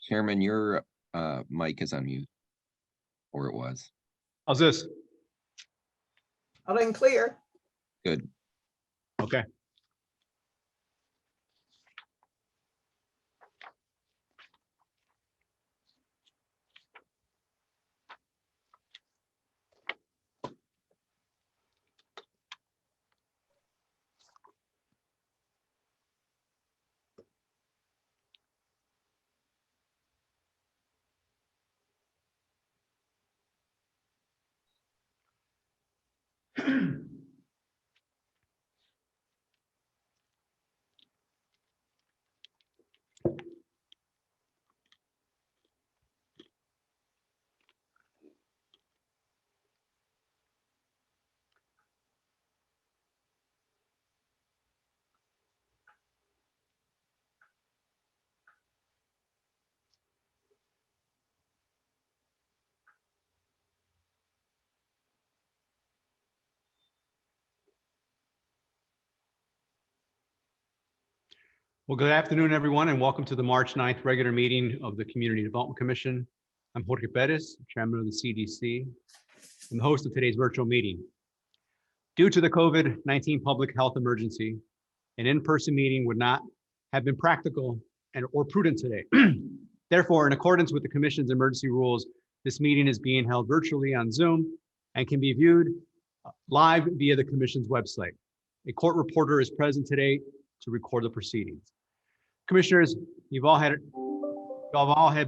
Chairman, your mic is on mute, or it was. How's this? Loud and clear. Good. Okay. Well, good afternoon, everyone, and welcome to the March 9th regular meeting of the Community Development Commission. I'm Jorge Perez, Chairman of the CDC, and the host of today's virtual meeting. Due to the COVID-19 public health emergency, an in-person meeting would not have been practical or prudent today. Therefore, in accordance with the Commission's emergency rules, this meeting is being held virtually on Zoom and can be viewed live via the Commission's website. A court reporter is present today to record the proceedings. Commissioners, you've all had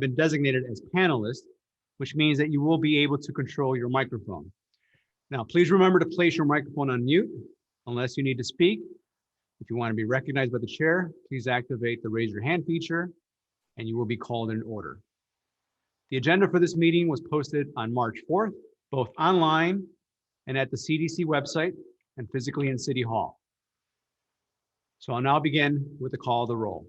been designated as panelists, which means that you will be able to control your microphone. Now, please remember to place your microphone on mute unless you need to speak. If you want to be recognized by the chair, please activate the raise your hand feature and you will be called in order. The agenda for this meeting was posted on March 4th, both online and at the CDC website and physically in City Hall. So I'll now begin with the call of the roll.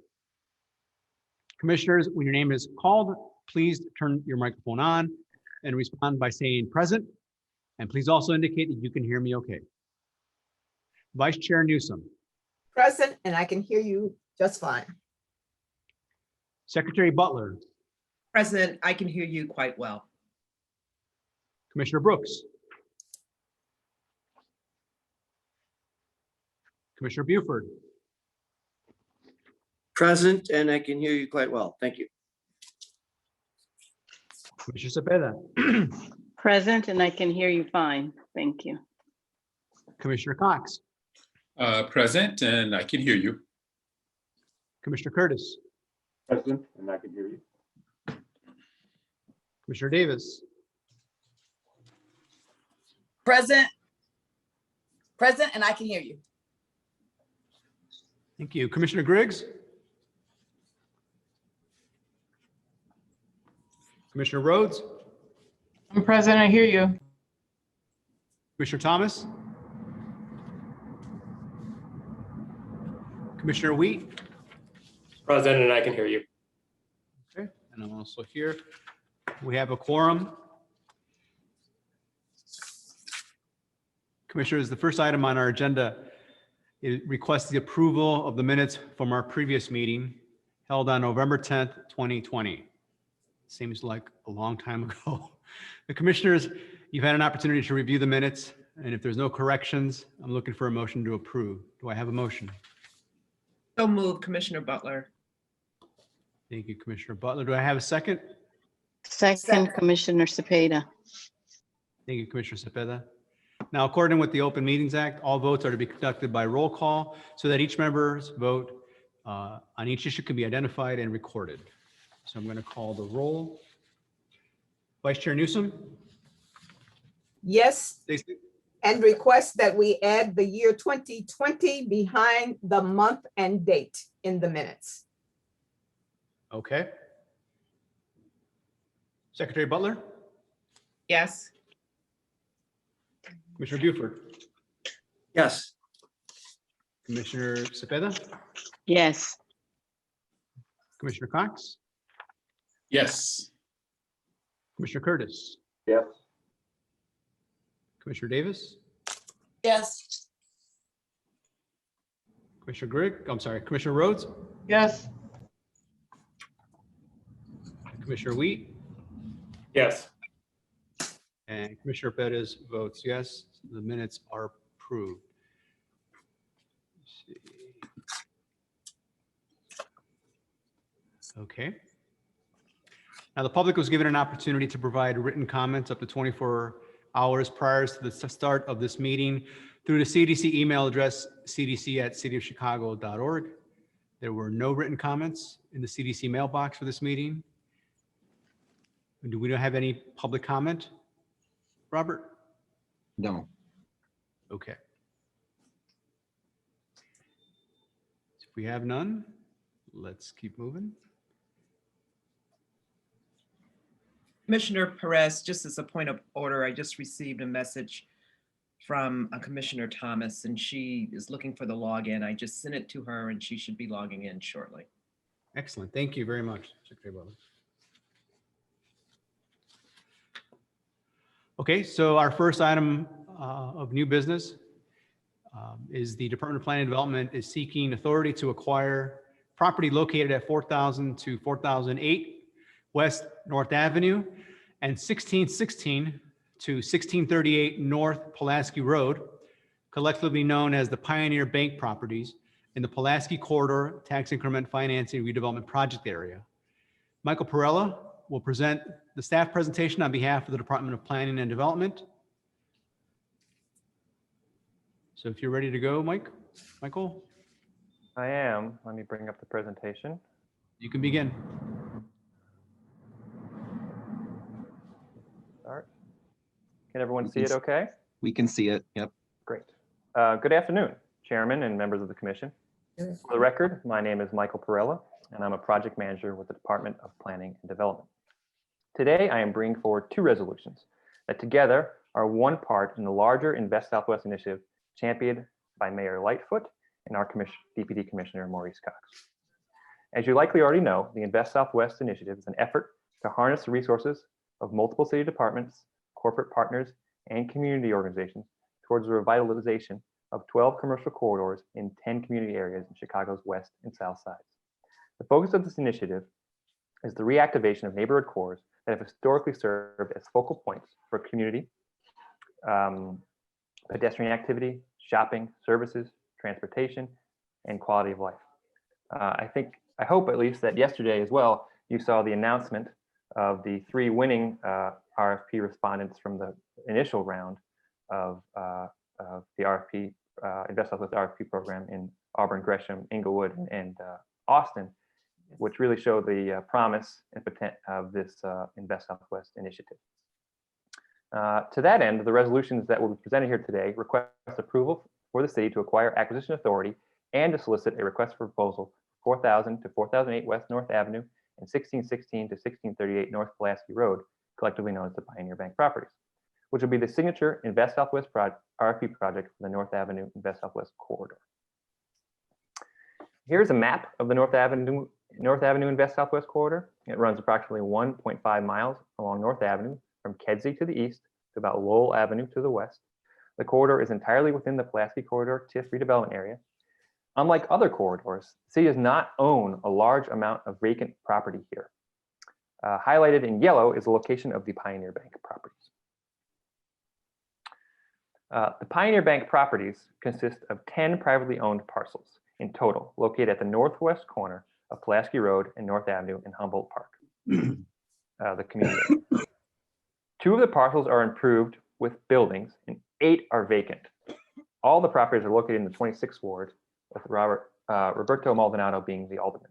Commissioners, when your name is called, please turn your microphone on and respond by saying present. And please also indicate that you can hear me okay. Vice Chair Newsom. Present, and I can hear you just fine. Secretary Butler. President, I can hear you quite well. Commissioner Brooks. Commissioner Buford. Present, and I can hear you quite well. Thank you. Commissioner Cepeda. Present, and I can hear you fine. Thank you. Commissioner Cox. Present, and I can hear you. Commissioner Curtis. Present, and I can hear you. Commissioner Davis. Present, and I can hear you. Thank you. Commissioner Griggs. Commissioner Rhodes. I'm present, I hear you. Commissioner Thomas. Commissioner Wheat. Present, and I can hear you. Okay, and I'm also here. We have a quorum. Commissioners, the first item on our agenda requests the approval of the minutes from our previous meeting held on November 10th, 2020. Seems like a long time ago. The commissioners, you've had an opportunity to review the minutes, and if there's no corrections, I'm looking for a motion to approve. Do I have a motion? So moved, Commissioner Butler. Thank you, Commissioner Butler. Do I have a second? Second, Commissioner Cepeda. Thank you, Commissioner Cepeda. Now, according with the Open Meetings Act, all votes are to be conducted by roll call so that each member's vote on each issue can be identified and recorded. So I'm going to call the roll. Vice Chair Newsom. Yes, Stacey. and request that we add the year 2020 behind the month and date in the minutes. Okay. Secretary Butler. Yes. Commissioner Buford. Yes. Commissioner Cepeda. Yes. Commissioner Cox. Yes. Commissioner Curtis. Yes. Commissioner Davis. Yes. Commissioner Grigg. I'm sorry, Commissioner Rhodes. Yes. Commissioner Wheat, Yes. and Commissioner Bettis votes yes. The minutes are approved. Let's see. Okay. Now, the public was given an opportunity to provide written comments up to 24 hours prior to the start of this meeting through the CDC email address, cdc@cityofchicago.org. There were no written comments in the CDC mailbox for this meeting. Do we not have any public comment? Robert? No. Okay. If we have none, let's keep moving. Commissioner Perez, just as a point of order, I just received a message from Commissioner Thomas, and she is looking for the login. I just sent it to her, and she should be logging in shortly. Excellent. Thank you very much, Secretary Butler. Okay, so our first item of new business is the Department of Planning and Development is seeking authority to acquire property located at 4000 to 4008 West North Avenue and 1616 to 1638 North Pulaski Road, collectively known as the Pioneer Bank properties in the Pulaski Corridor Tax Increment Financing Redevelopment Project area. Michael Perella will present the staff presentation on behalf of the Department of Planning and Development. So if you're ready to go, Michael, I am. Let me bring up the presentation. you can begin. Start. Can everyone see it okay? We can see it. Yep. Great. Good afternoon, Chairman and members of the Commission. For the record, my name is Michael Perella, and I'm a project manager with the Department of Planning and Development. Today, I am bringing forward two resolutions that together are one part in the larger Invest Southwest initiative championed by Mayor Lightfoot and our DPD Commissioner Maurice Cox. As you likely already know, the Invest Southwest initiative is an effort to harness the resources of multiple city departments, corporate partners, and community organizations towards the revitalization of 12 commercial corridors in 10 community areas in Chicago's west and south sides. The focus of this initiative is the reactivation of neighborhood cores that have historically served as focal points for community, pedestrian activity, shopping, services, transportation, and quality of life. I hope at least that yesterday as well, you saw the announcement of the 3 winning RFP respondents from the initial round of the RFP, Invest Southwest RFP program in Auburn, Gresham, Inglewood, and Austin, which really show the promise and potential of this Invest Southwest initiative. To that end, the resolutions that will be presented here today request approval for the city to acquire acquisition authority and to solicit a request for proposal 4000 to 4008 West North Avenue and 1616 to 1638 North Pulaski Road, collectively known as the Pioneer Bank properties, which will be the signature Invest Southwest RFP project for the North Avenue Invest Southwest corridor. Here's a map of the North Avenue Invest Southwest corridor. It runs approximately 1.5 miles along North Avenue from Kedzie to the east to about Lowell Avenue to the west. The corridor is entirely within the Pulaski Corridor TIF redevelopment area. Unlike other corridors, the city does not own a large amount of vacant property here. Highlighted in yellow is the location of the Pioneer Bank properties. The Pioneer Bank properties consist of 10 privately owned parcels in total, located at the northwest corner of Pulaski Road and North Avenue in Humboldt Park, the community. 2 of the parcels are improved with buildings and 8 are vacant. All the properties are located in the 26th ward, with Roberto Maldonado being the alderman.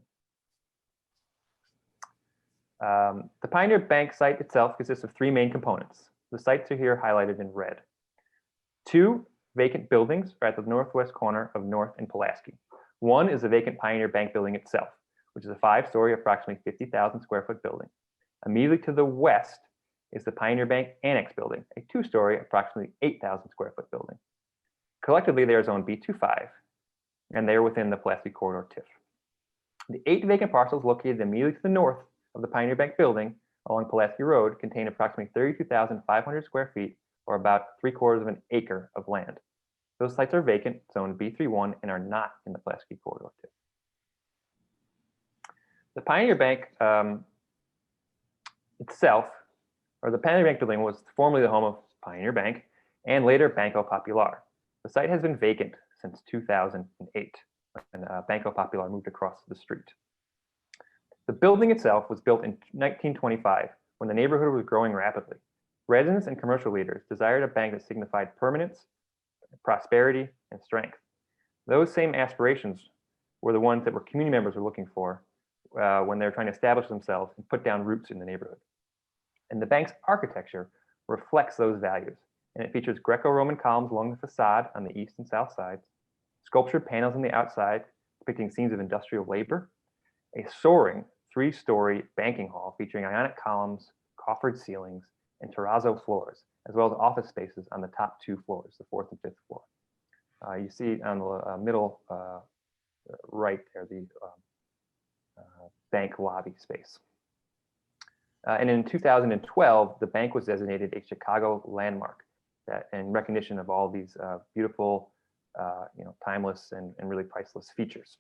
The Pioneer Bank site itself consists of 3 main components. The sites are here highlighted in red. 2 vacant buildings are at the northwest corner of North and Pulaski. One is the vacant Pioneer Bank building itself, which is a 5-story, approximately 50,000 square foot building. Immediately to the west is the Pioneer Bank Annex building, a 2-story, approximately 8,000 square foot building. Collectively, they are zoned B25, and they are within the Pulaski Corridor TIF. The 8 vacant parcels located immediately to the north of the Pioneer Bank building along Pulaski Road contain approximately 32,500 square feet, or about 3/4 of an acre of land. Those sites are vacant, zoned B31, and are not in the Pulaski Corridor TIF. The Pioneer Bank itself, or the Pioneer Bank building, was formerly the home of Pioneer Bank and later Banco Popular. The site has been vacant since 2008, when Banco Popular moved across the street. The building itself was built in 1925 when the neighborhood was growing rapidly. Residents and commercial leaders desired a bank that signified permanence, prosperity, and strength. Those same aspirations were the ones that community members were looking for when they were trying to establish themselves and put down roots in the neighborhood. And the bank's architecture reflects those values, and it features Greco-Roman columns along the facade on the east and south sides, sculptured panels on the outside depicting scenes of industrial labor, a soaring 3-story banking hall featuring ionic columns, coffered ceilings, and terrazzo floors, as well as office spaces on the top 2 floors, the 4th and 5th floor. You see on the middle right there, the bank lobby space. And in 2012, the bank was designated a Chicago landmark in recognition of all these beautiful, timeless and really priceless features.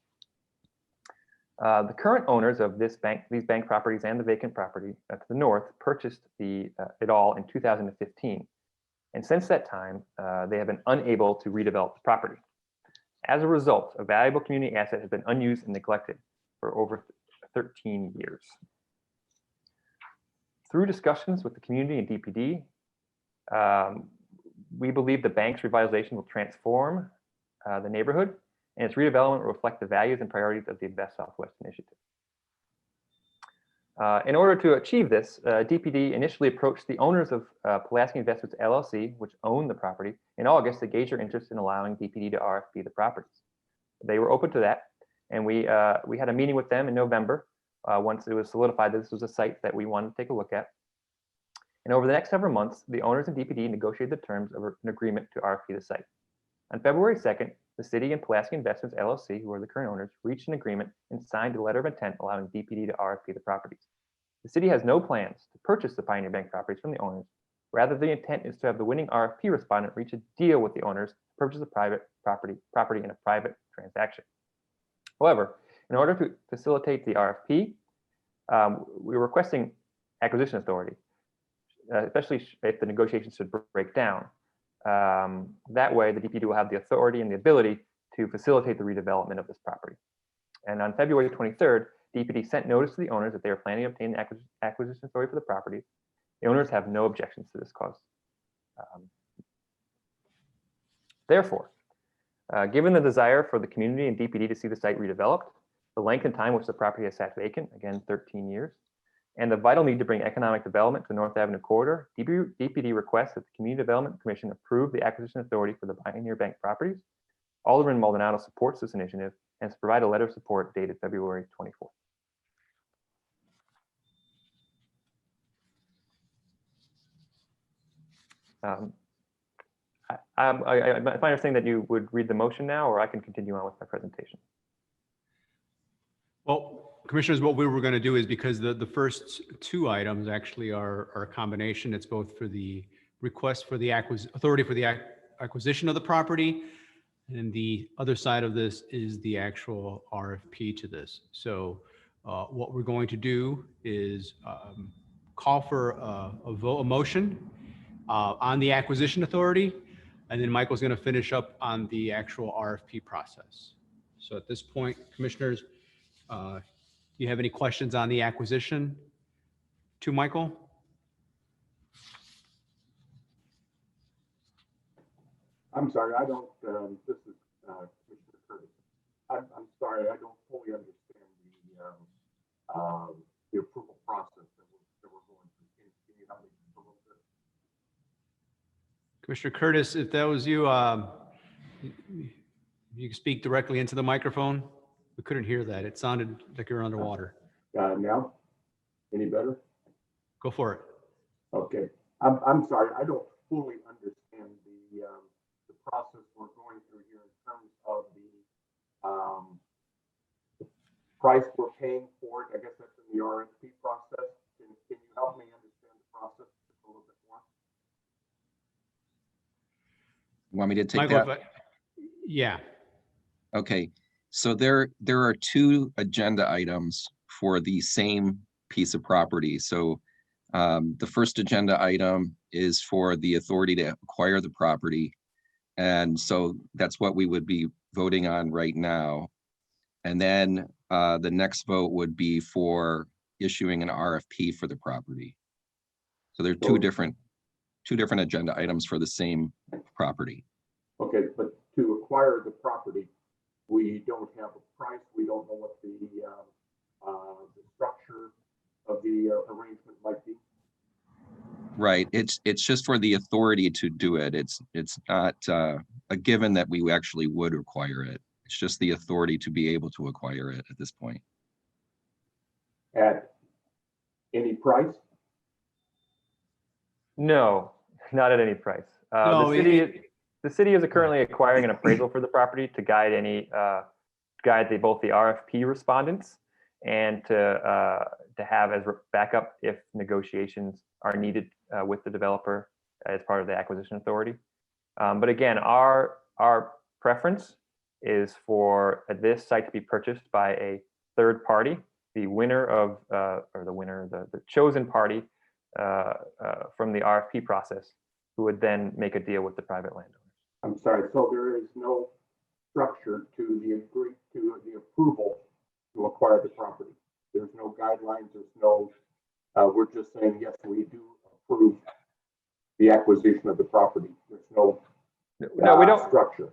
The current owners of these bank properties and the vacant property to the north purchased it all in 2015. And since that time, they have been unable to redevelop the property. As a result, a valuable community asset has been unused and neglected for over 13 years. Through discussions with the community and DPD, we believe the bank's revitalization will transform the neighborhood, and its redevelopment will reflect the values and priorities of the Invest Southwest initiative. In order to achieve this, DPD initially approached the owners of Pulaski Investments LLC, which owned the property, in August to gauge their interest in allowing DPD to RFP the properties. They were open to that, and we had a meeting with them in November once it was solidified that this was a site that we wanted to take a look at. And over the next several months, the owners and DPD negotiated the terms of an agreement to RFP the site. On February 2nd, the city and Pulaski Investments LLC, who are the current owners, reached an agreement and signed a letter of intent allowing DPD to RFP the properties. The city has no plans to purchase the Pioneer Bank properties from the owners. Rather, the intent is to have the winning RFP respondent reach a deal with the owners to purchase the private property in a private transaction. However, in order to facilitate the RFP, we're requesting acquisition authority, especially if the negotiations should break down. That way, the DPD will have the authority and the ability to facilitate the redevelopment of this property. And on February 23rd, DPD sent notice to the owners that they are planning to obtain acquisition authority for the property. The owners have no objections to this cause. Therefore, given the desire for the community and DPD to see the site redeveloped, the length and time which the property has sat vacant, again, 13 years, and the vital need to bring economic development to the North Avenue corridor, DPD requests that the Community Development Commission approve the acquisition authority for the Pioneer Bank properties. Alderman Maldonado supports this initiative and has provided a letter of support dated February 24th. If I understand that you would read the motion now, or I can continue on with my presentation. Well, Commissioners, what we were going to do is, because the first 2 items actually are a combination. It's both for the request for the authority for the acquisition of the property, and the other side of this is the actual RFP to this. So what we're going to do is call for a motion on the acquisition authority, and then Michael's going to finish up on the actual RFP process. So at this point, Commissioners, do you have any questions on the acquisition to Michael? I'm sorry, I don't, this is Commissioner Curtis. I'm sorry, I don't fully understand the approval process that we're going through. Can you help me just a little bit? Commissioner Curtis, if that was you, you can speak directly into the microphone. We couldn't hear that. It sounded like you were underwater. Now, any better? Go for it. Okay, I'm sorry, I don't fully understand the process we're going through here in terms of the price we're paying for it. I guess that's in the RFP process. Can you help me understand the process just a little bit more? Want me to take Michael, that? Yeah. Okay, so there are 2 agenda items for the same piece of property. So The first agenda item is for the authority to acquire the property. And so that's what we would be voting on right now. And then the next vote would be for issuing an RFP for the property. So there are two different agenda items for the same property. Okay, but to acquire the property, we don't have a price. We don't know what the structure of the arrangement might be. Right. It's just for the authority to do it. It's not a given that we actually would acquire it. It's just the authority to be able to acquire it at this point. At any price? No, not at any price. No, The city is currently acquiring an appraisal for the property to guide both the RFP respondents and to have as backup if negotiations are needed with the developer as part of the acquisition authority. But again, our preference is for this site to be purchased by a third party, the winner of, the chosen party from the RFP process, who would then make a deal with the private landowner. I'm sorry, so there is no structure to the approval to acquire the property. There's no guidelines, there's no, we're just saying, yes, we do approve the acquisition of the property. There's no we don't structure.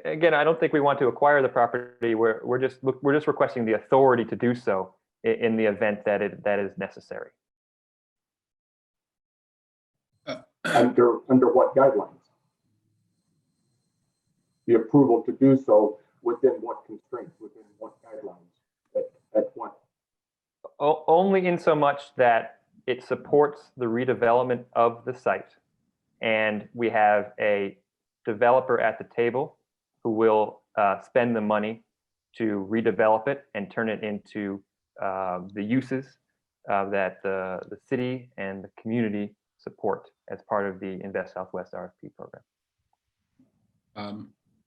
Again, I don't think we want to acquire the property. We're just requesting the authority to do so in the event that is necessary. Under what guidelines? The approval to do so within what constraints, within what guidelines, at what? Only in so much that it supports the redevelopment of the site, and we have a developer at the table who will spend the money to redevelop it and turn it into the uses that the city and the community support as part of the Invest Southwest RFP program.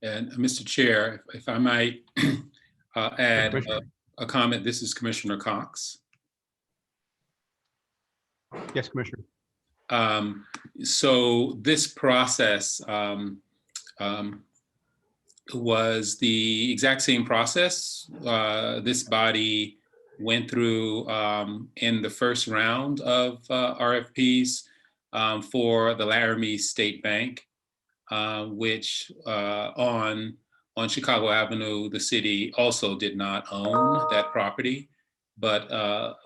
And Mr. Chair, if I might add a comment, this is Commissioner Cox. Yes, Commissioner. So this process was the exact same process this body went through in the first round of RFPs for the Laramie State Bank, which on Chicago Avenue, the city also did not own that property. But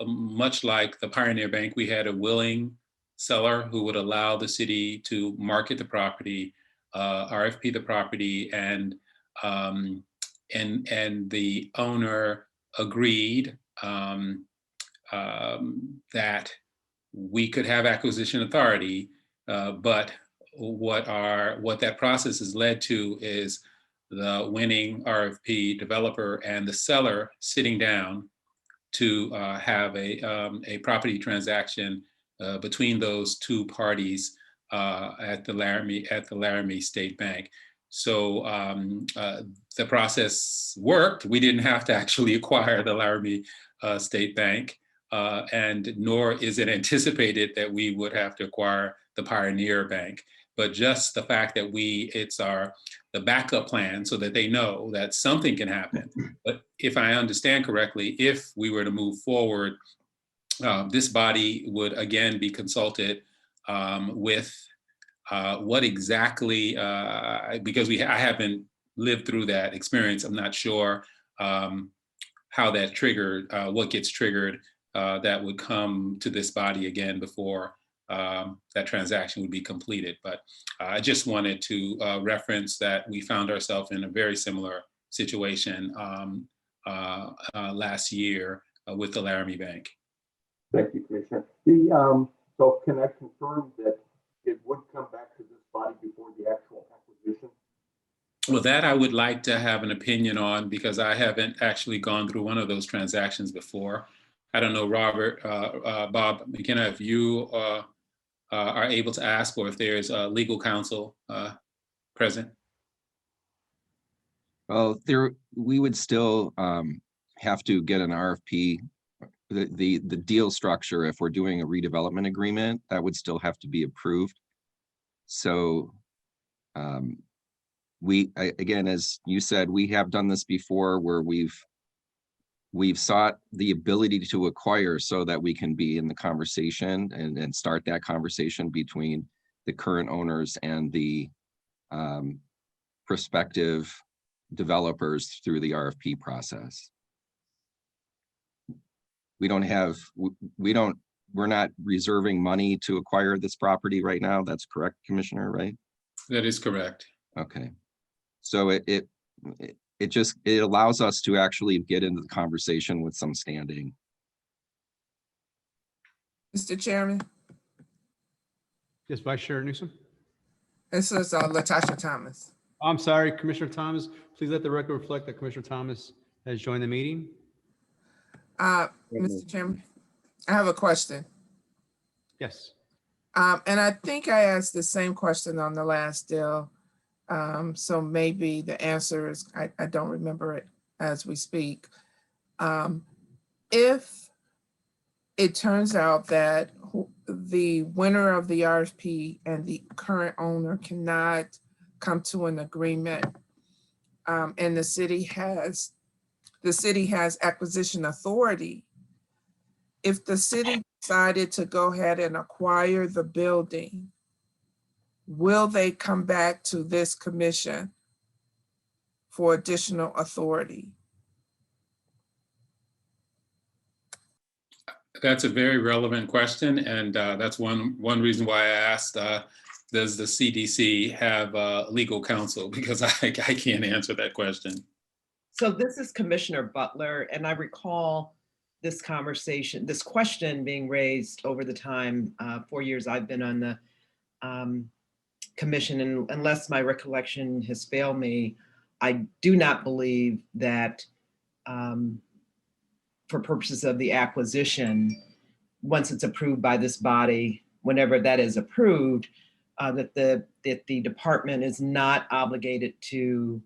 much like the Pioneer Bank, we had a willing seller who would allow the city to market the property, RFP the property, and the owner agreed that we could have acquisition authority, but what that process has led to is the winning RFP developer and the seller sitting down to have a property transaction between those two parties at the Laramie State Bank. So the process worked. We didn't have to actually acquire the Laramie State Bank, and nor is it anticipated that we would have to acquire the Pioneer Bank. But just the fact that it's the backup plan so that they know that something can happen. But if I understand correctly, if we were to move forward, this body would again be consulted with what exactly, because I haven't lived through that experience. I'm not sure how that triggered, what gets triggered that would come to this body again before that transaction would be completed. But I just wanted to reference that we found ourselves in a very similar situation last year with the Laramie Bank. Thank you, Commissioner. So can I confirm that it would come back to this body before the actual acquisition? Well, that I would like to have an opinion on because I haven't actually gone through one of those transactions before. I don't know, Robert, Bob McKenna, if you are able to ask or if there's a legal counsel present. Well, we would still have to get an RFP the deal structure, if we're doing a redevelopment agreement, that would still have to be approved. So again, as you said, we have done this before where we've sought the ability to acquire so that we can be in the conversation and start that conversation between the current owners and the prospective developers through the RFP process. We're not reserving money to acquire this property right now. That's correct, Commissioner, right? That is correct. Okay. So it allows us to actually get into the conversation with some standing. Mr. Chairman, Yes, Vice Chair Newsom. this is LaTasha Thomas. I'm sorry, Commissioner Thomas. Please let the record reflect that Commissioner Thomas has joined the meeting. Mr. Chairman, I have a question. Yes. And I think I asked the same question on the last deal. So maybe the answer is, I don't remember it as we speak. If it turns out that the winner of the RFP and the current owner cannot come to an agreement, and the city has acquisition authority, if the city decided to go ahead and acquire the building, will they come back to this commission for additional authority? That's a very relevant question, and that's one reason why I asked, does the CDC have legal counsel? Because I can't answer that question. So this is Commissioner Butler, and I recall this conversation, this question being raised over the time, 4 years I've been on the commission, and unless my recollection has failed me, I do not believe that for purposes of the acquisition, once it's approved by this body, whenever that is approved, that the department is not obligated to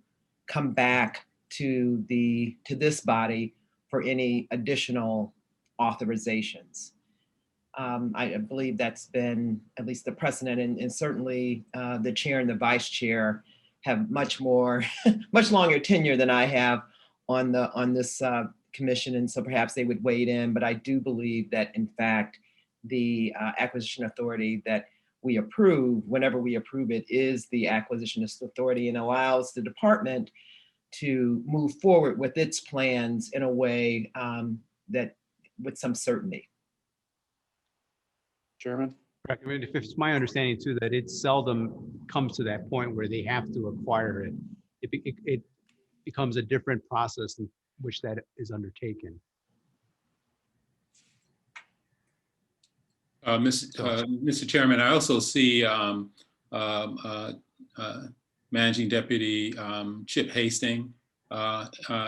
come back to this body for any additional authorizations. I believe that's been at least the precedent, and certainly the chair and the vice chair have much longer tenure than I have on this commission, and so perhaps they would wade in. But I do believe that, in fact, the acquisition authority that we approve, whenever we approve it, is the acquisition authority, and allows the department to move forward with its plans in a way that with some certainty. Chairman? Correct. I mean, if it's my understanding too, that it seldom comes to that point where they have to acquire it. It becomes a different process in which that is undertaken. Mr. Chairman, I also see Managing Deputy Chip Hastings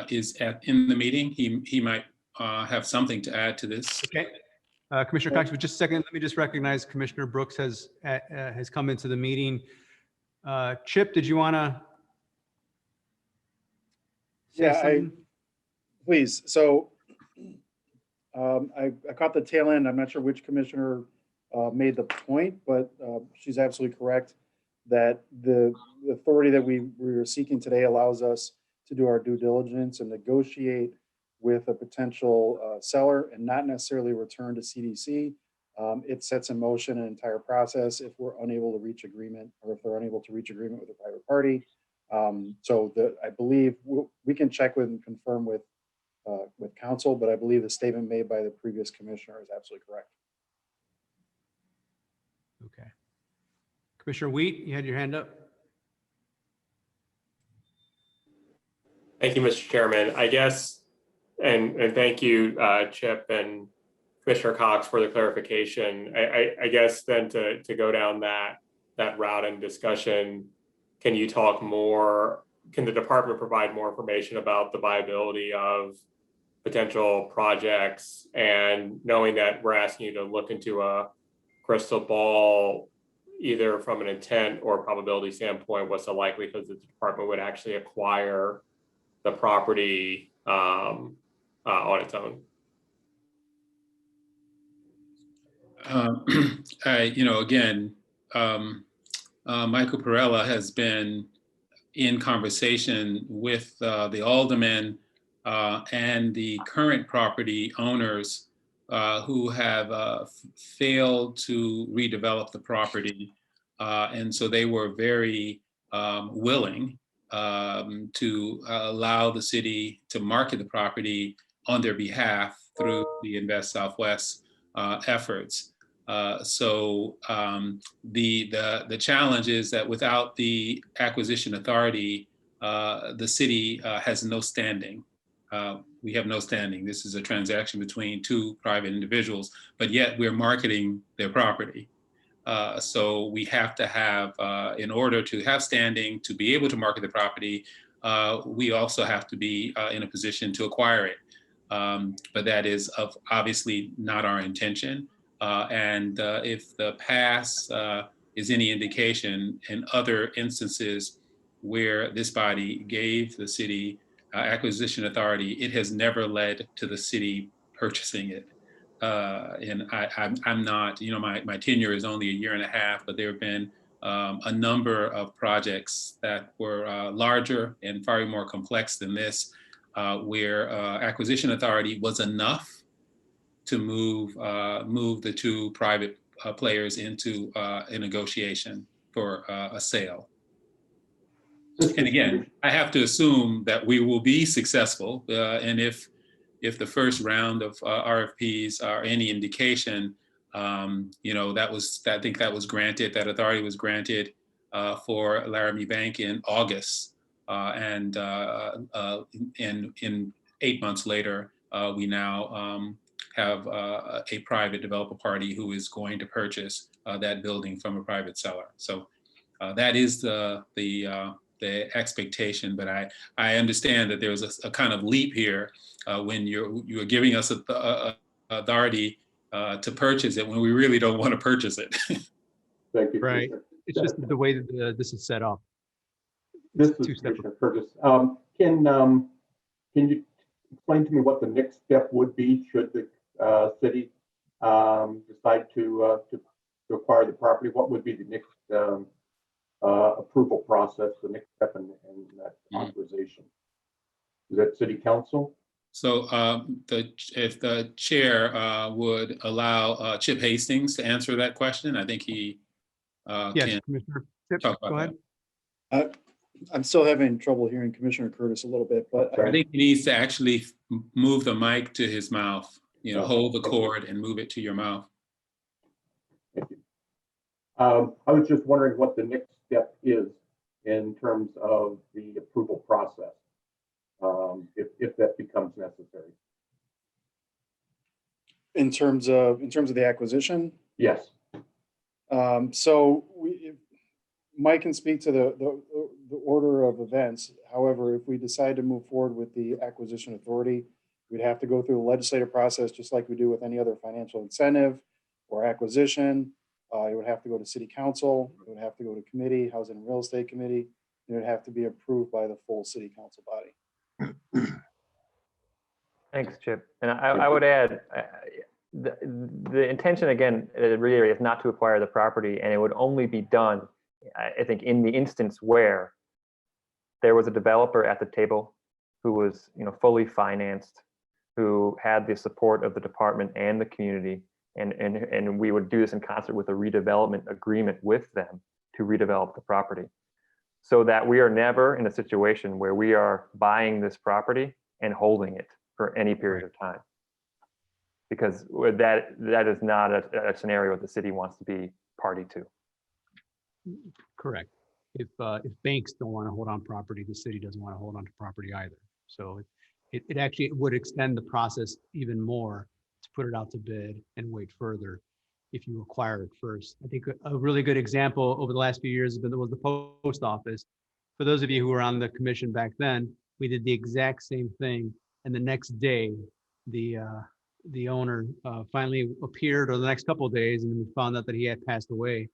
is in the meeting. He might have something to add to this. Okay. Commissioner Cox, but just a second, let me just recognize Commissioner Brooks has come into the meeting. Chip, did you want to say something? Please. So I caught the tail end. I'm not sure which commissioner made the point, but she's absolutely correct that the authority that we are seeking today allows us to do our due diligence and negotiate with a potential seller and not necessarily return to CDC. It sets in motion an entire process if we're unable to reach agreement, or if they're unable to reach agreement with a private party. So I believe we can check with and confirm with counsel, but I believe the statement made by the previous commissioner is absolutely correct. Okay. Commissioner Wheat, you had your hand up. Thank you, Mr. Chairman. I guess, and thank you, Chip and Commissioner Cox, for the clarification. I guess then to go down that route and discussion, can you talk more? Can the department provide more information about the viability of potential projects, and knowing that we're asking you to look into a crystal ball, either from an intent or probability standpoint, what's the likelihood that the department would actually acquire the property on its own? Again, Michael Perella has been in conversation with the aldermen and the current property owners who have failed to redevelop the property. And so they were very willing to allow the city to market the property on their behalf through the Invest Southwest efforts. The challenge is that without the acquisition authority, the city has no standing. We have no standing. This is a transaction between two private individuals, but yet we're marketing their property. So we have to have, in order to have standing to be able to market the property, we also have to be in a position to acquire it. But that is obviously not our intention. If the past is any indication, in other instances where this body gave the city acquisition authority, it has never led to the city purchasing it. And I'm not, my tenure is only a year and a half, but there have been a number of projects that were larger and far more complex than this, where acquisition authority was enough to move the two private players into a negotiation for a sale. And again, I have to assume that we will be successful. And if the first round of RFPs are any indication, I think that was granted, that authority was granted for Laramie Bank in August. And in 8 months later, we now have a private developer party who is going to purchase that building from a private seller. So that is the expectation, but I understand that there's a kind of leap here when you're giving us authority to purchase it when we really don't want to purchase it. Thank you. Right. It's just the way that this is set up. This is Commissioner Curtis. Can you explain to me what the next step would be should the city decide to acquire the property? What would be the next approval process, the next step in that authorization? Is that city council? So if the chair would allow Chip Hastings to answer that question, I think he yes, can Commissioner Chip, talk about go ahead. that. I'm still having trouble hearing Commissioner Curtis a little bit, but I think he needs to actually move the mic to his mouth, Okay. hold the cord and move it to your mouth. Thank you. I was just wondering what the next step is in terms of the approval process, if that becomes necessary. in terms of the acquisition, Yes. so Mike can speak to the order of events. However, if we decide to move forward with the acquisition authority, we'd have to go through the legislative process, just like we do with any other financial incentive or acquisition. It would have to go to city council. It would have to go to committee, housing and real estate committee. It would have to be approved by the full city council body. Thanks, Chip. And I would add, the intention, again, really is not to acquire the property, and it would only be done, I think, in the instance where there was a developer at the table who was, fully financed, who had the support of the department and the community, and we would do this in concert with a redevelopment agreement with them to redevelop the property, so that we are never in a situation where we are buying this property and holding it for any period of time, because that is not a scenario the city wants to be party to. Correct. If banks don't want to hold on property, the city doesn't want to hold on to property either. So it actually would extend the process even more to put it out to bid and wait further if you acquire it first. I think a really good example over the last few years was the post office. For those of you who were on the commission back then, we did the exact same thing. And the next day, the owner finally appeared, or the next couple of days, and we found out that he had passed away.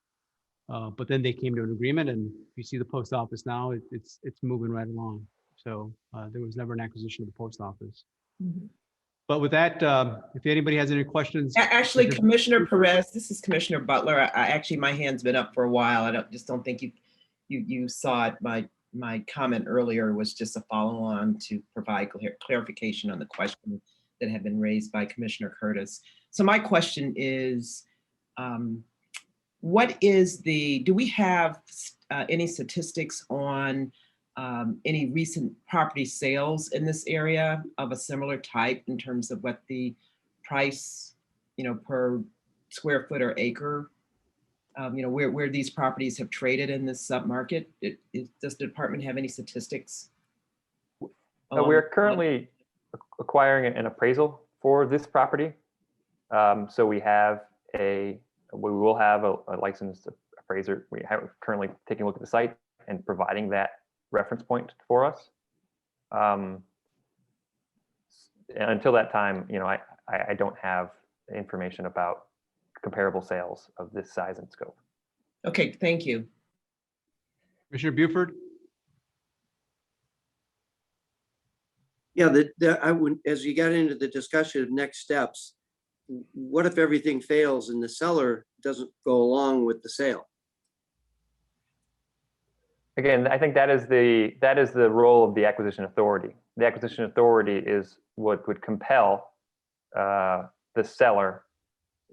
But then they came to an agreement, and you see the post office now, it's moving right along. So there was never an acquisition of the post office. Mhm. But with that, if anybody has any questions. Actually, Commissioner Perez, this is Commissioner Butler. I actually, my hand's been up for a while. I just don't think you saw it. My comment earlier was just a follow-on to provide clarification on the question that had been raised by Commissioner Curtis. So my question is, do we have any statistics on any recent property sales in this area of a similar type in terms of what the price, per square foot or acre, where these properties have traded in this submarket? Does the department have any statistics? We're currently acquiring an appraisal for this property. So we will have a licensed appraiser. We have currently taking a look at the site and providing that reference point for us. And until that time, I don't have information about comparable sales of this size and scope. Okay, thank you. Commissioner Buford? Yeah, I would, as you got into the discussion of next steps, what if everything fails and the seller doesn't go along with the sale? Again, I think that is the role of the acquisition authority. The acquisition authority is what would compel the seller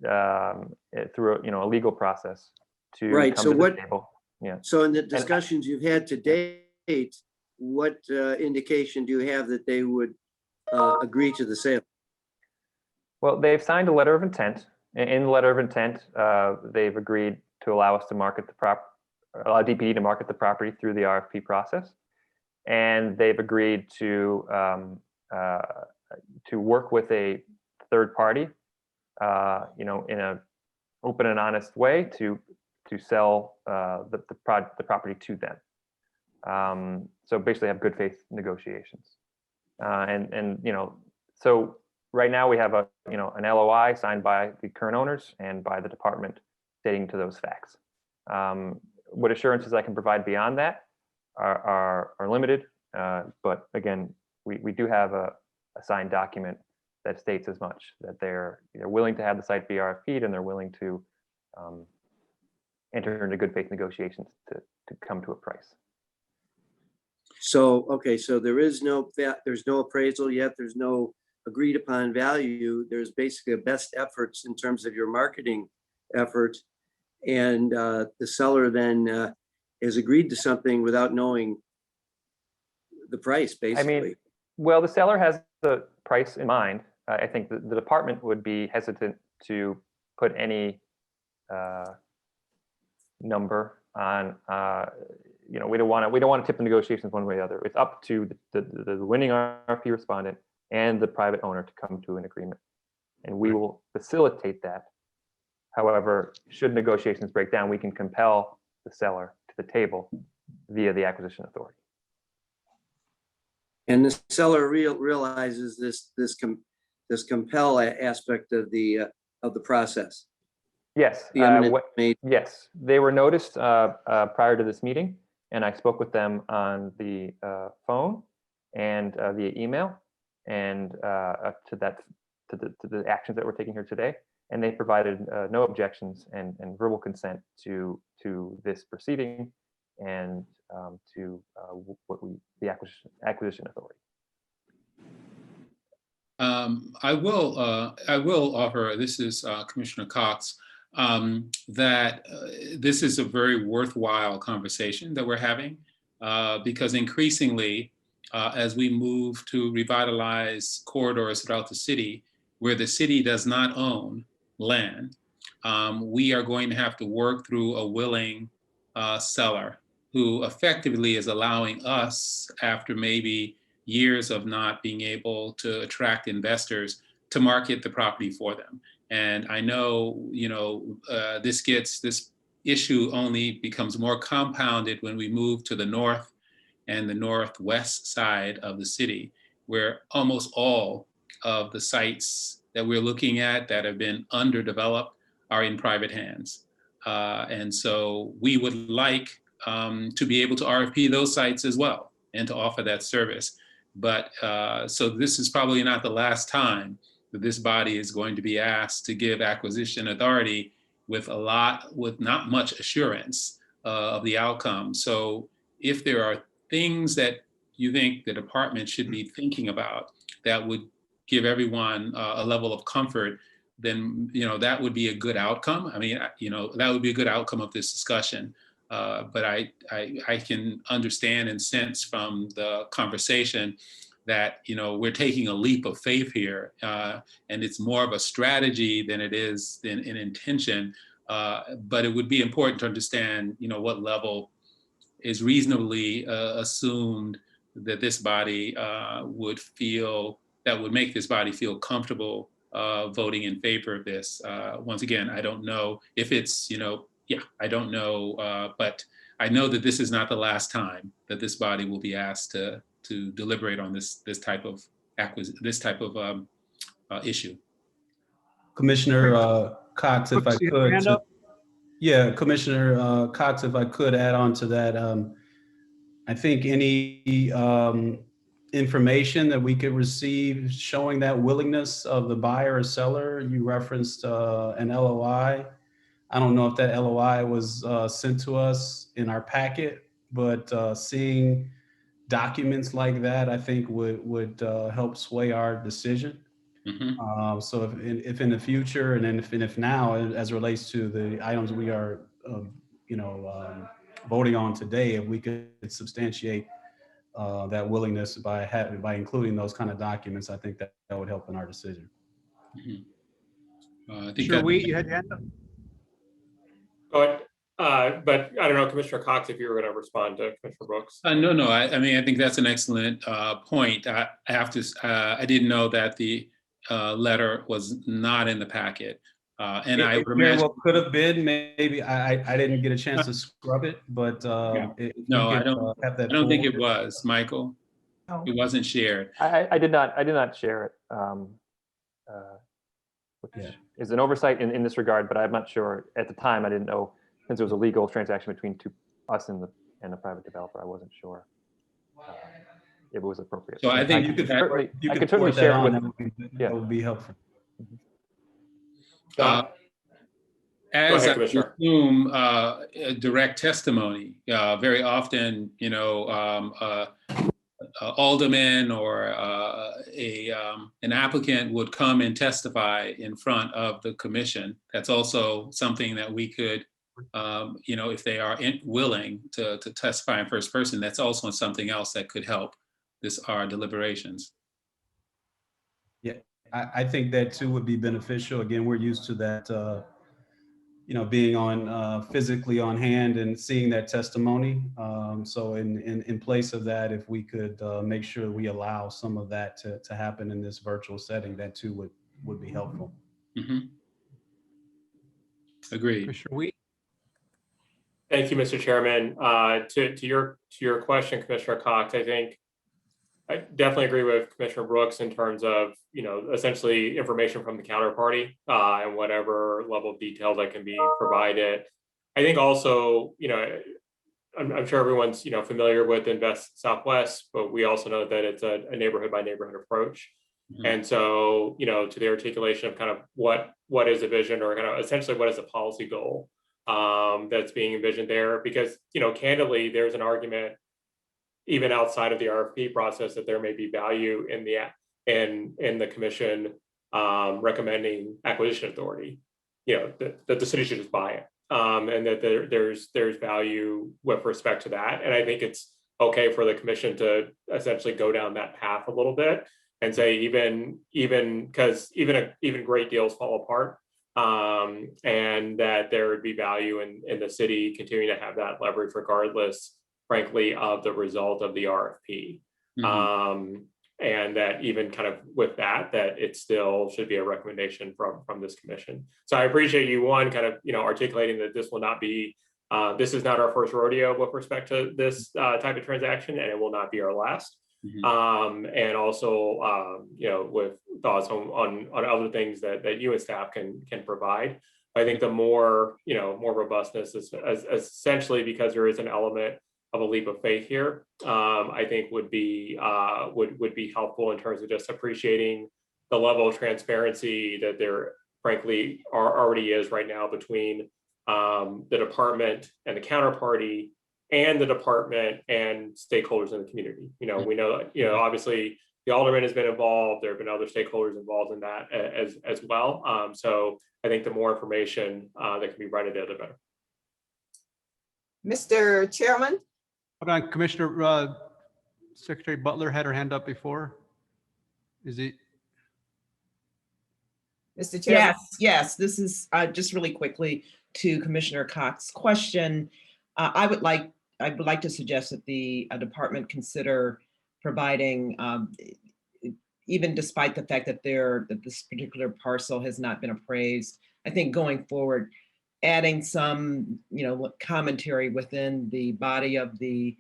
through a legal process to Right. come So to the what? table. Yeah. So in the discussions you've had to date, what indication do you have that they would agree to the sale? Well, they've signed a letter of intent. In the letter of intent, they've agreed to allow us to market allow DPD to market the property through the RFP process, and they've agreed to work with a third party, in an open and honest way to sell the property to them. So basically, have good faith negotiations, so right now we have an LOI signed by the current owners and by the department stating to those facts. What assurances I can provide beyond that are limited, but again, we do have a signed document that states as much, that they're willing to have the site be RFP'd and they're willing to enter into good faith negotiations to come to a price. So, okay, so there's no appraisal yet. There's no agreed upon value. There's basically a best efforts in terms of your marketing efforts. And the seller then has agreed to something without knowing the price, basically. I mean, well, the seller has the price in mind. I think the department would be hesitant to put any number on. We don't want to tip the negotiations one way or the other. It's up to the winning RFP respondent and the private owner to come to an agreement, and we will facilitate that. However, should negotiations break down, we can compel the seller to the table via the acquisition authority. And the seller realizes this compel aspect of the process. Yes. Yes, they were noticed prior to this meeting, and I spoke with them on the phone and via email, and to the actions that we're taking here today. And they provided no objections and verbal consent to this proceeding and to the acquisition authority. I will offer, this is Commissioner Cox, that this is a very worthwhile conversation that we're having because increasingly, as we move to revitalize corridors throughout the city, where the city does not own land, we are going to have to work through a willing seller who effectively is allowing us, after maybe years of not being able to attract investors, to market the property for them. And I know, this issue only becomes more compounded when we move to the north and the northwest side of the city, where almost all of the sites that we're looking at that have been underdeveloped are in private hands. And so we would like to be able to RFP those sites as well and to offer that service. But so this is probably not the last time that this body is going to be asked to give acquisition authority with not much assurance of the outcome. So if there are things that you think the department should be thinking about that would give everyone a level of comfort, then that would be a good outcome. I mean, that would be a good outcome of this discussion. But I can understand and sense from the conversation that we're taking a leap of faith here, and it's more of a strategy than it is an intention. But it would be important to understand, what level is reasonably assumed that this body would make this body feel comfortable voting in favor of this. Once again, I don't know if it's, I don't know, but I know that this is not the last time that this body will be asked to deliberate on this type of issue. Commissioner Cox, if I Brooks, you have your hand could. up? Yeah, Commissioner Cox, if I could add on to that, I think any information that we could receive showing that willingness of the buyer or seller, you referenced an LOI. I don't know if that LOI was sent to us in our packet, but seeing documents like that, I think would help sway our decision. So if in the future, and then if now, as it relates to the items we are, voting on today, if we could substantiate that willingness by including those kind of documents, I think that would help in our decision. I think Sure, you had your hand up? Go ahead. But I don't know, Commissioner Cox, if you were going to respond to Commissioner Brooks. No. I mean, I think that's an excellent point. I have to. I didn't know that the letter was not in the packet, and I would imagine. Well, could have been. Maybe I didn't get a chance to scrub it, but No, I don't. Have that. I don't think it was, Michael. Oh. It wasn't shared. I did not share it. Which is an oversight in this regard, but I'm not sure at the time. I didn't know, since it was a legal transaction between us and the private developer. I wasn't sure if it was appropriate. So I think you could I could certainly share it with. That would be helpful. As I assume direct testimony, very often, alderman or an applicant would come and testify in front of the commission. That's also something that we could, if they are willing to testify in first person, that's also something else that could help our deliberations. Yeah, I think that too would be beneficial. Again, we're used to that, being on physically on hand and seeing that testimony. So in place of that, if we could make sure we allow some of that to happen in this virtual setting, that too would be helpful. Agreed. Thank you, Mr. Chairman. To your question, Commissioner Cox, I definitely agree with Commissioner Brooks in terms of, essentially information from the counterparty and whatever level of detail that can be provided. I think also, I'm sure everyone's, familiar with Invest Southwest, but we also know that it's a neighborhood by neighborhood approach. And so, to the articulation of kind of what is a vision, or kind of essentially what is a policy goal that's being envisioned there, because, candidly, there's an argument even outside of the RFP process that there may be value in the commission recommending acquisition authority, that the city should just buy it, and that there's value with respect to that. And I think it's okay for the commission to essentially go down that path a little bit and say even because even great deals fall apart, and that there would be value in the city continuing to have that leverage regardless, frankly, of the result of the RFP. And that even kind of with that it still should be a recommendation from this commission. So I appreciate you, one, kind of, articulating that this will not be, this is not our first rodeo with respect to this type of transaction, and it will not be our last. And also, with thoughts on other things that you and staff can provide. I think the more robustness is essentially because there is an element of a leap of faith here, I think would be helpful in terms of just appreciating the level of transparency that there frankly already is right now between the department and the counterparty and the department and stakeholders in the community. We know, obviously the alderman has been involved. There have been other stakeholders involved in that as well. So I think the more information that can be provided there, the better. Mr. Chairman? Hold on, Commissioner, Secretary Butler had her hand up before. Is it? Mr. Chairman? Yes, this is just really quickly to Commissioner Cox's question. I would like to suggest that the department consider providing, even despite the fact that this particular parcel has not been appraised, I think going forward, adding some, commentary within the body of the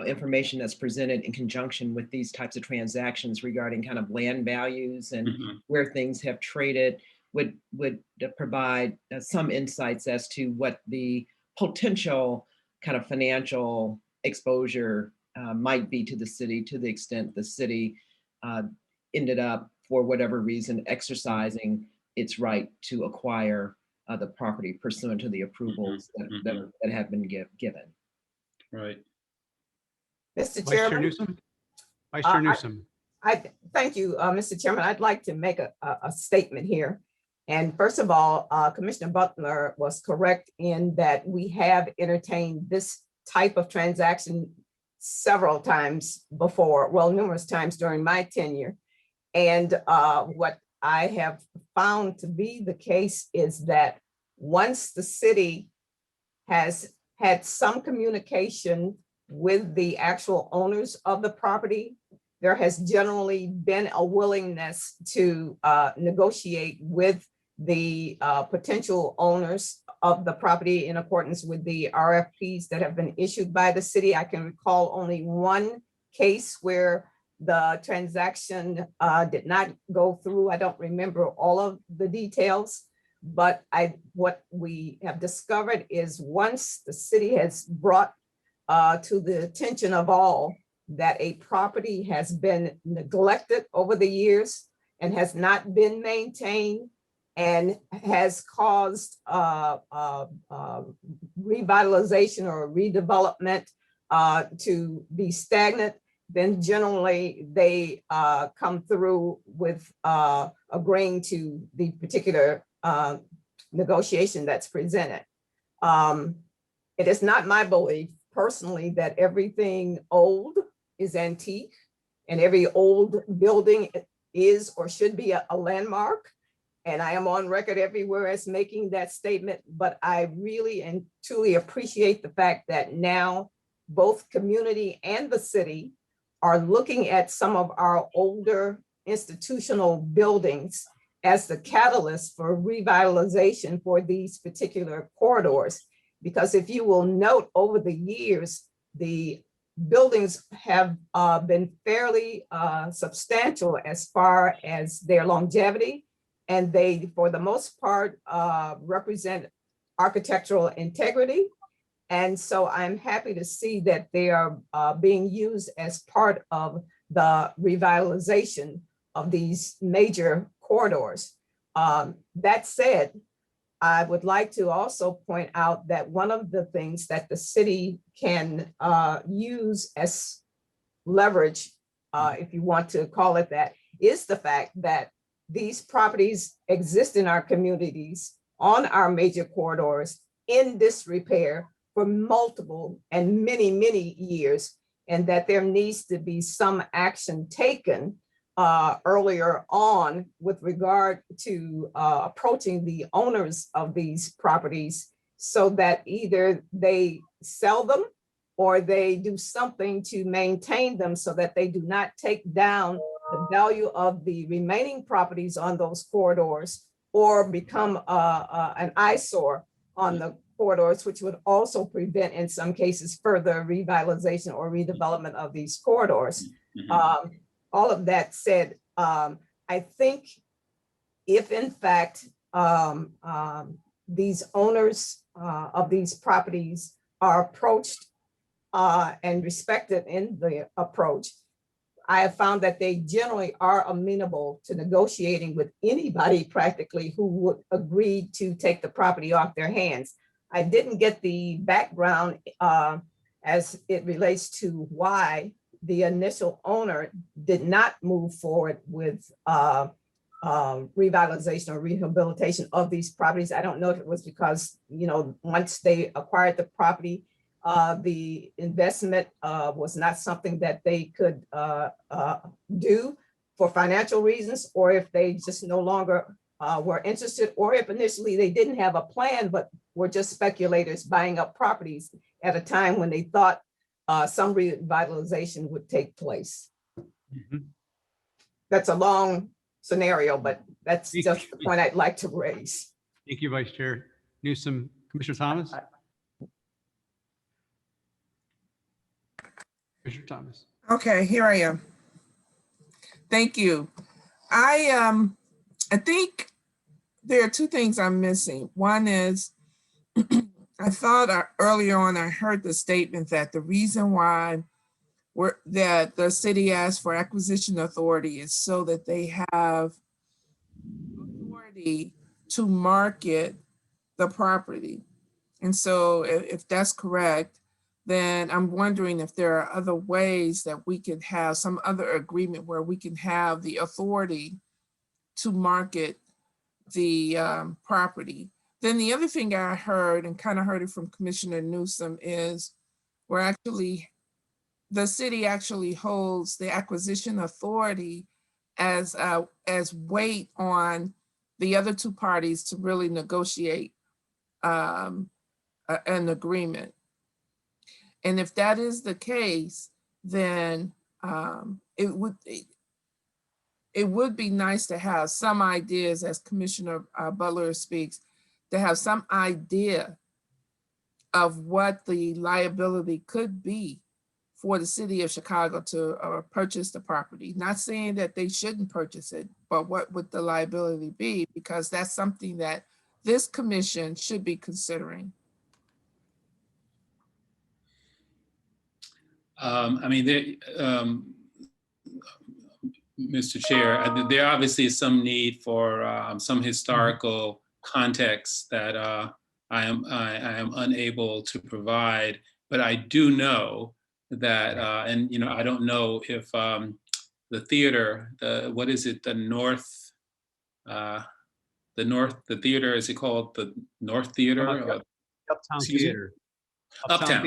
information that's presented in conjunction with these types of transactions regarding kind of land values and where things have traded would provide some insights as to what the potential kind of financial exposure might be to the city, to the extent the city ended up, for whatever reason, exercising its right to acquire the property pursuant to the approvals that have been given. Right. Mr. Vice Chairman? Chair Newsom? Vice Chair Newsom. Thank you, Mr. Chairman. I'd like to make a statement here. And first of all, Commissioner Butler was correct in that we have entertained this type of transaction several times before, well, numerous times during my tenure. And what I have found to be the case is that once the city has had some communication with the actual owners of the property, there has generally been a willingness to negotiate with the potential owners of the property in accordance with the RFPs that have been issued by the city. I can recall only one case where the transaction did not go through. I don't remember all of the details, but what we have discovered is once the city has brought to the attention of all that a property has been neglected over the years and has not been maintained and has caused revitalization or redevelopment to be stagnant, then generally they come through with agreeing to the particular negotiation that's presented. It is not my belief personally that everything old is antique and every old building is or should be a landmark. And I am on record everywhere as making that statement, but I really and truly appreciate the fact that now both community and the city are looking at some of our older institutional buildings as the catalyst for revitalization for these particular corridors. Because if you will note over the years, the buildings have been fairly substantial as far as their longevity. And they, for the most part, represent architectural integrity. And so I'm happy to see that they are being used as part of the revitalization of these major corridors. That said, I would like to also point out that one of the things that the city can use as leverage, if you want to call it that, is the fact that these properties exist in our communities on our major corridors in disrepair for multiple and many, many years, and that there needs to be some action taken earlier on with regard to approaching the owners of these properties so that either they sell them or they do something to maintain them so that they do not take down the value of the remaining properties on those corridors or become an eyesore on the corridors, which would also prevent, in some cases, further revitalization or redevelopment of these corridors. All of that said, I think if in fact these owners of these properties are approached and respected in the approach, I have found that they generally are amenable to negotiating with anybody practically who would agree to take the property off their hands. I didn't get the background as it relates to why the initial owner did not move forward with revitalization or rehabilitation of these properties. I don't know if it was because, you know, once they acquired the property, the investment was not something that they could do for financial reasons, or if they just no longer were interested, or if initially they didn't have a plan, but were just speculators buying up properties at a time when they thought some revitalization would take place. Mhm. That's a long scenario, but that's Thank just you. the point I'd like to raise. Thank you, Vice Chair Newsom. Commissioner Thomas? Commissioner Thomas. Okay, here I am. Thank you. I think there are two things I'm missing. One is I thought earlier on I heard the statement that the reason why that the city asked for acquisition authority is so that they have authority to market the property. And so if that's correct, then I'm wondering if there are other ways that we could have some other agreement where we can have the authority to market the property. Then the other thing I heard, and kind of heard it from Commissioner Newsom, is the city actually holds the acquisition authority as weight on the other two parties to really negotiate an agreement. And if that is the case, then it would be nice to have some ideas, as Commissioner Butler speaks, to have some idea of what the liability could be for the city of Chicago to purchase the property. Not saying that they shouldn't purchase it, but what would the liability be? Because that's something that this commission should be considering. I mean, Mr. Chair, there obviously is some need for some historical context that I am unable to provide, but I do know that, and you know, I don't know if the theater, what is it, the theater, is it called the North Theater? Uptown Theater. Uptown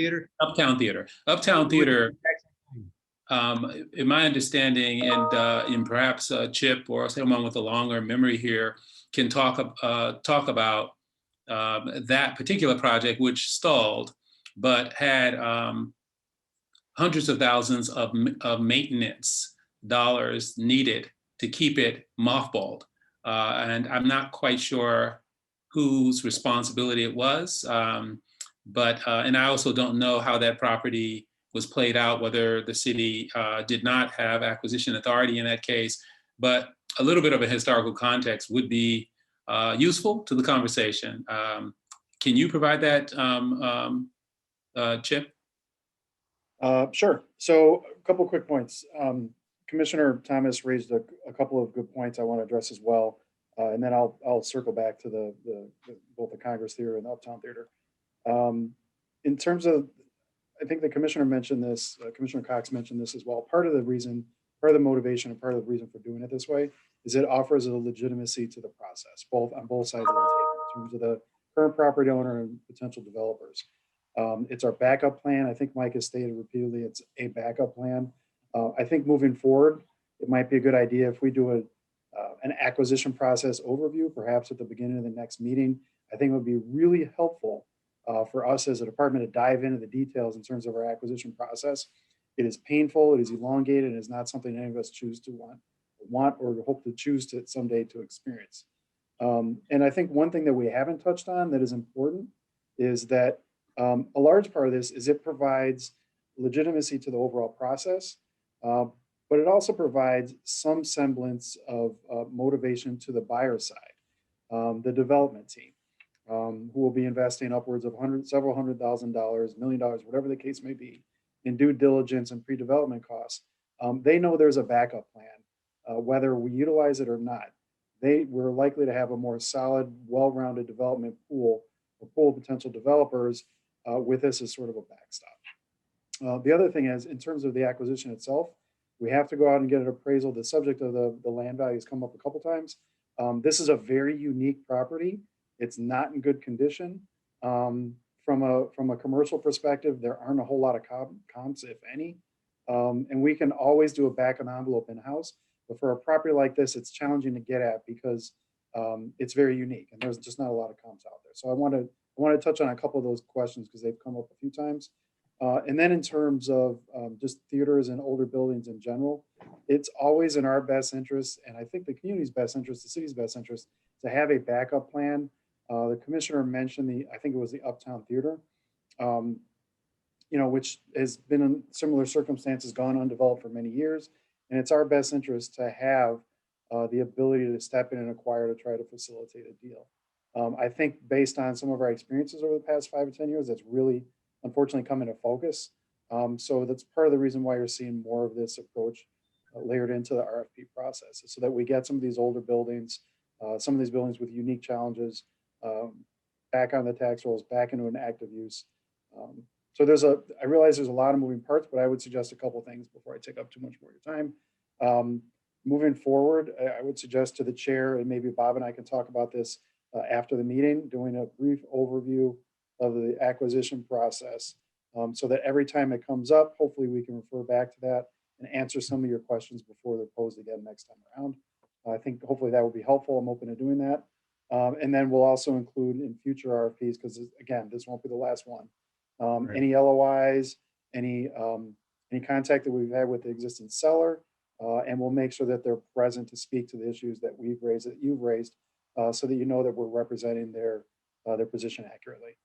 Theater. Uptown Theater. In my understanding, and perhaps Chip or someone with a longer memory here can talk about that particular project, which stalled, but had hundreds of thousands of maintenance dollars needed to keep it mothballed. And I'm not quite sure whose responsibility it was, but and I also don't know how that property was played out, whether the city did not have acquisition authority in that case. But a little bit of a historical context would be useful to the conversation. Can you provide that, Chip? Sure. So a couple quick points. Commissioner Thomas raised a couple of good points I want to address as well. And then I'll circle back to both the Congress Theater and the Uptown Theater. In terms of, I think the commissioner mentioned this, Commissioner Cox mentioned this as well. Part of the motivation and part of the reason for doing it this way is it offers a legitimacy to the process, on both sides of the table, in terms of the current property owner and potential developers. It's our backup plan. I think Mike has stated repeatedly, it's a backup plan. I think moving forward, it might be a good idea if we do an acquisition process overview, perhaps at the beginning of the next meeting. I think it would be really helpful for us as a department to dive into the details in terms of our acquisition process. It is painful, it is elongated, and it's not something any of us choose to want or hope to choose to someday to experience. And I think one thing that we haven't touched on that is important is that a large part of this is it provides legitimacy to the overall process, but it also provides some semblance of motivation to the buyer side, the development team, who will be investing upwards of several $100,000, $1 million, whatever the case may be, in due diligence and pre-development costs they know there's a backup plan, whether we utilize it or not. We're likely to have a more solid, well-rounded development pool, a pool of potential developers with this as sort of a backstop. The other thing is, in terms of the acquisition itself, we have to go out and get an appraisal. The subject of the land value has come up a couple times. This is a very unique property. It's not in good condition. From a commercial perspective, there aren't a whole lot of comps, if any. And we can always do a back of envelope in-house. But for a property like this, it's challenging to get at because it's very unique and there's just not a lot of comps out there. So I want to touch on a couple of those questions because they've come up a few times. And then in terms of just theaters and older buildings in general, it's always in our best interest, and I think the community's best interest, the city's best interest, to have a backup plan. The commissioner mentioned I think it was the Uptown Theater, which has been in similar circumstances, gone undeveloped for many years. And it's our best interest to have the ability to step in and acquire to try to facilitate a deal. I think based on some of our experiences over the past 5 or 10 years, that's really unfortunately come into focus. So that's part of the reason why you're seeing more of this approach layered into the RFP process, so that we get some of these older buildings, some of these buildings with unique challenges, back on the tax rolls, back into an active use. So I realize there's a lot of moving parts, but I would suggest a couple of things before I take up too much more of your time. Moving forward, I would suggest to the chair, and maybe Bob and I can talk about this after the meeting, doing a brief overview of the acquisition process, so that every time it comes up, hopefully we can refer back to that and answer some of your questions before they're posed again next time around. I think hopefully that will be helpful. I'm open to doing that. And then we'll also include in future RFPs, because again, this won't be the last one. Right. Any LOIs, any contact that we've had with the existing seller, and we'll make sure that they're present to speak to the issues that we've raised, that you've raised, so that you know that we're representing their position accurately.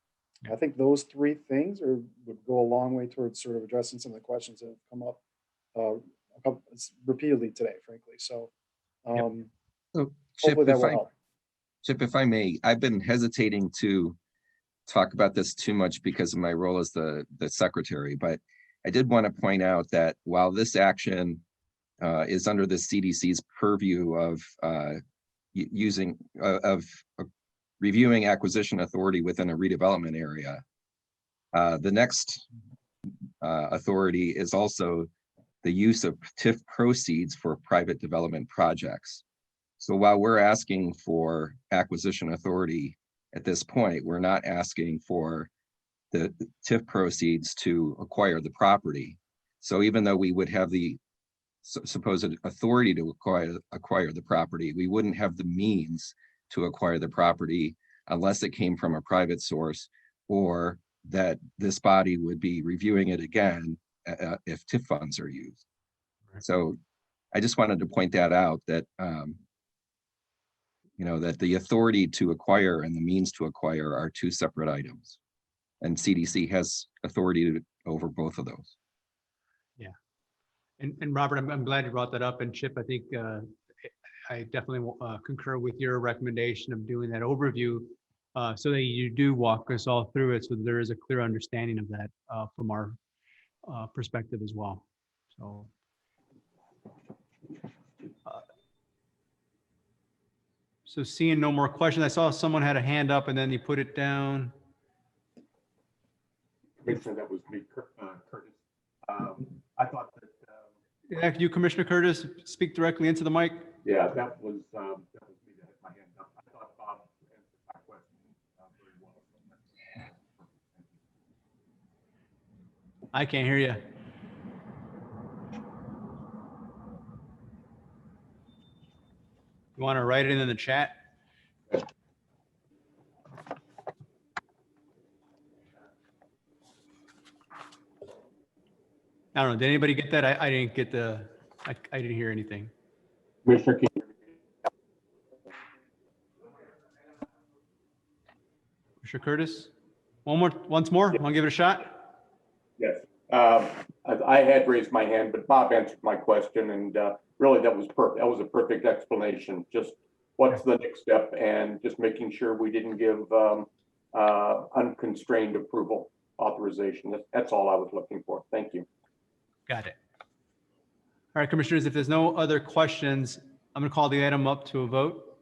I think those three things would go a long way towards sort of addressing some of the questions that have come up repeatedly today, frankly. So So Chip, hopefully that will help. Chip, if I may, I've been hesitating to talk about this too much because of my role as the secretary, but I did want to point out that while this action is under the CDC's purview of reviewing acquisition authority within a redevelopment area, the next authority is also the use of TIF proceeds for private development projects. So while we're asking for acquisition authority at this point, we're not asking for the TIF proceeds to acquire the property. So even though we would have the supposed authority to acquire the property, we wouldn't have the means to acquire the property unless it came from a private source, or that this body would be reviewing it again if TIF funds are used. So I just wanted to point that out, that that the authority to acquire and the means to acquire are two separate items, and CDC has authority over both of those. Yeah. And Robert, I'm glad you brought that up. And Chip, I think I definitely concur with your recommendation of doing that overview so that you do walk us all through it, so that there is a clear understanding of that from our perspective as well. So seeing no more questions, I saw someone had a hand up and then you put it down. Commissioner, that was me, Curtis. I thought that. Yeah, you, Commissioner Curtis, speak directly into the mic. Yeah, that was me that had my hand up. I thought Bob answered my question very well. I can't hear you. You want to write it in the chat? I don't know. Did anybody get that? I didn't get I didn't hear anything. Commissioner, can you Commissioner Curtis? Once more? Want to give it a shot? Yes. I had raised my hand, but Bob answered my question, and really that was perfect. That was a perfect explanation. Just what's the next step, and just making sure we didn't give unconstrained approval authorization. That's all I was looking for. Thank you. Got it. All right, Commissioners, if there's no other questions, I'm going to call the item up to a vote.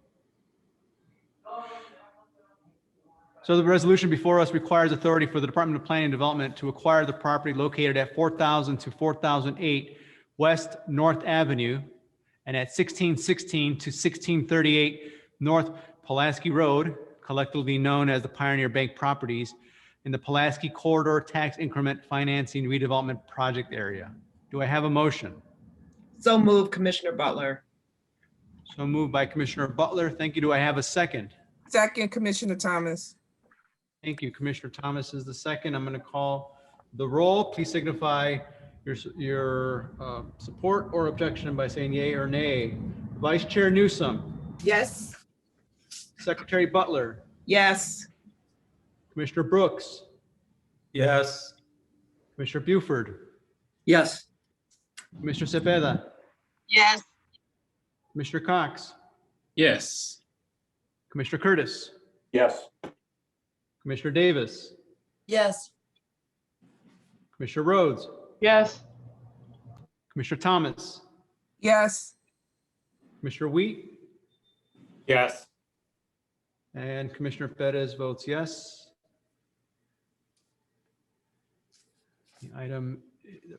So the resolution before us requires authority for the Department of Planning and Development to acquire the property located at 4000 to 4008 West North Avenue and at 1616 to 1638 North Pulaski Road, collectively known as the Pioneer Bank Properties, in the Pulaski Corridor Tax Increment Financing Redevelopment Project Area. Do I have a motion? So moved, Commissioner Butler. So moved by Commissioner Butler. Thank you. Do I have a second? Second, Commissioner Thomas. Thank you. Commissioner Thomas is the second. I'm going to call the roll. Please signify your support or objection by saying yay or nay. Vice Chair Newsom, Yes. Secretary Butler, Yes. Commissioner Brooks, Yes. Commissioner Buford, Yes. Commissioner Cepeda, Yes. Commissioner Cox, Yes. Commissioner Curtis, Yes. Commissioner Davis, Yes. Commissioner Rhodes, Yes. Commissioner Thomas, Yes. Commissioner Wheat, Yes. and Commissioner Perez votes yes. The item,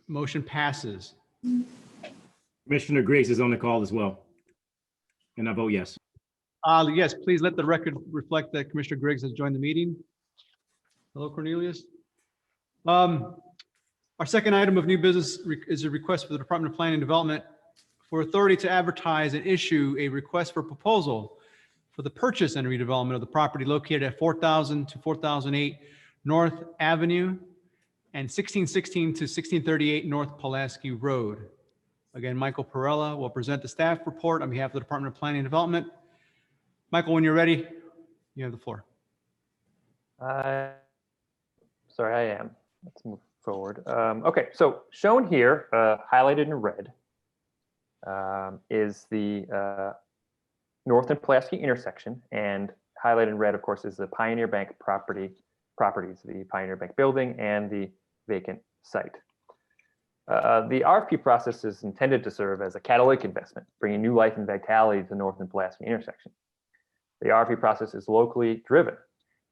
motion passes. Commissioner Griggs is on the call as well. And I vote yes. Yes, please let the record reflect that Commissioner Griggs has joined the meeting. Hello, Cornelius. Our second item of new business is a request for the Department of Planning and Development for authority to advertise and issue a request for proposal for the purchase and redevelopment of the property located at 4000 to 4008 North Avenue and 1616 to 1638 North Pulaski Road. Again, Michael Perella will present the staff report on behalf of the Department of Planning and Development. Michael, when you're ready, you have the floor. Sorry, I am. Let's move forward. Okay, so shown here, highlighted in red, is the North and Pulaski intersection, and highlighted in red, of course, is the Pioneer Bank properties, the Pioneer Bank building and the vacant site. The RFP process is intended to serve as a catalytic investment, bringing new life and vitality to the North and Pulaski intersection. The RFP process is locally driven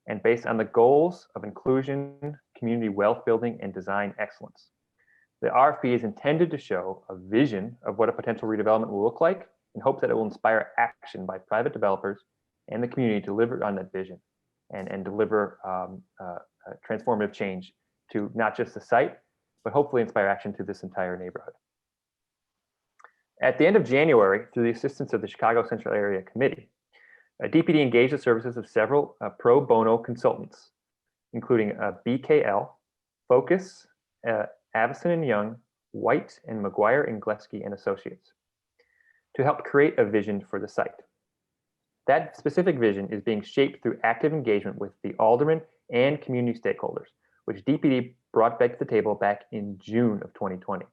and based on the goals of inclusion, community wealth building, and design excellence. The RFP is intended to show a vision of what a potential redevelopment will look like in hopes that it will inspire action by private developers and the community to deliver on that vision and deliver transformative change to not just the site, but hopefully inspire action to this entire neighborhood. At the end of January, through the assistance of the Chicago Central Area Committee, DPD engaged the services of several pro bono consultants, including BKL, Focus, Avison and Young, White, and McGuire and Gillespie and Associates, to help create a vision for the site. That specific vision is being shaped through active engagement with the aldermen and community stakeholders, which DPD brought back to the table back in June of 2020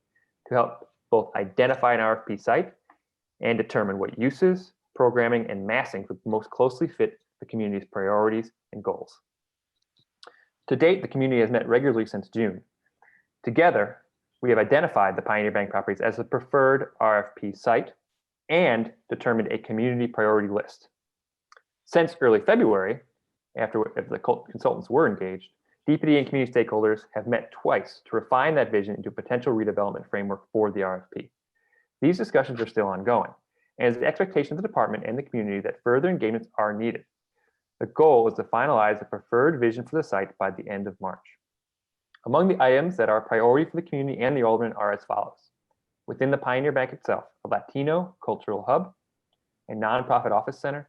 to help both identify an RFP site and determine what uses, programming, and massing would most closely fit the community's priorities and goals. To date, the community has met regularly since June. Together, we have identified the Pioneer Bank properties as the preferred RFP site and determined a community priority list. Since early February, after the consultants were engaged, DPD and community stakeholders have met twice to refine that vision into a potential redevelopment framework for the RFP. These discussions are still ongoing, and it's the expectation of the department and the community that further engagements are needed. The goal is to finalize a preferred vision for the site by the end of March. Among the items that are a priority for the community and the aldermen are as follows. Within the Pioneer Bank itself, a Latino cultural hub, a nonprofit office center,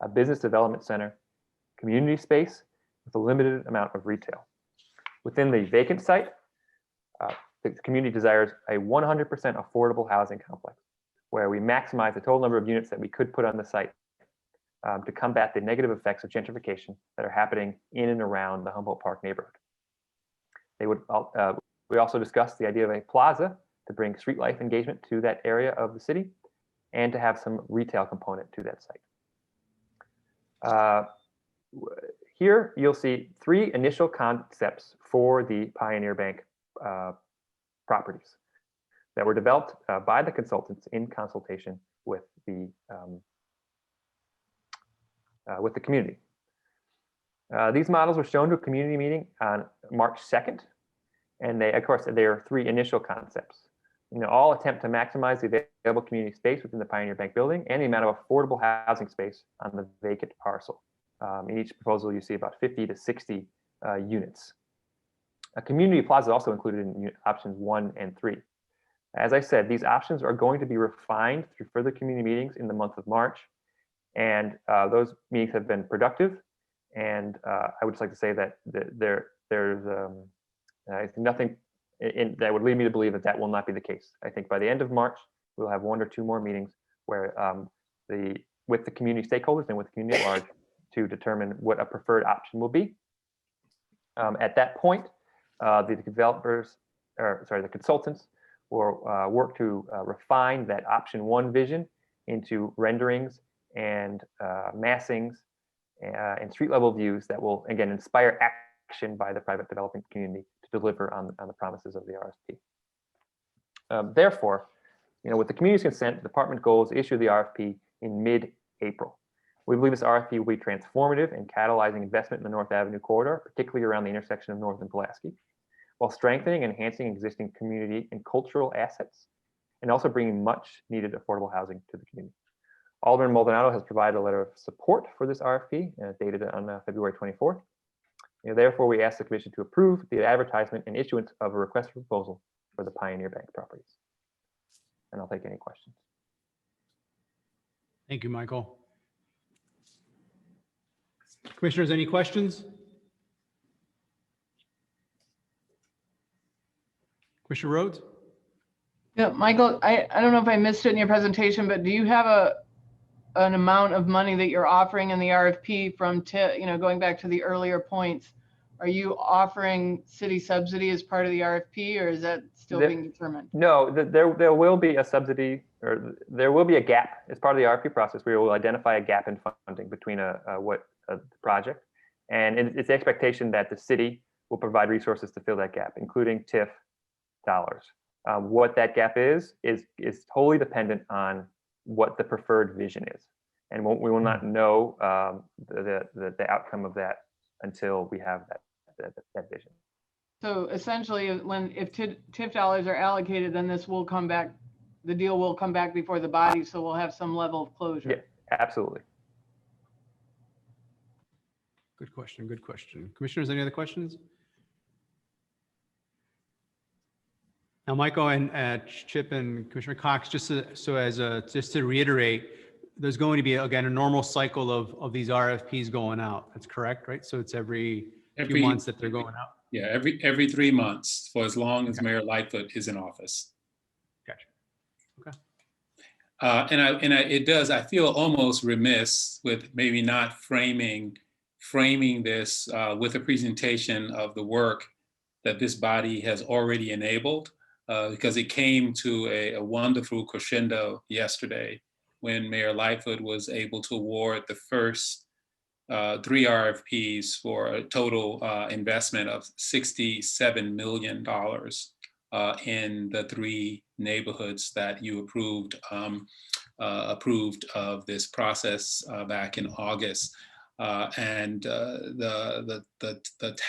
a business development center, community space with a limited amount of retail. Within the vacant site, the community desires a 100% affordable housing complex where we maximize the total number of units that we could put on the site to combat the negative effects of gentrification that are happening in and around the Humboldt Park neighborhood. We also discussed the idea of a plaza to bring street life engagement to that area of the city and to have some retail component to that site. Here you'll see three initial concepts for the Pioneer Bank properties. that were developed by the consultants in consultation with the community. These models were shown to a community meeting on March 2nd, and they, of course, there are three initial concepts. All attempt to maximize the available community space within the Pioneer Bank building and the amount of affordable housing space on the vacant parcel. In each proposal, you see about 50 to 60 units. A community plaza is also included in options 1 and 3. As I said, these options are going to be refined through further community meetings in the month of March, and those meetings have been productive. And I would just like to say that there's nothing that would lead me to believe that that will not be the case. I think by the end of March, we'll have 1 or 2 more meetings where with the community stakeholders and with the community at large to determine what a preferred option will be. At that point, the consultants will work to refine that option 1 vision into renderings and massings and street level views that will, again, inspire action by the private development community to deliver on the promises of the RFP. Therefore, with the community's consent, the department goals issue the RFP in mid-April. We believe this RFP will be transformative in catalyzing investment in the North Avenue corridor, particularly around the intersection of North and Pulaski, while strengthening and enhancing existing community and cultural assets, and also bringing much needed affordable housing to the community. Alderman Maldonado has provided a letter of support for this RFP dated on February 24th. Therefore, we ask the commission to approve the advertisement and issuance of a request for proposal for the Pioneer Bank properties. And I'll take any questions. Thank you, Michael. Commissioners, any questions? Commissioner Rhodes? Yeah, Michael, I don't know if I missed it in your presentation, but do you have an amount of money that you're offering in the RFP from, going back to the earlier points? Are you offering city subsidy as part of the RFP, or is that still being determined? No, there will be a subsidy, or there will be a gap as part of the RFP process. We will identify a gap in funding between the project, and it's the expectation that the city will provide resources to fill that gap, including TIF dollars. What that gap is totally dependent on what the preferred vision is, and we will not know the outcome of that until we have that vision. So essentially, if TIF dollars are allocated, then this will come back, the deal will come back before the body, so we'll have some level of closure. Yeah, absolutely. Good question, good question. Commissioners, any other questions? Now, Michael and Chip and Commissioner Cox, just to reiterate, there's going to be, again, a normal cycle of these RFPs going out. That's correct, right? So it's every few months that they're going out. Yeah, every 3 months for as long as Mayor Lightfoot is in office. Gotcha. Okay. I feel almost remiss with maybe not framing this with a presentation of the work that this body has already enabled, because it came to a wonderful crescendo yesterday when Mayor Lightfoot was able to award the first 3 RFPs for a total investment of $67 million in the 3 neighborhoods that you approved of this process back in August. And the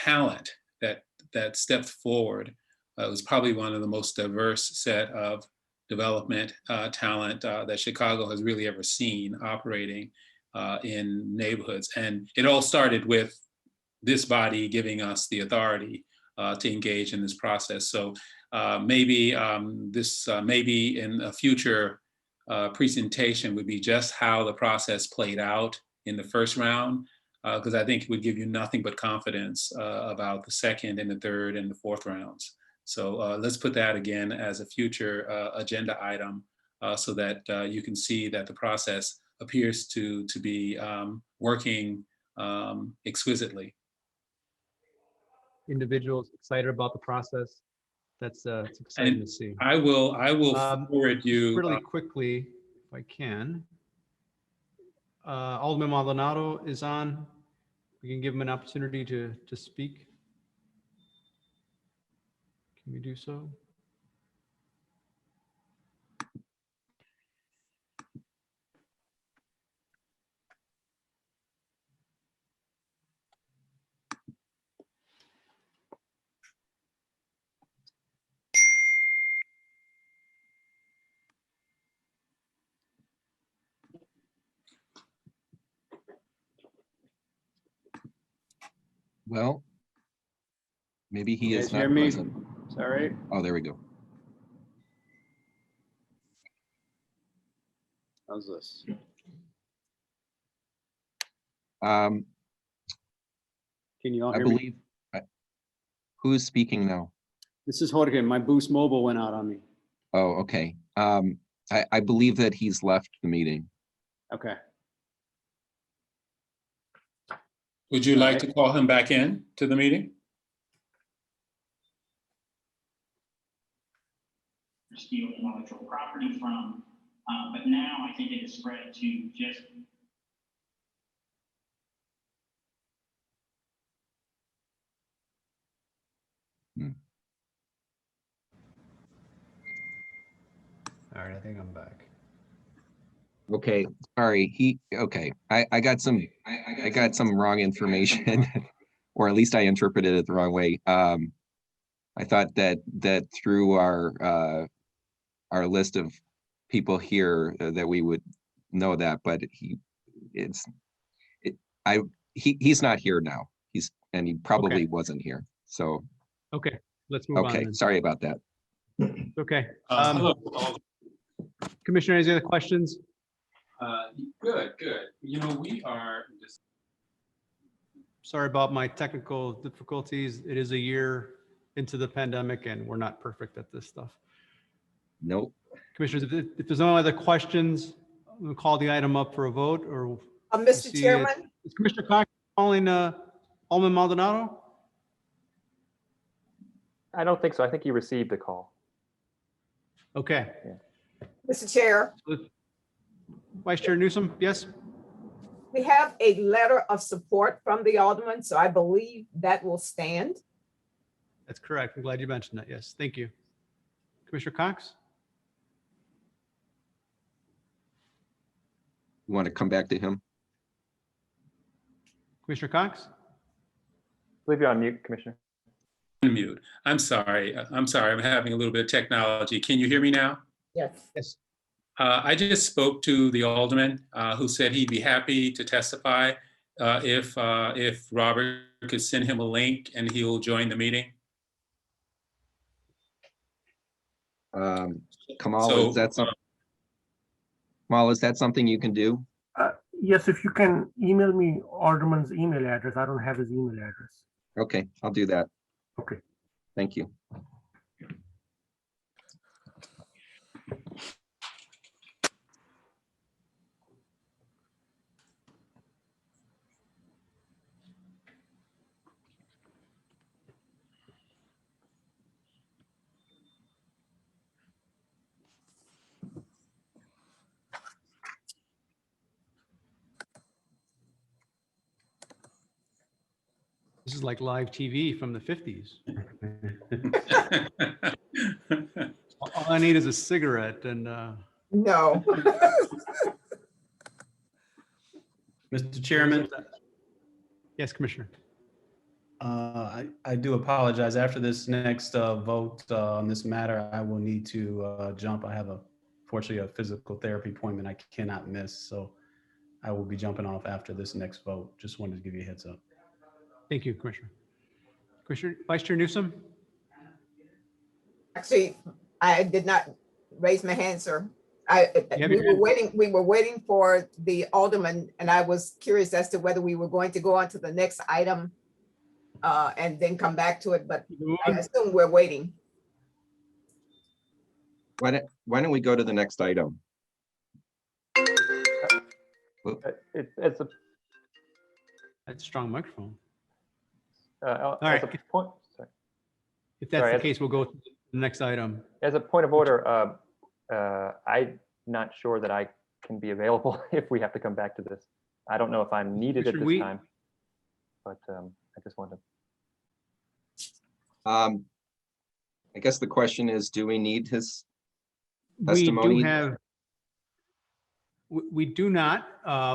talent that stepped forward was probably one of the most diverse set of development talent that Chicago has really ever seen operating in neighborhoods. And it all started with this body giving us the authority to engage in this process. So maybe maybe in a future presentation would be just how the process played out in the first round, because I think it would give you nothing but confidence about the second and the third and the fourth rounds. So let's put that again as a future agenda item so that you can see that the process appears to be working exquisitely. Individuals excited about the process. It's exciting to see. I will forward you really quickly, if I can. Alderman Maldonado is on. We can give him an opportunity to speak. Can we do so? Well, maybe he You is guys not hear me? present. Is that right? Oh, there we go. How's this? Um, Can you all I hear me? believe, who is speaking now? This is Jorge. My Boost Mobile went out on me. Oh, okay. I believe that he's left the meeting. Okay. Would you like to call him back in to the meeting? Steal intellectual property from, but now I think it has spread to just All right, I think I'm back. Okay, sorry, okay, I got some wrong information, or at least I interpreted it the wrong way. I thought that through our list of people here that we would know that, but he's not here now. And he probably wasn't here. So, Okay, let's move on okay, then. sorry about that. Okay. Hello. Commissioner, any other questions? Good. You know, we are just. Sorry about my technical difficulties. It is a year into the pandemic and we're not perfect at this stuff. Nope. Commissioners, if there's no other questions, we'll call the item up for a vote or. Mr. Chairman, Is Commissioner Cox calling Alderman Maldonado? I don't think so. I think he received a call. Okay. Mr. Chair, Vice Chair Newsom, yes? we have a letter of support from the Alderman, so I believe that will stand. That's correct. I'm glad you mentioned that. Yes, thank you. Commissioner Cox? You want to come back to him? Commissioner Cox? I believe you're on mute, Commissioner. Mute. I'm sorry. I'm having a little bit of technology. Can you hear me now? Yes. Yes. I just spoke to the alderman who said he'd be happy to testify if Robert could send him a link and he'll join the meeting. Kamal, is that something you can do? Yes, if you can email me Alderman's email address. I don't have his email address. Okay, I'll do that. Okay. Thank you. This is like live TV from the 50s. All I need is a cigarette and no. Mr. Chairman. Yes, Commissioner. I do apologize. After this next vote on this matter, I will need to jump. I have fortunately a physical therapy appointment I cannot miss. So I will be jumping off after this next vote. Just wanted to give you a heads up. Thank you, Commissioner. Commissioner, Vice Chair Newsom? Actually, I did not raise my hand, sir. We were waiting for the Alderman, and I was curious as to whether we were going to go on to the next item and then come back to it, but I assume we're waiting. Why don't we go to the next item? It's a That's a strong microphone. all right. If that's Sorry, the case, we'll go to the next item. As a point of order, I'm not sure that I can be available if we have to come back to this. I don't know if I'm needed at this time, but I just wanted to. I guess the question is, do we need his testimony? We do not.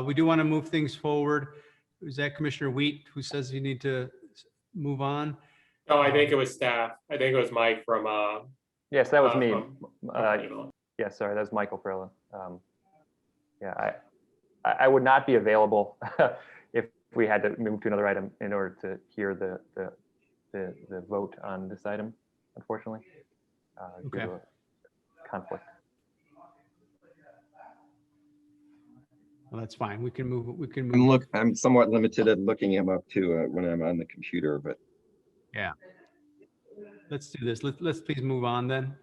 We do want to move things forward. Is that Commissioner Wheat who says you need to move on? No, I think it was staff. I think it was Mike from. Yes, that was me. from- Yes, sorry, that was Michael Perla. Yeah, I would not be available if we had to move to another item in order to hear the vote on this item, unfortunately, due Okay. to a conflict. Well, that's fine. We can move, I'm somewhat limited at looking him up too when I'm on the computer, but yeah. Let's do this. Let's please move on then.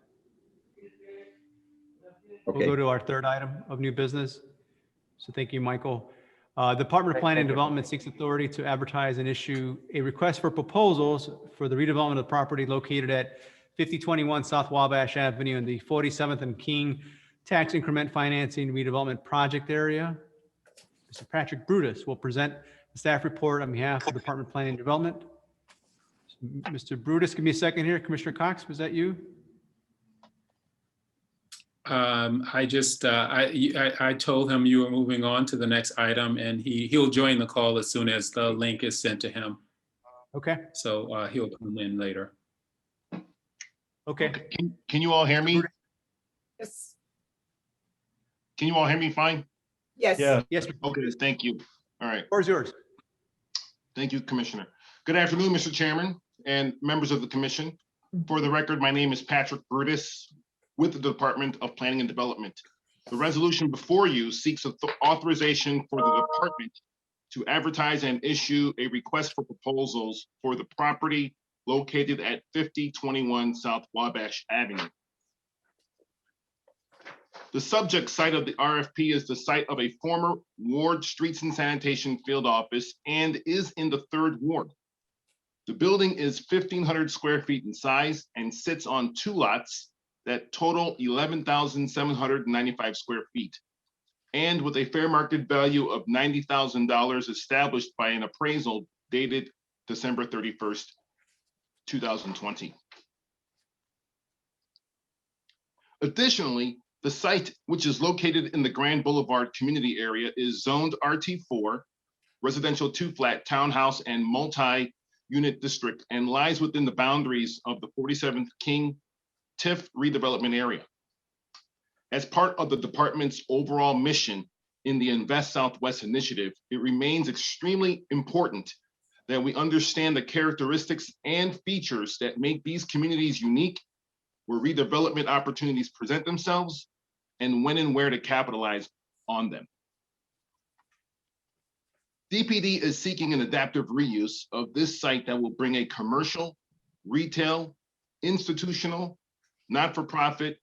We'll okay. go to our third item of new business. So thank you, Michael. Department of Planning and Development seeks authority to advertise and issue a request for proposals for the redevelopment of property located at 5021 South Wabash Avenue in the 47th and King Tax Increment Financing Redevelopment Project Area. Mr. Patrick Brutus will present the staff report on behalf of the Department of Planning and Development. Mr. Brutus, give me a second here. Commissioner Cox, was that you? I told him you were moving on to the next item, and he'll join the call as soon as the link is sent to him. Okay. So he'll come in later. Okay. Can you all hear me? Yes. Can you all hear me fine? Yes. Yeah. Yes. Okay, thank you. All right. Floor is yours. Thank you, Commissioner. Good afternoon, Mr. Chairman and members of the commission. For the record, my name is Patrick Brutus with the Department of Planning and Development. The resolution before you seeks authorization for the department to advertise and issue a request for proposals for the property located at 5021 South Wabash Avenue. The subject site of the RFP is the site of a former Ward Streets and Sanitation Field Office and is in the 3rd Ward. The building is 1,500 square feet in size and sits on 2 lots that total 11,795 square feet, and with a fair market value of $90,000 established by an appraisal dated December 31st, 2020. Additionally, the site, which is located in the Grand Boulevard community area, is zoned RT4, residential 2-flat townhouse and multi-unit district, and lies within the boundaries of the 47th King TIF redevelopment area. As part of the department's overall mission in the Invest Southwest initiative, it remains extremely important that we understand the characteristics and features that make these communities unique, where redevelopment opportunities present themselves, and when and where to capitalize on them. DPD is seeking an adaptive reuse of this site that will bring a commercial, retail, institutional, not-for-profit,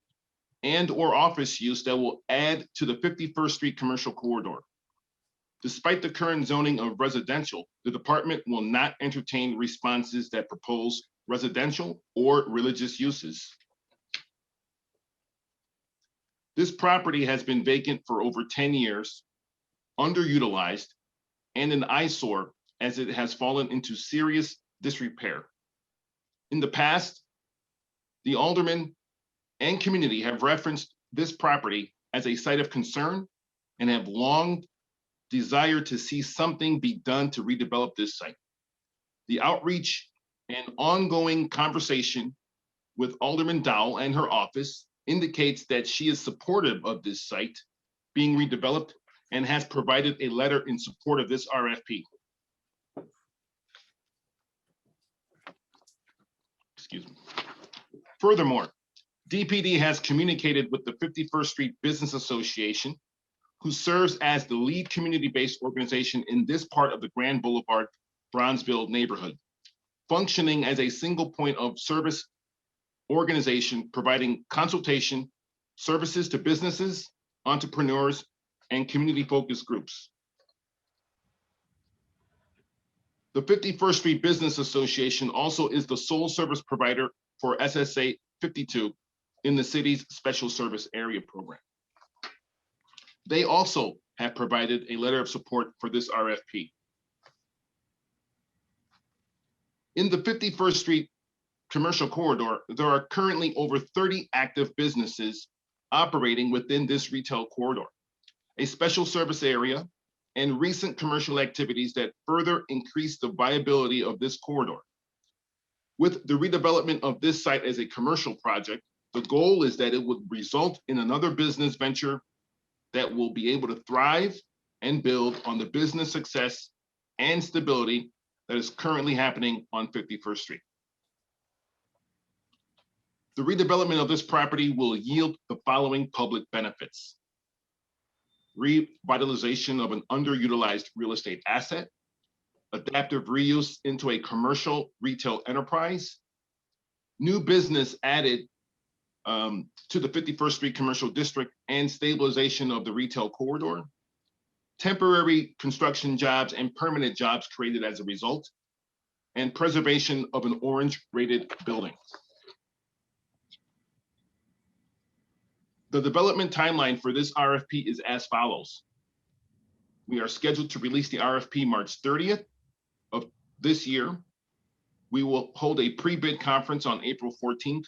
and/or office use that will add to the 51st Street commercial corridor. Despite the current zoning of residential, the department will not entertain responses that propose residential or religious uses. This property has been vacant for over 10 years, underutilized, and an eyesore as it has fallen into serious disrepair. In the past, the aldermen and community have referenced this property as a site of concern and have long desired to see something be done to redevelop this site. The outreach and ongoing conversation with Alderman Dowell and her office indicates that she is supportive of this site being redeveloped and has provided a letter in support of this RFP. Excuse me. Furthermore, DPD has communicated with the 51st Street Business Association, who serves as the lead community-based organization in this part of the Grand Boulevard, Bronzeville neighborhood, functioning as a single point of service organization, providing consultation services to businesses, entrepreneurs, and community-focused groups. The 51st Street Business Association also is the sole service provider for SSA 52 in the city's special service area program. They also have provided a letter of support for this RFP. In the 51st Street commercial corridor, there are currently over 30 active businesses operating within this retail corridor, a special service area, and recent commercial activities that further increase the viability of this corridor. With the redevelopment of this site as a commercial project, the goal is that it would result in another business venture that will be able to thrive and build on the business success and stability that is currently happening on 51st Street. The redevelopment of this property will yield the following public benefits: revitalization of an underutilized real estate asset, adaptive reuse into a commercial retail enterprise, new business added to the 51st Street Commercial District and stabilization of the retail corridor, temporary construction jobs and permanent jobs created as a result, and preservation of an orange-rated building. The development timeline for this RFP is as follows. We are scheduled to release the RFP March 30th of this year. We will hold a pre-bid conference on April 14th.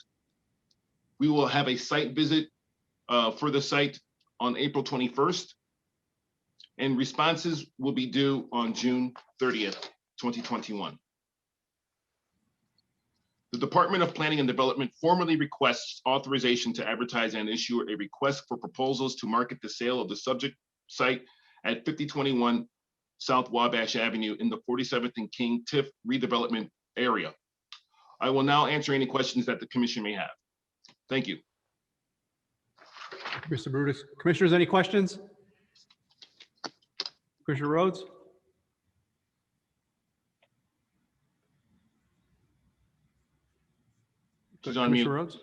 We will have a site visit for the site on April 21st. And responses will be due on June 30th, 2021. The Department of Planning and Development formally requests authorization to advertise and issue a request for proposals to market the sale of the subject site at 5021 South Wabash Avenue in the 47th and King TIF redevelopment area. I will now answer any questions that the commission may have. Thank you. Mr. Brutus. Commissioners, any questions? Commissioner Rhodes? She's on mute. Commissioner Rhodes?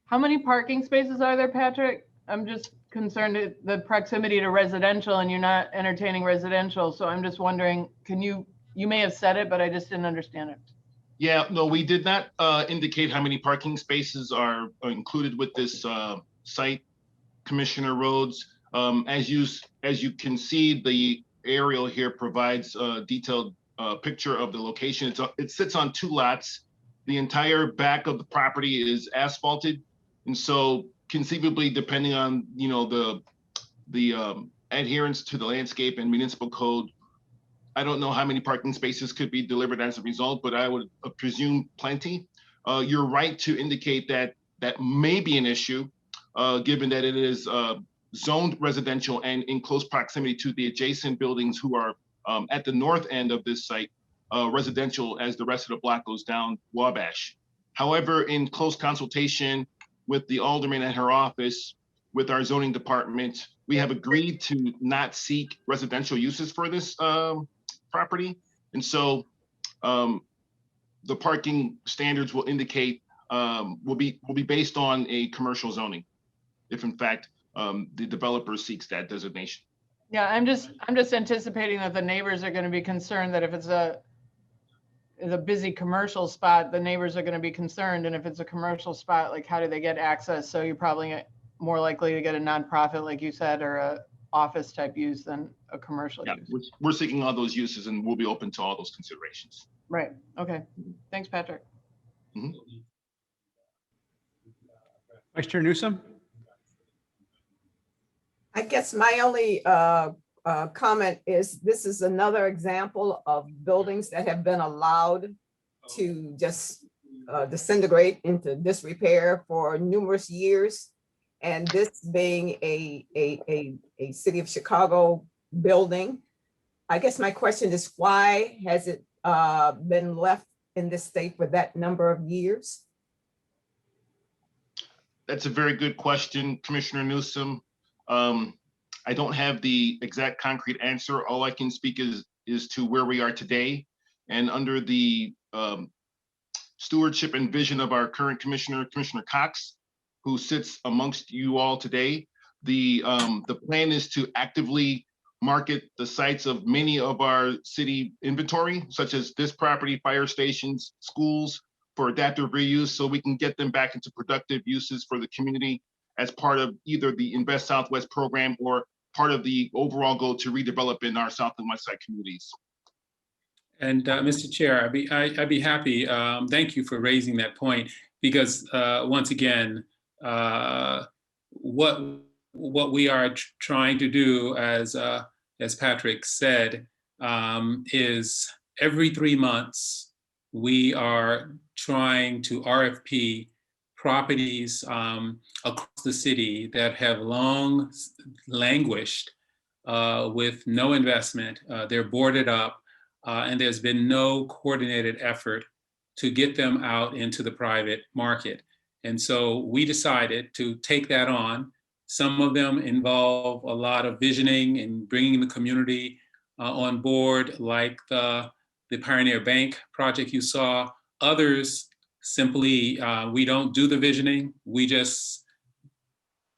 How many parking spaces are there, Patrick? I'm just concerned at the proximity to residential, and you're not entertaining residential. So I'm just wondering, you may have said it, but I just didn't understand it. Yeah, no, we did not indicate how many parking spaces are included with this site, Commissioner Rhodes. As you can see, the aerial here provides a detailed picture of the location. It sits on 2 lots. The entire back of the property is asphalted, and so conceivably, depending on the adherence to the landscape and municipal code, I don't know how many parking spaces could be delivered as a result, but I would presume plenty. You're right to indicate that that may be an issue, given that it is zoned residential and in close proximity to the adjacent buildings who are at the north end of this site, residential as the rest of the block goes down Wabash. However, in close consultation with the alderman at her office, with our zoning department, we have agreed to not seek residential uses for this property. And so the parking standards will indicate, will be based on a commercial zoning, if in fact the developer seeks that designation. Yeah, I'm just anticipating that the neighbors are going to be concerned that if it's a busy commercial spot, the neighbors are going to be concerned. And if it's a commercial spot, like how do they get access? So you're probably more likely to get a nonprofit, like you said, or a office type use than a commercial use. We're seeking all those uses and we'll be open to all those considerations. Right. Okay. Thanks, Patrick. Mm-hmm. Vice Chair Newsom? I guess my only comment is this is another example of buildings that have been allowed to just disintegrate into disrepair for numerous years. And this being a city of Chicago building, I guess my question is, why has it been left in this state for that number of years? That's a very good question, Commissioner Newsom. I don't have the exact concrete answer. All I can speak is to where we are today. And under the stewardship and vision of our current commissioner, Commissioner Cox, who sits amongst you all today, the plan is to actively market the sites of many of our city inventory, such as this property, fire stations, schools, for adaptive reuse, so we can get them back into productive uses for the community as part of either the Invest Southwest program or part of the overall goal to redevelop in our South and West Side communities. And Mr. Chair, I'd be happy. Thank you for raising that point, because once again, what we are trying to do, as Patrick said, is every 3 months we are trying to RFP properties across the city that have long languished with no investment. They're boarded up, and there's been no coordinated effort to get them out into the private market. And so we decided to take that on. Some of them involve a lot of visioning and bringing the community on board, like the Pioneer Bank project you saw. Others simply, we don't do the visioning. We just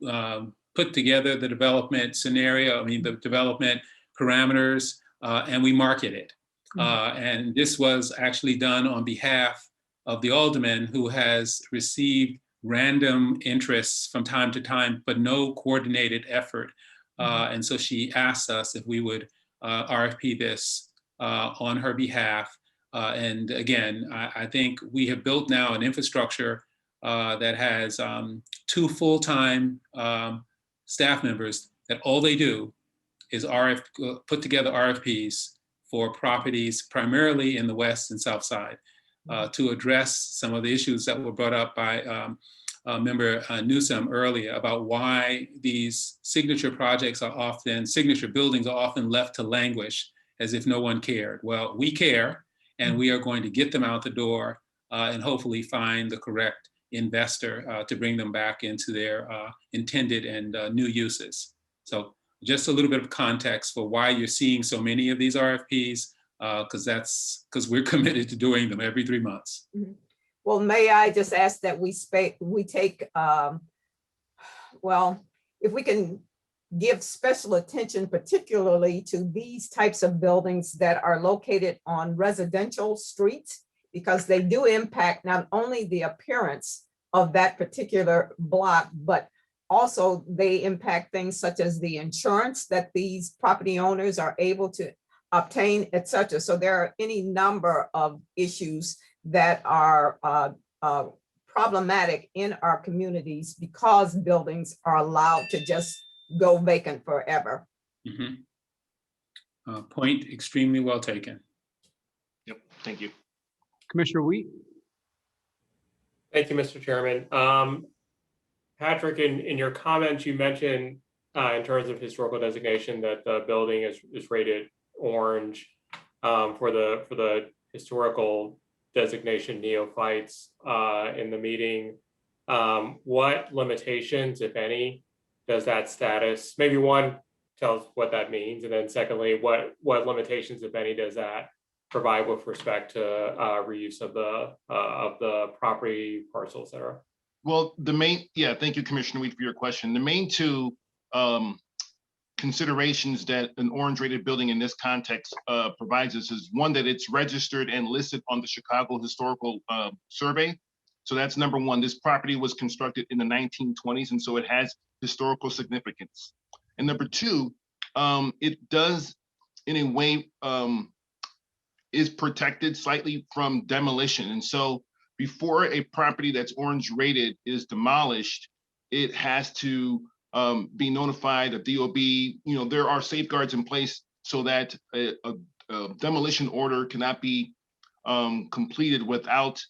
put together the development scenario, the development parameters, and we market it. And this was actually done on behalf of the alderman, who has received random interests from time to time, but no coordinated effort. And so she asked us if we would RFP this on her behalf. And again, I think we have built now an infrastructure that has 2 full-time staff members that all they do is put together RFPs for properties primarily in the West and South Side to address some of the issues that were brought up by Member Newsom earlier about why these signature buildings are often left to languish as if no one cared. Well, we care, and we are going to get them out the door and hopefully find the correct investor to bring them back into their intended and new uses. So just a little bit of context for why you're seeing so many of these RFPs, because we're committed to doing them every 3 months. Well, may I just ask that we take, well, if we can give special attention particularly to these types of buildings that are located on residential streets, because they do impact not only the appearance of that particular block, but also they impact things such as the insurance that these property owners are able to obtain, et cetera. So there are any number of issues that are problematic in our communities because buildings are allowed to just go vacant forever. Point extremely well taken. Yep, thank you. Commissioner Wheat. Thank you, Mr. Chairman. Patrick, in your comments, you mentioned in terms of historical designation that the building is rated orange for the historical designation neophytes in the meeting. What limitations, if any, does that status? Maybe one, tell us what that means, and then secondly, what limitations, if any, does that provide with respect to reuse of the property parcel, et cetera? Well, thank you, Commissioner Weed, for your question. The main 2 considerations that an orange rated building in this context provides us is one, that it's registered and listed on the Chicago Historical Survey. So that's number 1. This property was constructed in the 1920s, and so it has historical significance. And number 2, it does in a way is protected slightly from demolition. And so before a property that's orange rated is demolished, it has to be notified of DOB. There are safeguards in place so that a demolition order cannot be completed without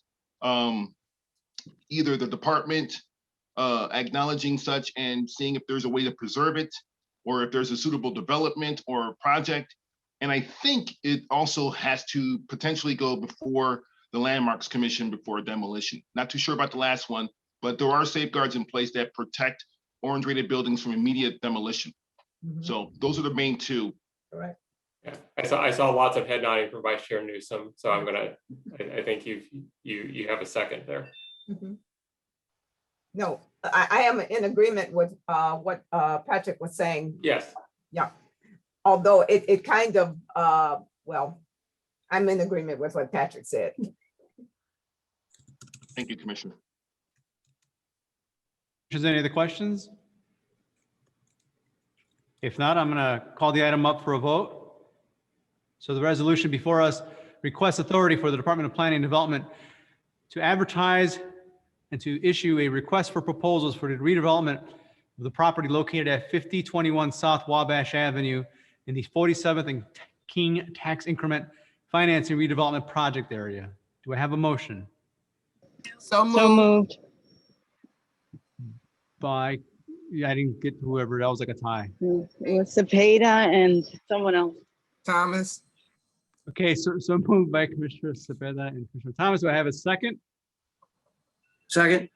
either the department acknowledging such and seeing if there's a way to preserve it, or if there's a suitable development or project. And I think it also has to potentially go before the Landmarks Commission before demolition. Not too sure about the last one, but there are safeguards in place that protect orange rated buildings from immediate demolition. So those are the main 2. Correct. Yeah, I saw lots of head nodding from Vice Chair Newsom, so I think you have a second there. No, I am in agreement with what Patrick was saying. Yes. Yeah. Although it kind of, well, I'm in agreement with what Patrick said. Thank you, Commissioner. Is there any other questions? If not, I'm going to call the item up for a vote. So the resolution before us requests authority for the Department of Planning and Development to advertise and to issue a request for proposals for the redevelopment of the property located at 5021 South Wabash Avenue in the 47th and King Tax Increment Financing Redevelopment Project area. Do I have a motion? So moved. By Yeah, I didn't get whoever, that was like a tie. It was Cepeda and someone else. Thomas, Okay, so moved by Commissioner Cepeda and Commissioner Thomas. Do I have a second? Second,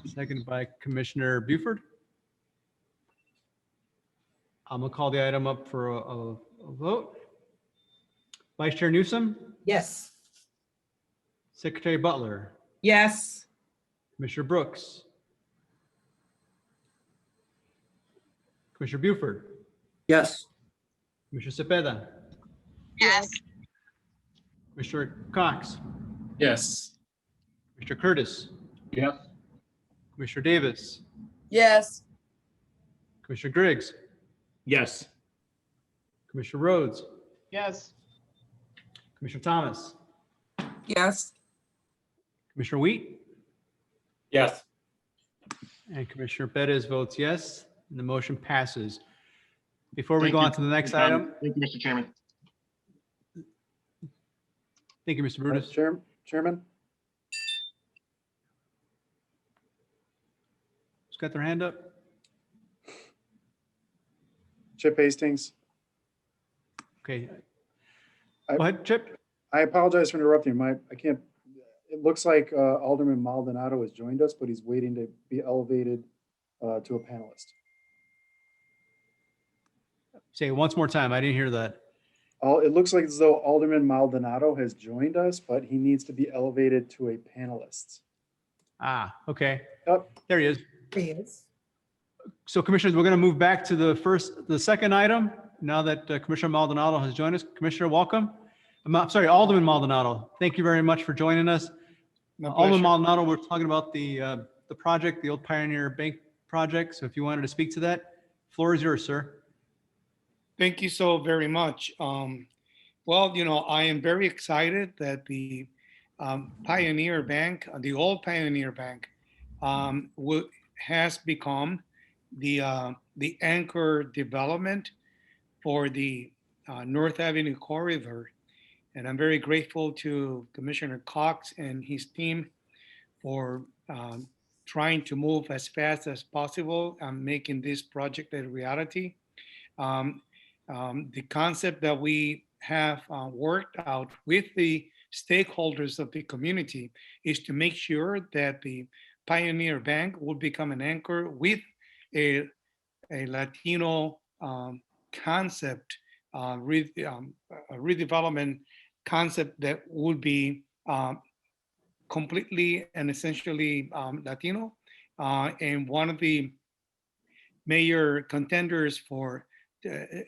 Second by Commissioner Buford. I'm gonna call the item up for a vote. Vice Chair Newsom, Yes. Secretary Butler, Yes. Commissioner Brooks, Commissioner Buford, yes. Commissioner Cepeda, Yes. Commissioner Cox, Yes. Commissioner Curtis, Yes. Commissioner Davis, Yes. Commissioner Griggs, Yes. Commissioner Rhodes, Yes. Commissioner Thomas, yes. Commissioner Wheat, Yes. and Commissioner Bettis votes yes, and the motion passes. Before we Thank go you. on to the next item, Thank you, Mr. Chairman. thank you, Mr. Brutus. Chairman, Who's got their hand up? Chip Hastings. Okay. I- Go ahead, Chip. I apologize for interrupting. I can't, it looks like Alderman Maldonado has joined us, but he's waiting to be elevated to a panelist. Say it once more time. I didn't hear that. It looks like as though Alderman Maldonado has joined us, but he needs to be elevated to a panelist. Ah, okay. Yep. There he is. Yes. So commissioners, we're going to move back to the second item. Now that Commissioner Maldonado has joined us. Commissioner, welcome. I'm sorry, Alderman Maldonado. Thank you very much for joining us. Alderman Maldonado, we're talking about the project, the Old Pioneer Bank project. So if you wanted to speak to that, floor is yours, sir. Thank you so very much. Well, I am very excited that the Pioneer Bank, the old Pioneer Bank, has become the anchor development for the North Avenue corridor. And I'm very grateful to Commissioner Cox and his team for trying to move as fast as possible and making this project a reality. The concept that we have worked out with the stakeholders of the community is to make sure that the Pioneer Bank will become an anchor with a Latino concept, a redevelopment concept that would be completely and essentially Latino. And one of the major contenders for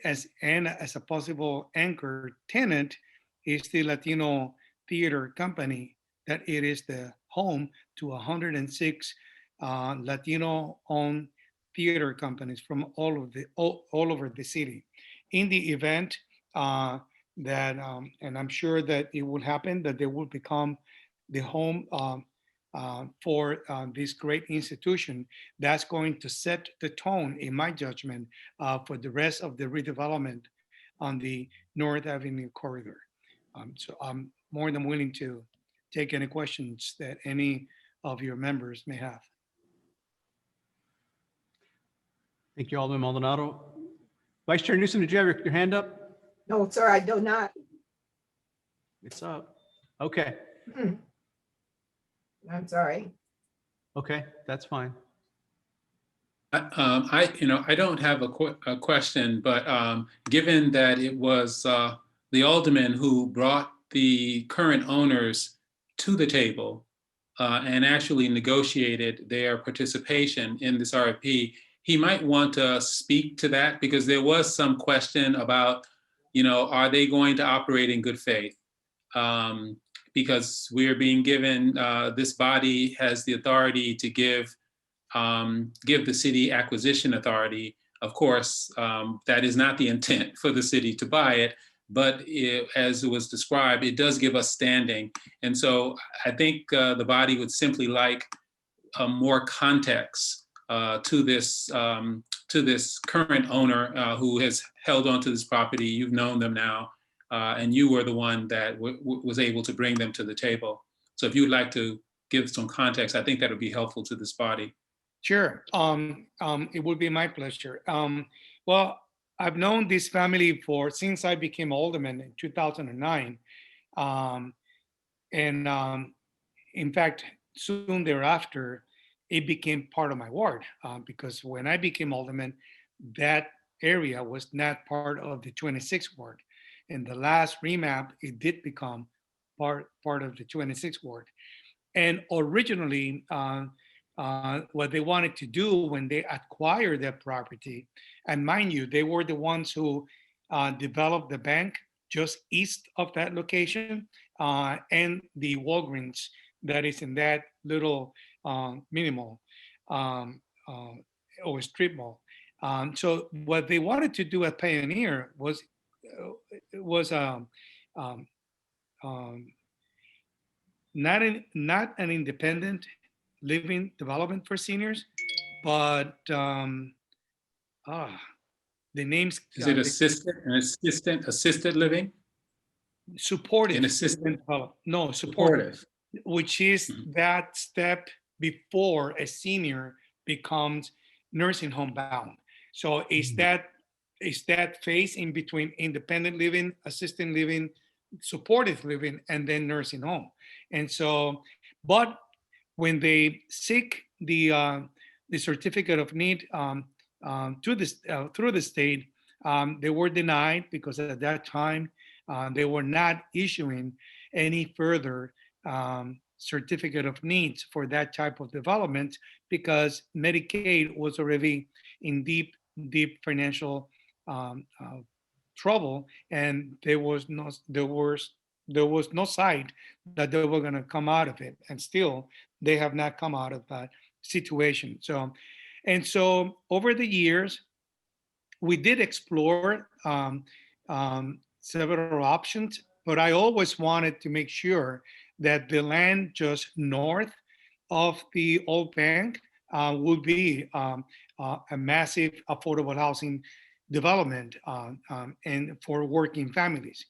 as a possible anchor tenant is the Latino Theater Company, that it is the home to 106 Latino-owned theater companies from all over the city. In the event that, and I'm sure that it will happen, that they will become the home for this great institution, that's going to set the tone, in my judgment, for the rest of the redevelopment on the North Avenue corridor. So I'm more than willing to take any questions that any of your members may have. Thank you, Alderman Maldonado. Vice Chair Newsom, did you have your hand up? No, sir, I do not. It's up. Okay. I'm sorry. Okay, that's fine. I don't have a question, but given that it was the alderman who brought the current owners to the table and actually negotiated their participation in this RFP, he might want to speak to that, because there was some question about, are they going to operate in good faith? Because we're being given, this body has the authority to give the city acquisition authority. Of course, that is not the intent for the city to buy it, but as it was described, it does give us standing. And so I think the body would simply like more context to this current owner who has held onto this property. You've known them now, and you were the one that was able to bring them to the table. So if you would like to give some context, I think that would be helpful to this body. Sure. It would be my pleasure. Well, I've known this family since I became alderman in 2009. And in fact, soon thereafter, it became part of my ward because when I became alderman, that area was not part of the 26th ward. In the last remap, it did become part of the 26th ward. And originally, what they wanted to do when they acquired that property, and mind you, they were the ones who developed the bank just east of that location and the Walgreens that is in that little mini mall or strip mall. So what they wanted to do at Pioneer was not an independent living development for seniors, but the names. Is it assisted living? Supportive. An assisted. No, supportive. Which is that step before a senior becomes nursing home bound. So it's that phase in between independent living, assisted living, supportive living, and then nursing home. And so, but when they seek the certificate of need through the state, they were denied because at that time they were not issuing any further certificate of needs for that type of development because Medicaid was already in deep financial trouble, and there was no sight that they were going to come out of it, and still they have not come out of that situation. So over the years, we did explore several options, but I always wanted to make sure that the land just north of the old bank would be a massive affordable housing development and for working families.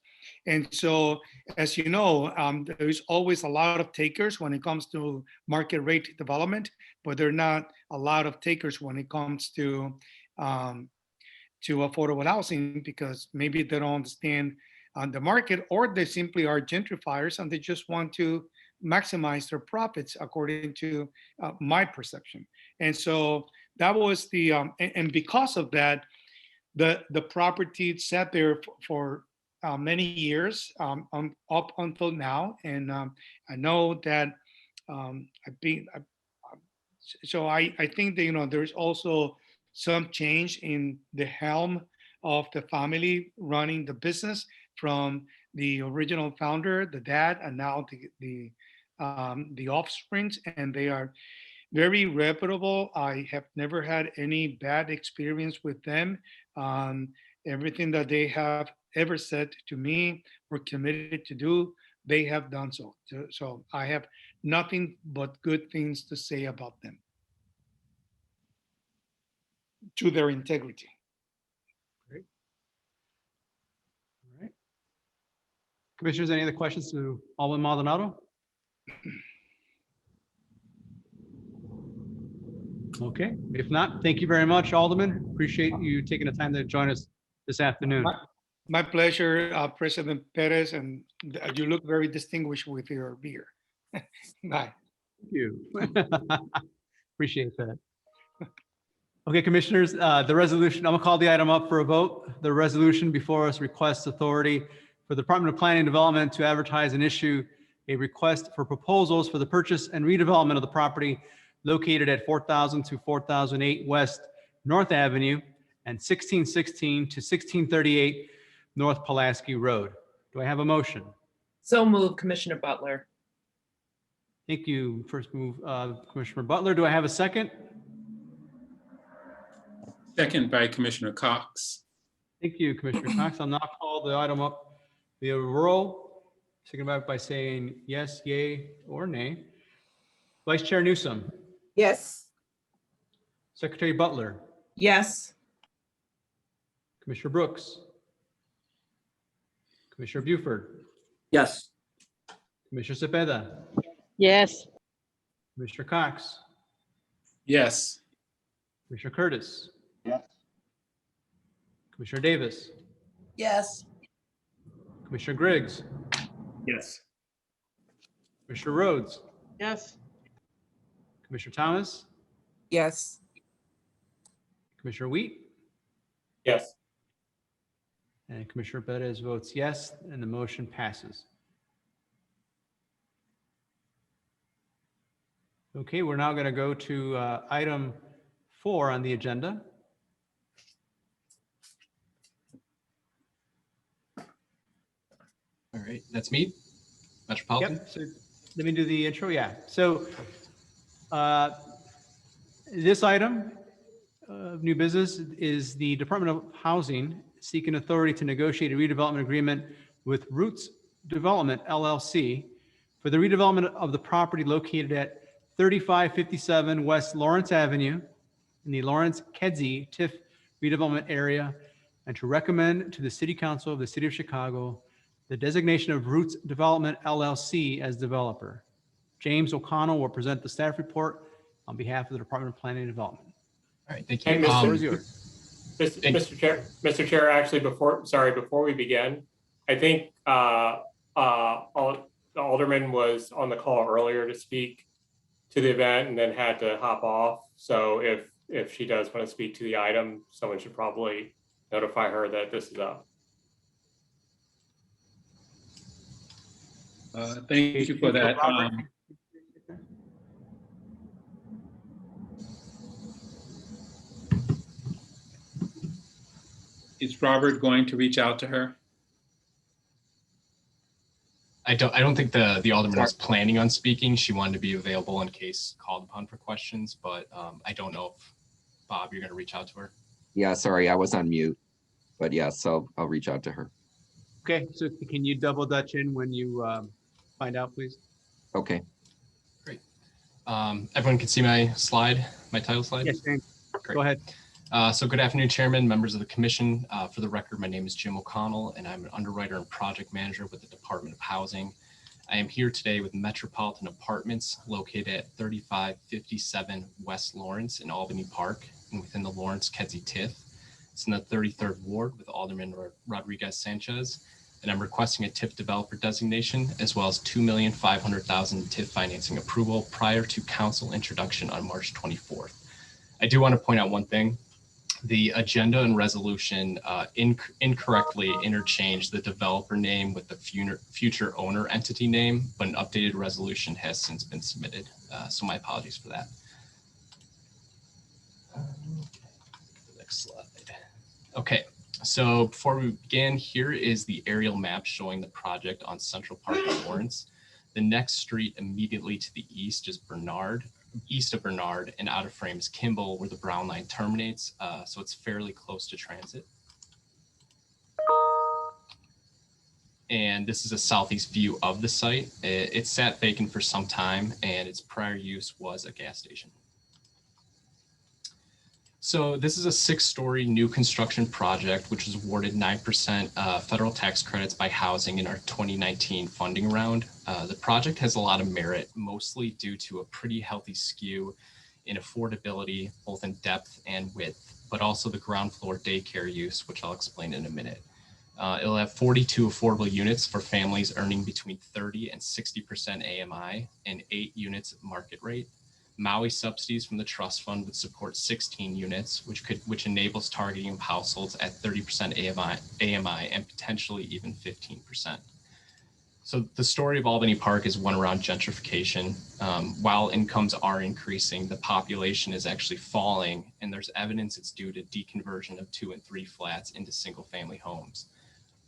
And so, as you know, there's always a lot of takers when it comes to market rate development, but there are not a lot of takers when it comes to affordable housing because maybe they don't understand the market, or they simply are gentrifiers and they just want to maximize their profits according to my perception. And so that was the and because of that, the property sat there for many years up until now. And I know that so I think that there's also some change in the helm of the family running the business from the original founder, the dad, and now the offsprings, and they are very reputable. I have never had any bad experience with them. Everything that they have ever said to me or committed to do, they have done so. So I have nothing but good things to say about them, to their integrity. Great. All right. Commissioners, any other questions to Alderman Maldonado? Okay, if not, thank you very much, Alderman. Appreciate you taking the time to join us this afternoon. My pleasure, President Perez, and you look very distinguished with your beer. Bye. Thank you. Appreciate that. Okay, Commissioners, the resolution, I'm gonna call the item up for a vote. The resolution before us requests authority for the Department of Planning and Development to advertise and issue a request for proposals for the purchase and redevelopment of the property located at 4000 to 4008 West North Avenue and 1616 to 1638 North Pulaski Road. Do I have a motion? So moved, Commissioner Butler. Thank you. First move, Commissioner Butler. Do I have a second? Second by Commissioner Cox. Thank you, Commissioner Cox. I'll now call the item up via roll. Signify by saying yes, yay, or nay. Vice Chair Newsom. Yes. Secretary Butler. Yes. Commissioner Brooks. Commissioner Buford. Yes. Commissioner Cepeda. Yes. Commissioner Cox. Yes. Commissioner Curtis, Yes. Commissioner Davis, Yes. Commissioner Griggs, Yes. Commissioner Rhodes, Yes. Commissioner Thomas, Yes. Commissioner Wheat, Yes. and Commissioner Bettis votes yes, and the motion passes. Okay, we're now going to go to item 4 on the agenda. All right, that's me, Metropolitan. Yep, so let me do the intro, yeah. So this item of new business is the Department of Housing seeking authority to negotiate a redevelopment agreement with Roots Development LLC for the redevelopment of the property located at 3557 West Lawrence Avenue in the Lawrence Kedzie TIF redevelopment area, and to recommend to the City Council of the City of Chicago the designation of Roots Development LLC as developer. James O'Connell will present the staff report on behalf of the Department of Planning and Development. All right, thank Hey, you. The floor is yours. Mr. Chair, actually, before we begin, I think the Alderman was on the call earlier to speak to the event and then had to hop off. So if she does want to speak to the item, someone should probably notify her that this is up. Thank you for that. Is Robert going to reach out to her? I don't think the Alderman was planning on speaking. She wanted to be available in case called upon for questions, but I don't know if, Bob, you're going to reach out to her. Yeah, sorry, I was on mute. But yeah, so I'll reach out to her. Okay, so can you double Dutch in when you find out, please? Okay. Great. Everyone can see my slide, my title slide? Yes, James. Great. Go ahead. So good afternoon, Chairman, members of the Commission. For the record, my name is Jim O'Connell, and I'm an underwriter and project manager with the Department of Housing. I am here today with Metropolitan Apartments located at 3557 West Lawrence in Albany Park and within the Lawrence Kedzie TIF. It's in the 33rd Ward with Alderman Rodriguez Sanchez, and I'm requesting a TIF developer designation as well as $2,500,000 TIF financing approval prior to council introduction on March 24th. I do want to point out one thing. The agenda and resolution incorrectly interchanged the developer name with the future owner entity name, but an updated resolution has since been submitted. So my apologies for that. Next slide. Okay, so before we begin, here is the aerial map showing the project on Central Park in Lawrence. The next street immediately to the east is east of Bernard, and out of frame is Kimball, where the Brown Line terminates. So it's fairly close to transit. And this is a southeast view of the site. It sat vacant for some time, and its prior use was a gas station. So this is a 6-story new construction project, which was awarded 9% federal tax credits by housing in our 2019 funding round. The project has a lot of merit, mostly due to a pretty healthy skew in affordability, both in depth and width, but also the ground floor daycare use, which I'll explain in a minute. It'll have 42 affordable units for families earning between 30 and 60% AMI and 8 units market rate. Maui subsidies from the trust fund would support 16 units, which enables targeting of households at 30% AMI and potentially even 15%. So the story of Albany Park is one around gentrification. While incomes are increasing, the population is actually falling, and there's evidence it's due to deconversion of 2 and 3 flats into single family homes.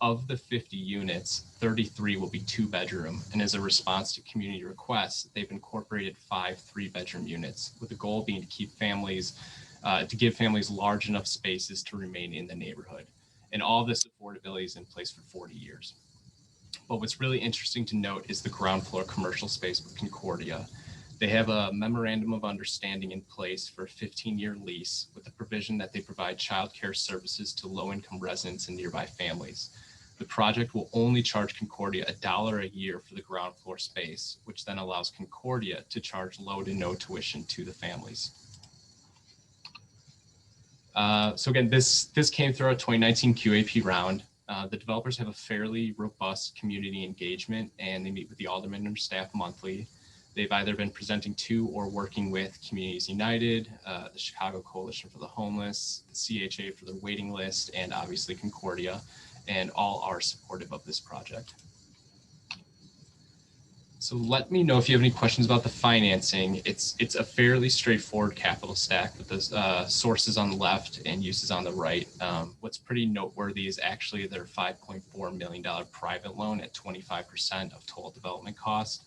Of the 50 units, 33 will be 2-bedroom, and as a response to community requests, they've incorporated 5 3-bedroom units, with the goal being to keep families, to give families large enough spaces to remain in the neighborhood. And all this affordability is in place for 40 years. But what's really interesting to note is the ground floor commercial space with Concordia. They have a memorandum of understanding in place for a 15-year lease with the provision that they provide childcare services to low-income residents and nearby families. The project will only charge Concordia $1 a year for the ground floor space, which then allows Concordia to charge low to no tuition to the families. So again, this came through our 2019 QAP round. The developers have a fairly robust community engagement, and they meet with the aldermen and staff monthly. They've either been presenting to or working with Communities United, the Chicago Coalition for the Homeless, the CHA for their waiting list, and obviously Concordia, and all are supportive of this project. So let me know if you have any questions about the financing. It's a fairly straightforward capital stack with the sources on the left and uses on the right. What's pretty noteworthy is actually their $5.4 million private loan at 25% of total development cost,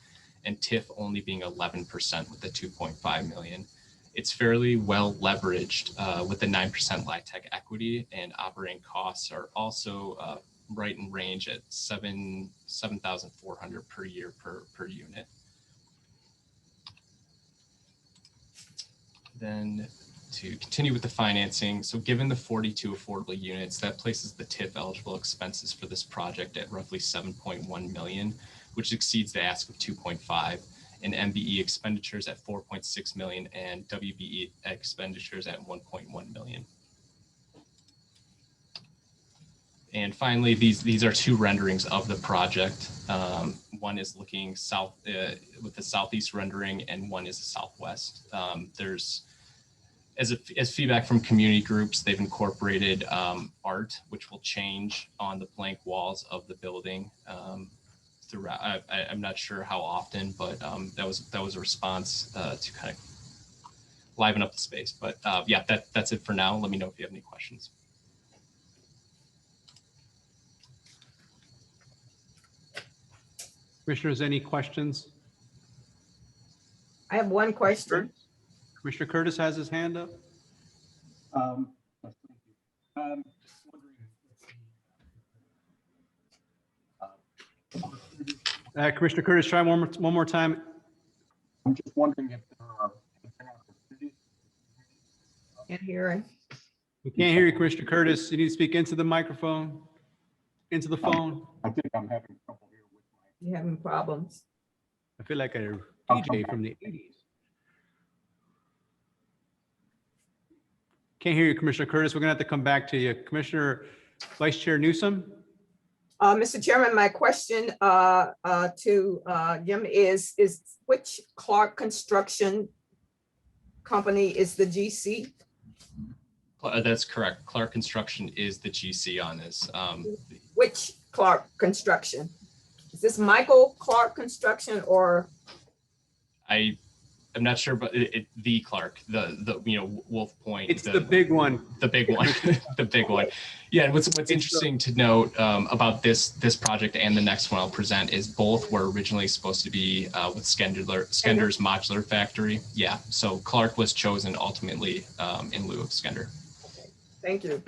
and TIF only being 11% with the 2.5 million. It's fairly well leveraged with the 9% LIHTC equity, and operating costs are also right in range at $7,400 per year per unit. Then to continue with the financing, so given the 42 affordable units, that places the TIF eligible expenses for this project at roughly 7.1 million, which exceeds the ask of 2.5, and MBE expenditures at 4.6 million and WBE expenditures at 1.1 million. And finally, these are two renderings of the project. One is looking south with the southeast rendering, and one is the southwest. There's, as feedback from community groups, they've incorporated art, which will change on the blank walls of the building throughout. I'm not sure how often, but that was a response to kind of liven up the space. But yeah, that's it for now. Let me know if you have any questions. Commissioners, any questions? I have one question. Commissioner Curtis has his hand up. Commissioner Curtis, try one more time. I'm just wondering if there are opportunities. Can't hear him. We can't hear you, Commissioner Curtis. You need to speak into the microphone, into the phone. I think I'm having trouble here with my. You having problems? I feel like a DJ from the 80s. Can't hear you, Commissioner Curtis. We're gonna have to come back to you. Commissioner Vice Chair Newsom. Mr. Chairman, my question to Jim is which Clark Construction Company is the GC? That's correct. Clark Construction is the GC on this. Which Clark Construction? Is this Michael Clark Construction or? I'm not sure, but the Clark, the Wolf Point. It's the big one. The big one, the big one. Yeah, and what's interesting to note about this project and the next one I'll present is both were originally supposed to be with Skender's Modular Factory. Yeah, so Clark was chosen ultimately in lieu of Skender. Okay. Thank you.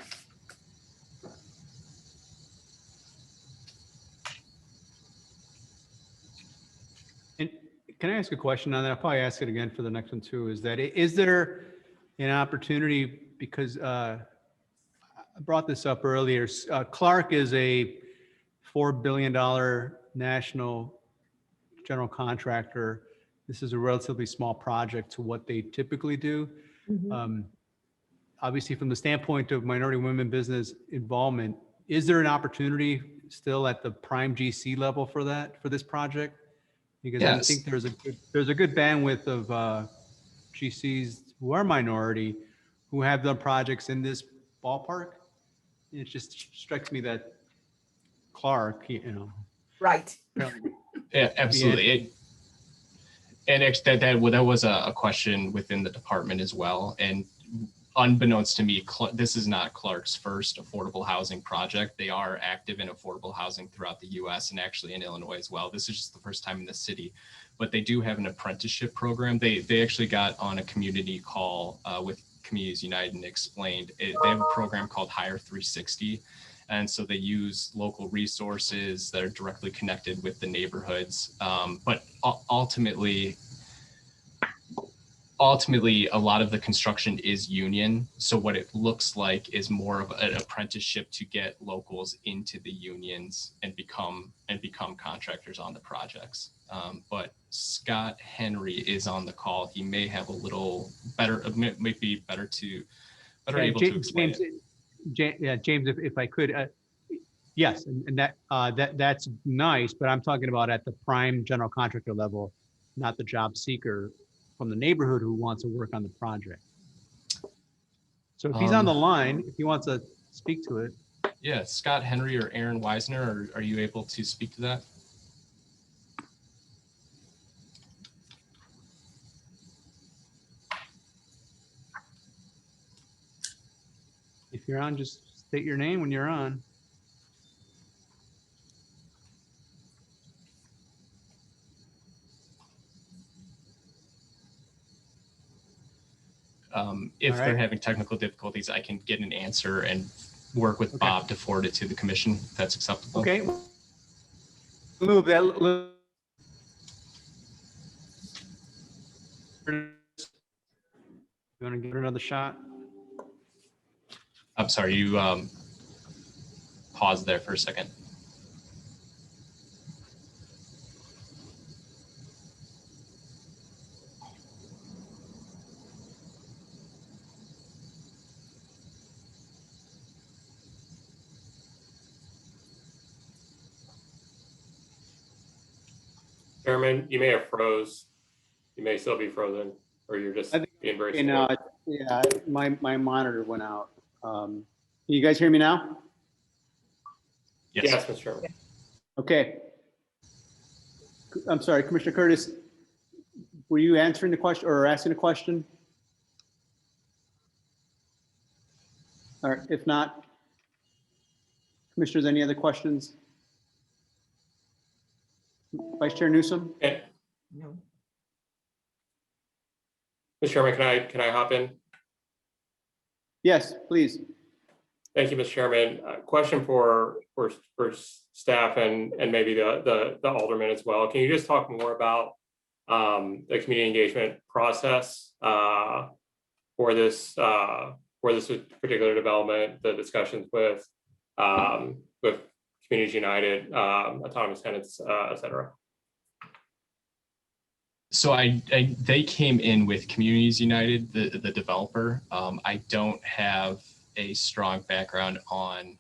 Can I ask a question on that? I'll probably ask it again for the next one too. Is there an opportunity, because I brought this up earlier, Clark is a $4 billion national general contractor. This is a relatively small project to what they typically do. Obviously, from the standpoint of minority women business involvement, is there an opportunity still at the prime GC level for this project? Because yes. I think there's a good bandwidth of GCs who are minority who have done projects in this ballpark. It just strikes me that Clark, right? Yeah, absolutely. And that was a question within the department as well. And unbeknownst to me, this is not Clark's first affordable housing project. They are active in affordable housing throughout the US and actually in Illinois as well. This is just the first time in the city, but they do have an apprenticeship program. They actually got on a community call with Communities United and explained they have a program called Hire 360. And so they use local resources that are directly connected with the neighborhoods. But ultimately, a lot of the construction is union. So what it looks like is more of an apprenticeship to get locals into the unions and become contractors on the projects. But Scott Henry is on the call. He may have a little better, it might be better to better able to explain it. James, if I could, yes, and that's nice, but I'm talking about at the prime general contractor level, not the job seeker from the neighborhood who wants to work on the project. So if he's on the line, if he wants to speak to it. Yeah, Scott Henry or Aaron Weisner, are you able to speak to that? If you're on, just state your name when you're on. If All they're right. having technical difficulties, I can get an answer and work with Bob to forward it to the commission, if that's acceptable. Okay. Move that. You want to give it another shot? I'm sorry, you paused there for a second. Chairman, you may have froze. You may still be frozen, or you're just being very slow. Yeah, my monitor went out. Can you guys hear me now? Yes, Mr. Chairman. Okay. I'm sorry, Commissioner Curtis, were you answering the question or asking a question? All right, if not, Commissioners, any other questions? Vice Chair Newsom? No. Mr. Chairman, can I hop in? Yes, please. Thank you, Mr. Chairman. Question for staff and maybe the alderman as well. Can you just talk more about the community engagement process for this particular development, the discussions with Communities United, autonomous tenants, et cetera? So they came in with Communities United, the developer. I don't have a strong background on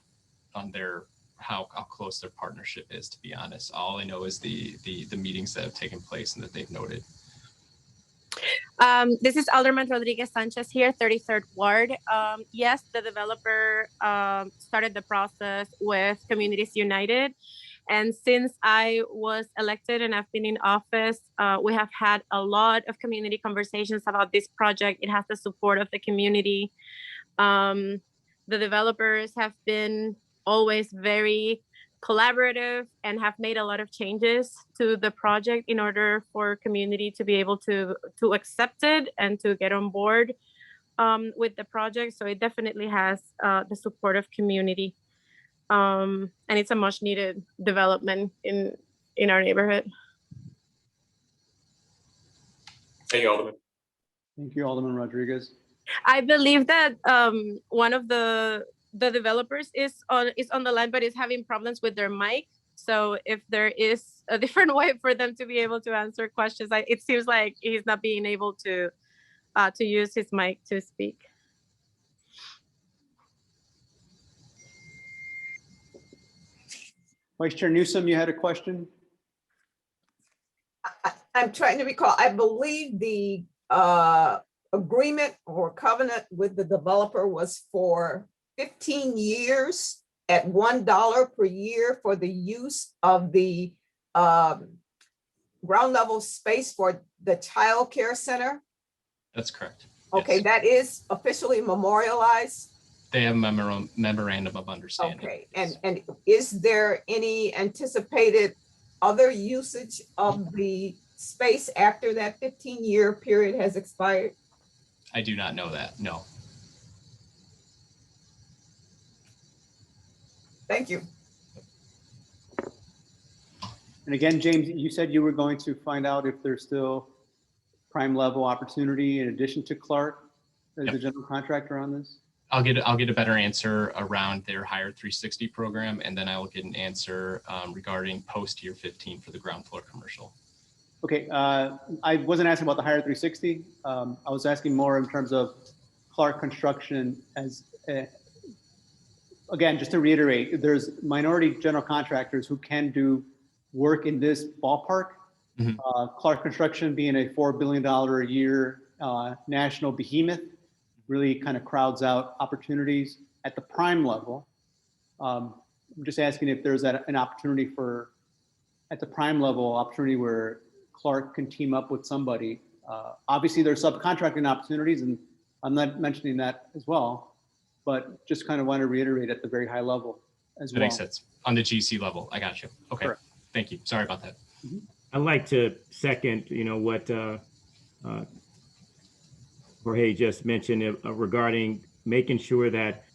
their how close their partnership is, to be honest. All I know is the meetings that have taken place and that they've noted. This is Alderman Rodriguez Sanchez here, 33rd Ward. Yes, the developer started the process with Communities United. And since I was elected and I've been in office, we have had a lot of community conversations about this project. It has the support of the community. The developers have been always very collaborative and have made a lot of changes to the project in order for community to be able to accept it and to get on board with the project. So it definitely has the support of community. And it's a much needed development in our neighborhood. Thank you, Alderman. Thank you, Alderman Rodriguez. I believe that one of the developers is on the line, but is having problems with their mic. So if there is a different way for them to be able to answer questions, it seems like he's not being able to use his mic to speak. Vice Chair Newsom, you had a question? I'm trying to recall, I believe the agreement or covenant with the developer was for 15 years at $1 per year for the use of the ground level space for the child care center. That's correct. Okay, Yes. that is officially memorialized. They have a memorandum of understanding. Okay, and is there any anticipated other usage of the space after that 15-year period has expired? I do not know that, no. Thank you. And again, James, you said you were going to find out if there's still prime level opportunity in addition to Clark as the general contractor on this? I'll get a better answer around their Hire 360 program, and then I will get an answer regarding post year 15 for the ground floor commercial. Okay, I wasn't asking about the Hire 360. I was asking more in terms of Clark Construction as, again, just to reiterate, there's minority general contractors who can do work in this ballpark. Clark Construction being a $4 billion a year national behemoth really kind of crowds out opportunities at the prime level. I'm just asking if there's an opportunity for, at the prime level, opportunity where Clark can team up with somebody. Obviously, there's subcontracting opportunities, and I'm not mentioning that as well, but just kind of want to reiterate at the very high level as That well. makes sense. On the GC level, I got you. Okay, Correct. Thank you. Sorry about that. I'd like to second, what Jorge just mentioned regarding making sure that,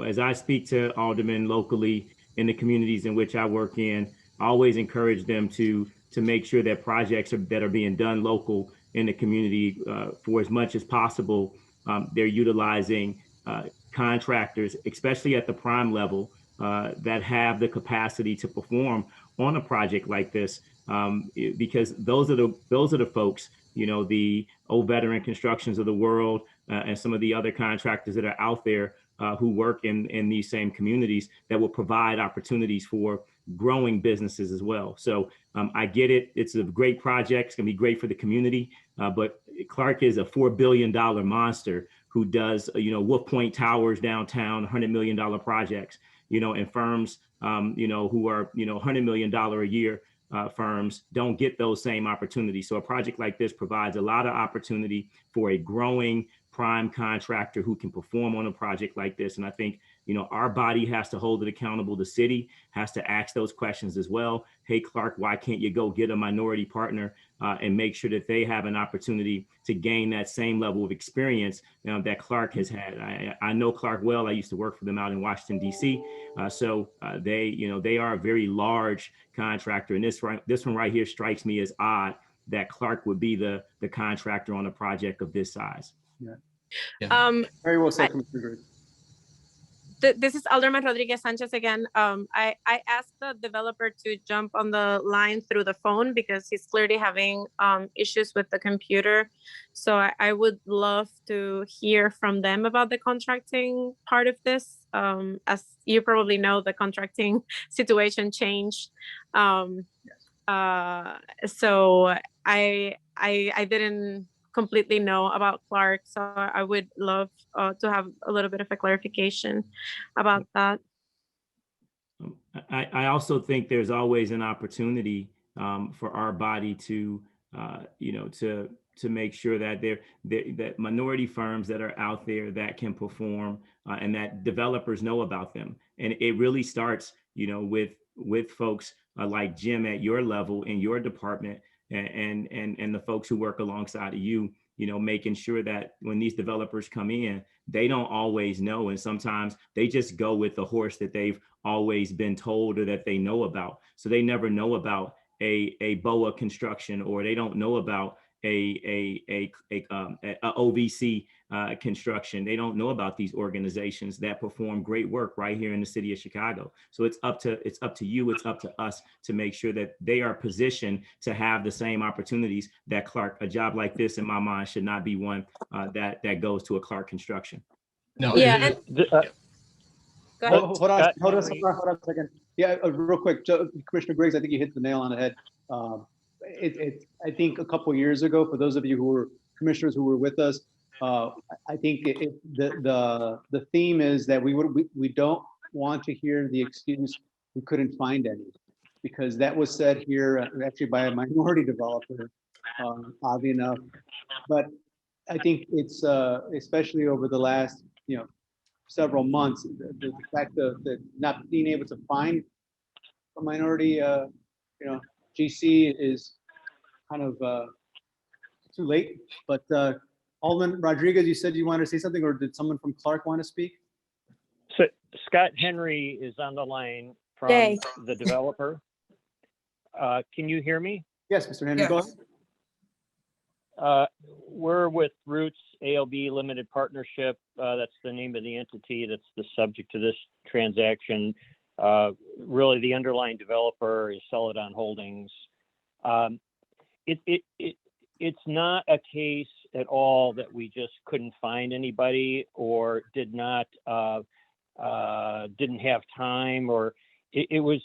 as I speak to aldermen locally in the communities in which I work in, I always encourage them to make sure that projects that are being done local in the community for as much as possible, they're utilizing contractors, especially at the prime level, that have the capacity to perform on a project like this, because those are the folks, the old veteran constructions of the world, and some of the other contractors that are out there who work in these same communities that will provide opportunities for growing businesses as well. So I get it. It's a great project. It's gonna be great for the community, but Clark is a $4 billion monster who does, Wolf Point Towers downtown, $100 million projects, and firms, who are, $100 million a year firms don't get those same opportunities. So a project like this provides a lot of opportunity for a growing prime contractor who can perform on a project like this. And I think, our body has to hold it accountable. The city has to ask those questions as well. Hey, Clark, why can't you go get a minority partner and make sure that they have an opportunity to gain that same level of experience that Clark has had? I know Clark well. I used to work for them out in Washington, D.C. So they are a very large contractor. And this one right here strikes me as odd that Clark would be the contractor on a project of this size. Yeah. Very well said, Commissioner Griggs. This is Alderman Rodriguez Sanchez again. I asked the developer to jump on the line through the phone because he's clearly having issues with the computer. So I would love to hear from them about the contracting part of this. As you probably know, the contracting situation changed. So I didn't completely know about Clark, so I would love to have a little bit of a clarification about that. I also think there's always an opportunity for our body to, to make sure that that minority firms that are out there that can perform and that developers know about them. And it really starts, with folks like Jim at your level in your department and the folks who work alongside of you, making sure that when these developers come in, they don't always know. And sometimes they just go with the horse that they've always been told or that they know about. So they never know about a BOA construction, or they don't know about a OVC construction. They don't know about these organizations that perform great work right here in the city of Chicago. So it's up to you, it's up to us to make sure that they are positioned to have the same opportunities that Clark. A job like this, in my mind, should not be one that goes to a Clark construction. No. Yeah. Go ahead. Hold on a second. Yeah, real quick, Commissioner Griggs, I think you hit the nail on the head. I think a couple of years ago, for those of you who were commissioners who were with us, I think the theme is that we don't want to hear the excuse we couldn't find any, because that was said here actually by a minority developer, oddly enough. But I think it's especially over the last several months, the fact that not being able to find a minority GC is kind of too late. But Alderman Rodriguez, you said you wanted to say something, or did someone from Clark want to speak? So Scott Henry is on the line from the developer. Can you hear me? Yes, Mr. Henry, go ahead. We're with Roots ALB Limited Partnership. That's the name of the entity that's the subject to this transaction. Really, the underlying developer is Celadon Holdings. It's not a case at all that we just couldn't find anybody or didn't have time, or it was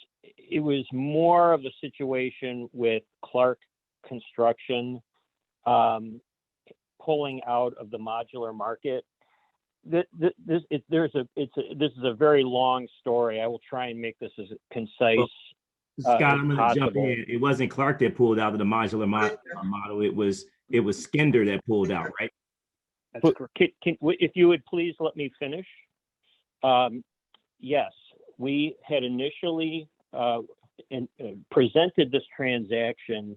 more of a situation with Clark Construction pulling out of the modular market. This is a very long story. I will try and make this as concise. Scott, I'm as gonna jump possible. in. It wasn't Clark that pulled out of the modular model. It was Skinder that pulled out, right? But if you would please let me finish. Yes, we had initially presented this transaction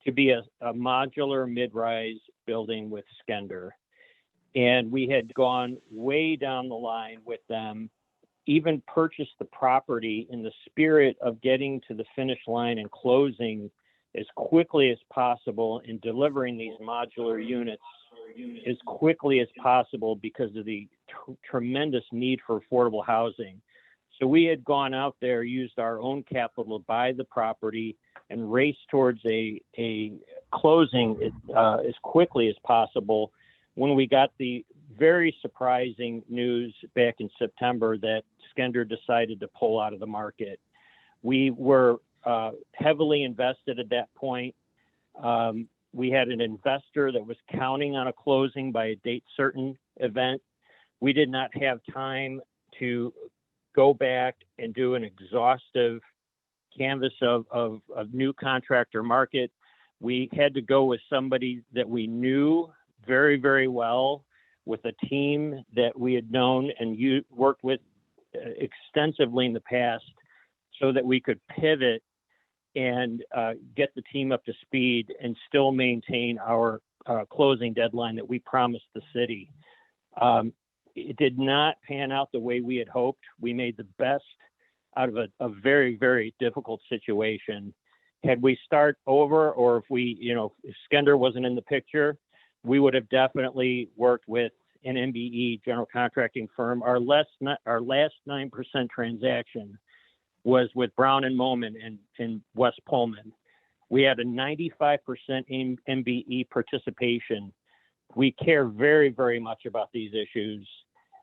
to be a modular mid-rise building with Skender. And we had gone way down the line with them, even purchased the property in the spirit of getting to the finish line and closing as quickly as possible and delivering these modular units as quickly as possible because of the tremendous need for affordable housing. So we had gone out there, used our own capital to buy the property and race towards a closing as quickly as possible when we got the very surprising news back in September that Skender decided to pull out of the market. We were heavily invested at that point. We had an investor that was counting on a closing by a date certain event. We did not have time to go back and do an exhaustive canvas of new contractor market. We had to go with somebody that we knew very, very well, with a team that we had known and worked with extensively in the past, so that we could pivot and get the team up to speed and still maintain our closing deadline that we promised the city. It did not pan out the way we had hoped. We made the best out of a very, very difficult situation. Had we start over, or if Skender wasn't in the picture, we would have definitely worked with an MBE general contracting firm. Our last 9% transaction was with Brown and Moman in West Pullman. We had a 95% MBE participation. We care very, very much about these issues.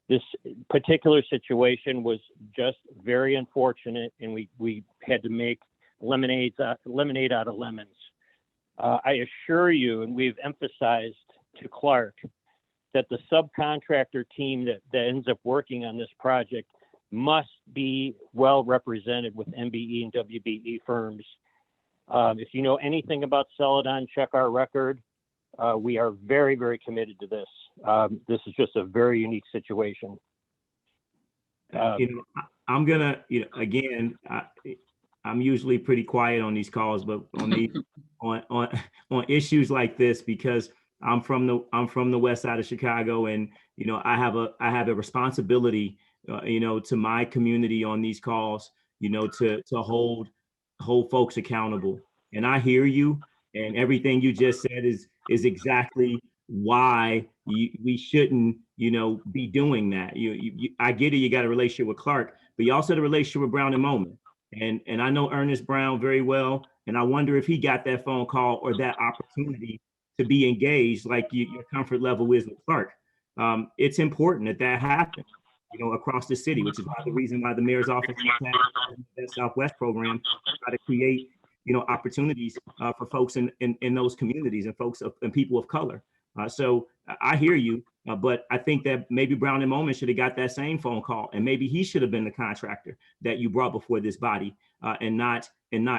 This particular situation was just very unfortunate, and we had to make lemonade out of lemons. I assure you, and we've emphasized to Clark, that the subcontractor team that ends up working on this project must be well represented with MBE and WBE firms. If you know anything about Celadon, check our record. We are very, very committed to this. This is just a very unique situation. I'm gonna, again, I'm usually pretty quiet on these calls, but on these, on issues like this, because I'm from the west side of Chicago, and I have a responsibility, to my community on these calls, to hold folks accountable. And I hear you, and everything you just said is exactly why we shouldn't, be doing that. I get it. You got a relationship with Clark, but you also had a relationship with Brown and Moman. And I know Ernest Brown very well, and I wonder if he got that phone call or that opportunity to be engaged like your comfort level is with Clark. It's important that happens, across the city, which is the reason why the mayor's office has the Southwest program to try to create, opportunities for folks in those communities and folks and people of color. So I hear you, but I think that maybe Brown and Moman should have got that same phone call, and maybe he should have been the contractor that you brought before this body, and not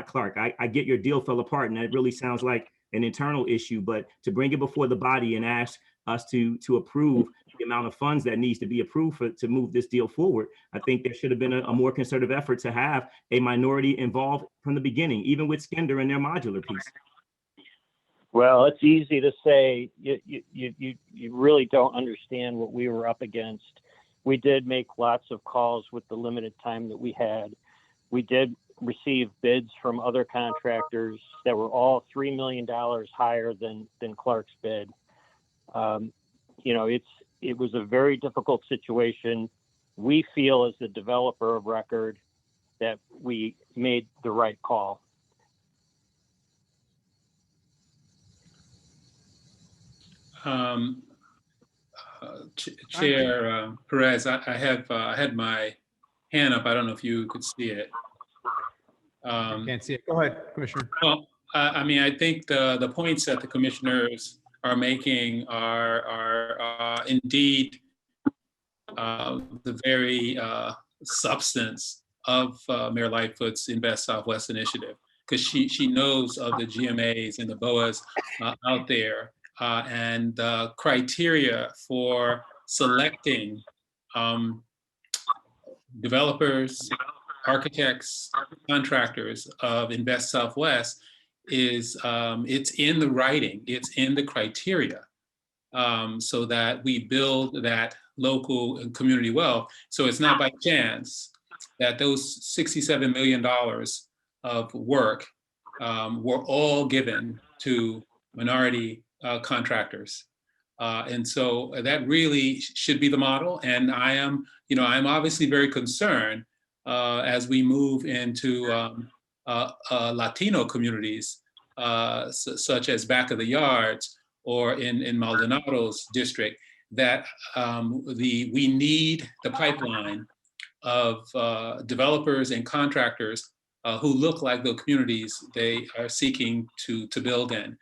Clark. I get your deal fell apart, and that really sounds like an internal issue, but to bring it before the body and ask us to approve the amount of funds that needs to be approved to move this deal forward, I think there should have been a more concerted effort to have a minority involved from the beginning, even with Skender and their modular piece. Well, it's easy to say. You really don't understand what we were up against. We did make lots of calls with the limited time that we had. We did receive bids from other contractors that were all $3 million higher than Clark's bid. It was a very difficult situation. We feel, as the developer of record, that we made the right call. Chair Perez, I had my hand up. I don't know if you could see it. Can't see it. Go ahead, Commissioner. Well, I mean, I think the points that the commissioners are making are indeed the very substance of Mayor Lightfoot's Invest Southwest initiative, because she knows of the GMAs and the BOAs out there, and the criteria for selecting developers, architects, contractors of Invest Southwest is it's in the writing, it's in the criteria, so that we build that local and community wealth. So it's not by chance that those $67 million of work were all given to minority contractors. And so that really should be the model. And I am, I'm obviously very concerned as we move into Latino communities, such as Back of the Yards or in Maldonado's district, that we need the pipeline of developers and contractors who look like the communities they are seeking to build in.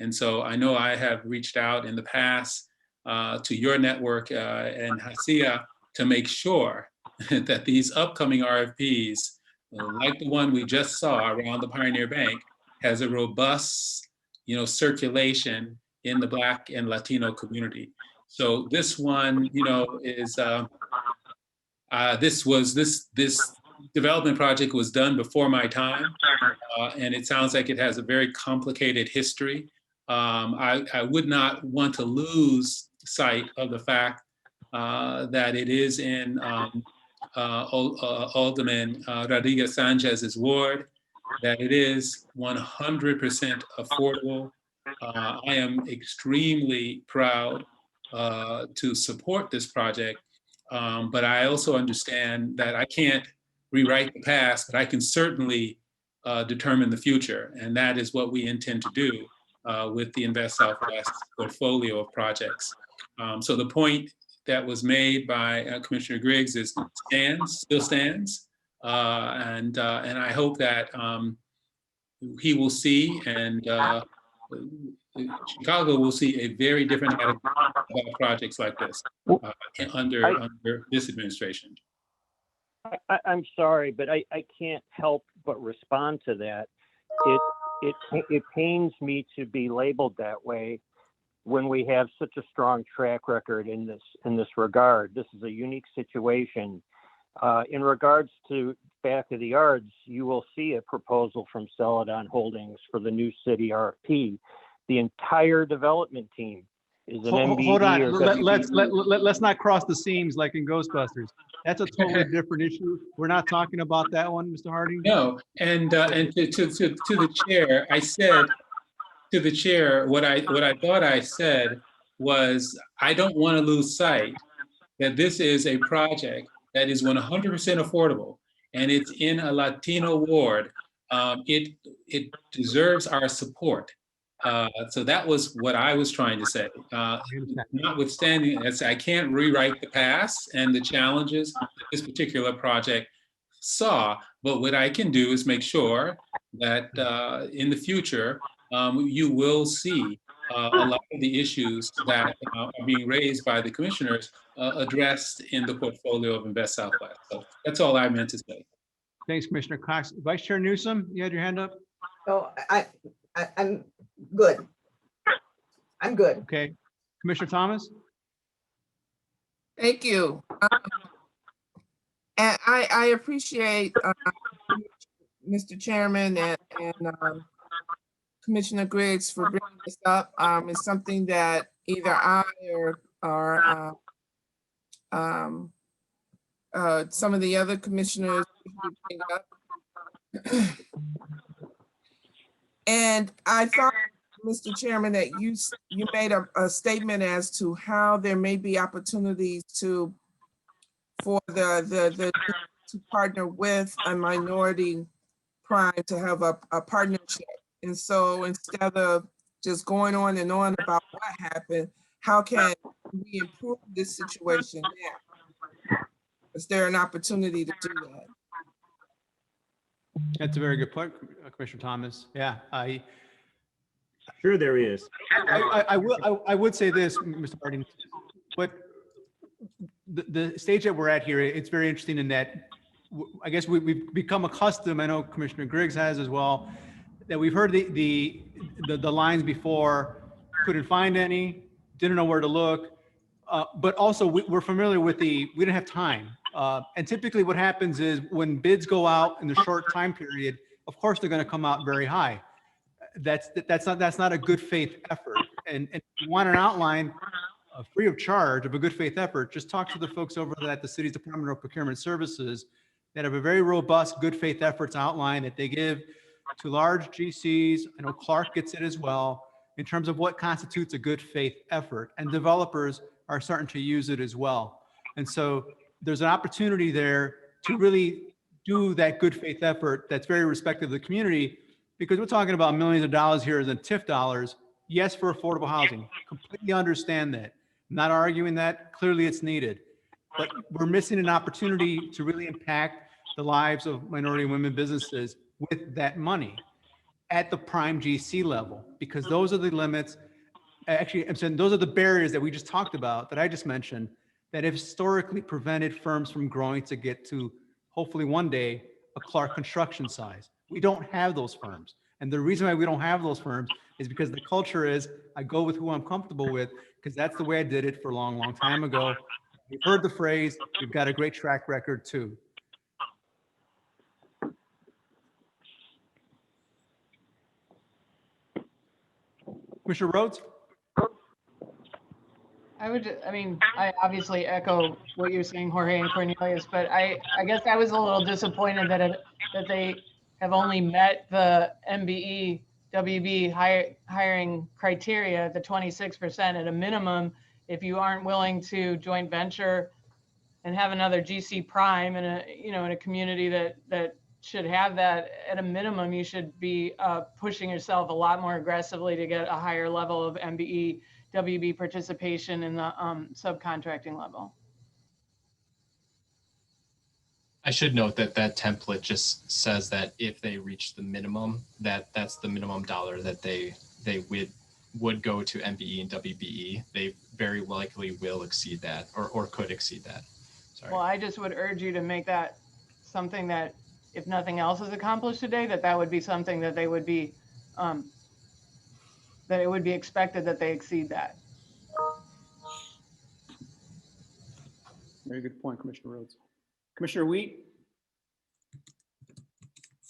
And so I know I have reached out in the past to your network and Hacia to make sure that these upcoming RFPs, like the one we just saw around the Pioneer Bank, has a robust, circulation in the Black and Latino community. So this one, is this development project was done before my time, and it sounds like it has a very complicated history. I would not want to lose sight of the fact that it is in Alderman Rodriguez Sanchez's ward, that it is 100% affordable. I am extremely proud to support this project, but I also understand that I can't rewrite the past, but I can certainly determine the future, and that is what we intend to do with the Invest Southwest portfolio of projects. So the point that was made by Commissioner Griggs still stands, and I hope that he will see, and Chicago will see a very different attitude about projects like this under this administration. I'm sorry, but I can't help but respond to that. It pains me to be labeled that way when we have such a strong track record in this regard. This is a unique situation. In regards to Back of the Yards, you will see a proposal from Celadon Holdings for the new city RFP. The entire development team is an MBE. Hold on, or let's not cross the seams like in Ghostbusters. That's a totally different issue. We're not talking about that one, Mr. Harding. No, and to the chair, I said to the chair, what I thought I said was, I don't want to lose sight that this is a project that is 100% affordable, and it's in a Latino ward. It deserves our support. So that was what I was trying to say. Notwithstanding, I can't rewrite the past and the challenges that this particular project saw, but what I can do is make sure that in the future, you will see a lot of the issues that are being raised by the commissioners addressed in the portfolio of Invest Southwest. So that's all I meant to say. Thanks, Commissioner Cox. Vice Chair Newsom, you had your hand up? So I'm good. I'm good. Okay. Commissioner Thomas? Thank you. And I appreciate Mr. Chairman and Commissioner Griggs for bringing this up. It's something that either I or some of the other commissioners bring up. And I thought, Mr. Chairman, that you made a statement as to how there may be opportunities for the to partner with a minority prime to have a partnership. And so instead of just going on and on about what happened, how can we improve this situation now? Is there an opportunity to do that? That's a very good point, Commissioner Thomas. Yeah, Sure there is. I would say this, Mr. Harding, but the stage that we're at here, it's very interesting in that I guess we've become accustomed, I know Commissioner Griggs has as well, that we've heard the lines before, couldn't find any, didn't know where to look, but also we're familiar with we didn't have time. And typically what happens is when bids go out in the short time period, of course they're going to come out very high. That's not a good faith effort. And if you want an outline free of charge of a good faith effort, just talk to the folks over at the city's Department of Procurement Services that have a very robust good faith efforts outline that they give to large GCs. I know Clark gets it as well in terms of what constitutes a good faith effort, and developers are starting to use it as well. And so there's an opportunity there to really do that good faith effort that's very respectful of the community, because we're talking about millions of dollars here as in TIF dollars. Yes, for affordable housing, completely understand that. I'm not arguing that, clearly it's needed, but we're missing an opportunity to really impact the lives of minority and women businesses with that money at the prime GC level, because those are the limits. Actually, I'm saying those are the barriers that we just talked about, that I just mentioned, that have historically prevented firms from growing to get to, hopefully one day, a Clark construction size. We don't have those firms. And the reason why we don't have those firms is because the culture is, I go with who I'm comfortable with, because that's the way I did it for a long, long time ago. You've heard the phrase, we've got a great track record too. Commissioner Rhodes? I obviously echo what you're saying, Jorge and Cornelius, but I guess I was a little disappointed that they have only met the MBE WB hiring criteria, the 26% at a minimum. If you aren't willing to joint venture and have another GC prime in a community that should have that, at a minimum, you should be pushing yourself a lot more aggressively to get a higher level of MBE WB participation in the subcontracting level. I should note that that template just says that if they reach the minimum, that's the minimum dollar that they would go to MBE and WBE. They very likely will exceed that or could exceed that. Sorry. Well, I just would urge you to make that something that, if nothing else is accomplished today, that would be something that they would be, that it would be expected that they exceed that. Very good point, Commissioner Rhodes. Commissioner Wheat?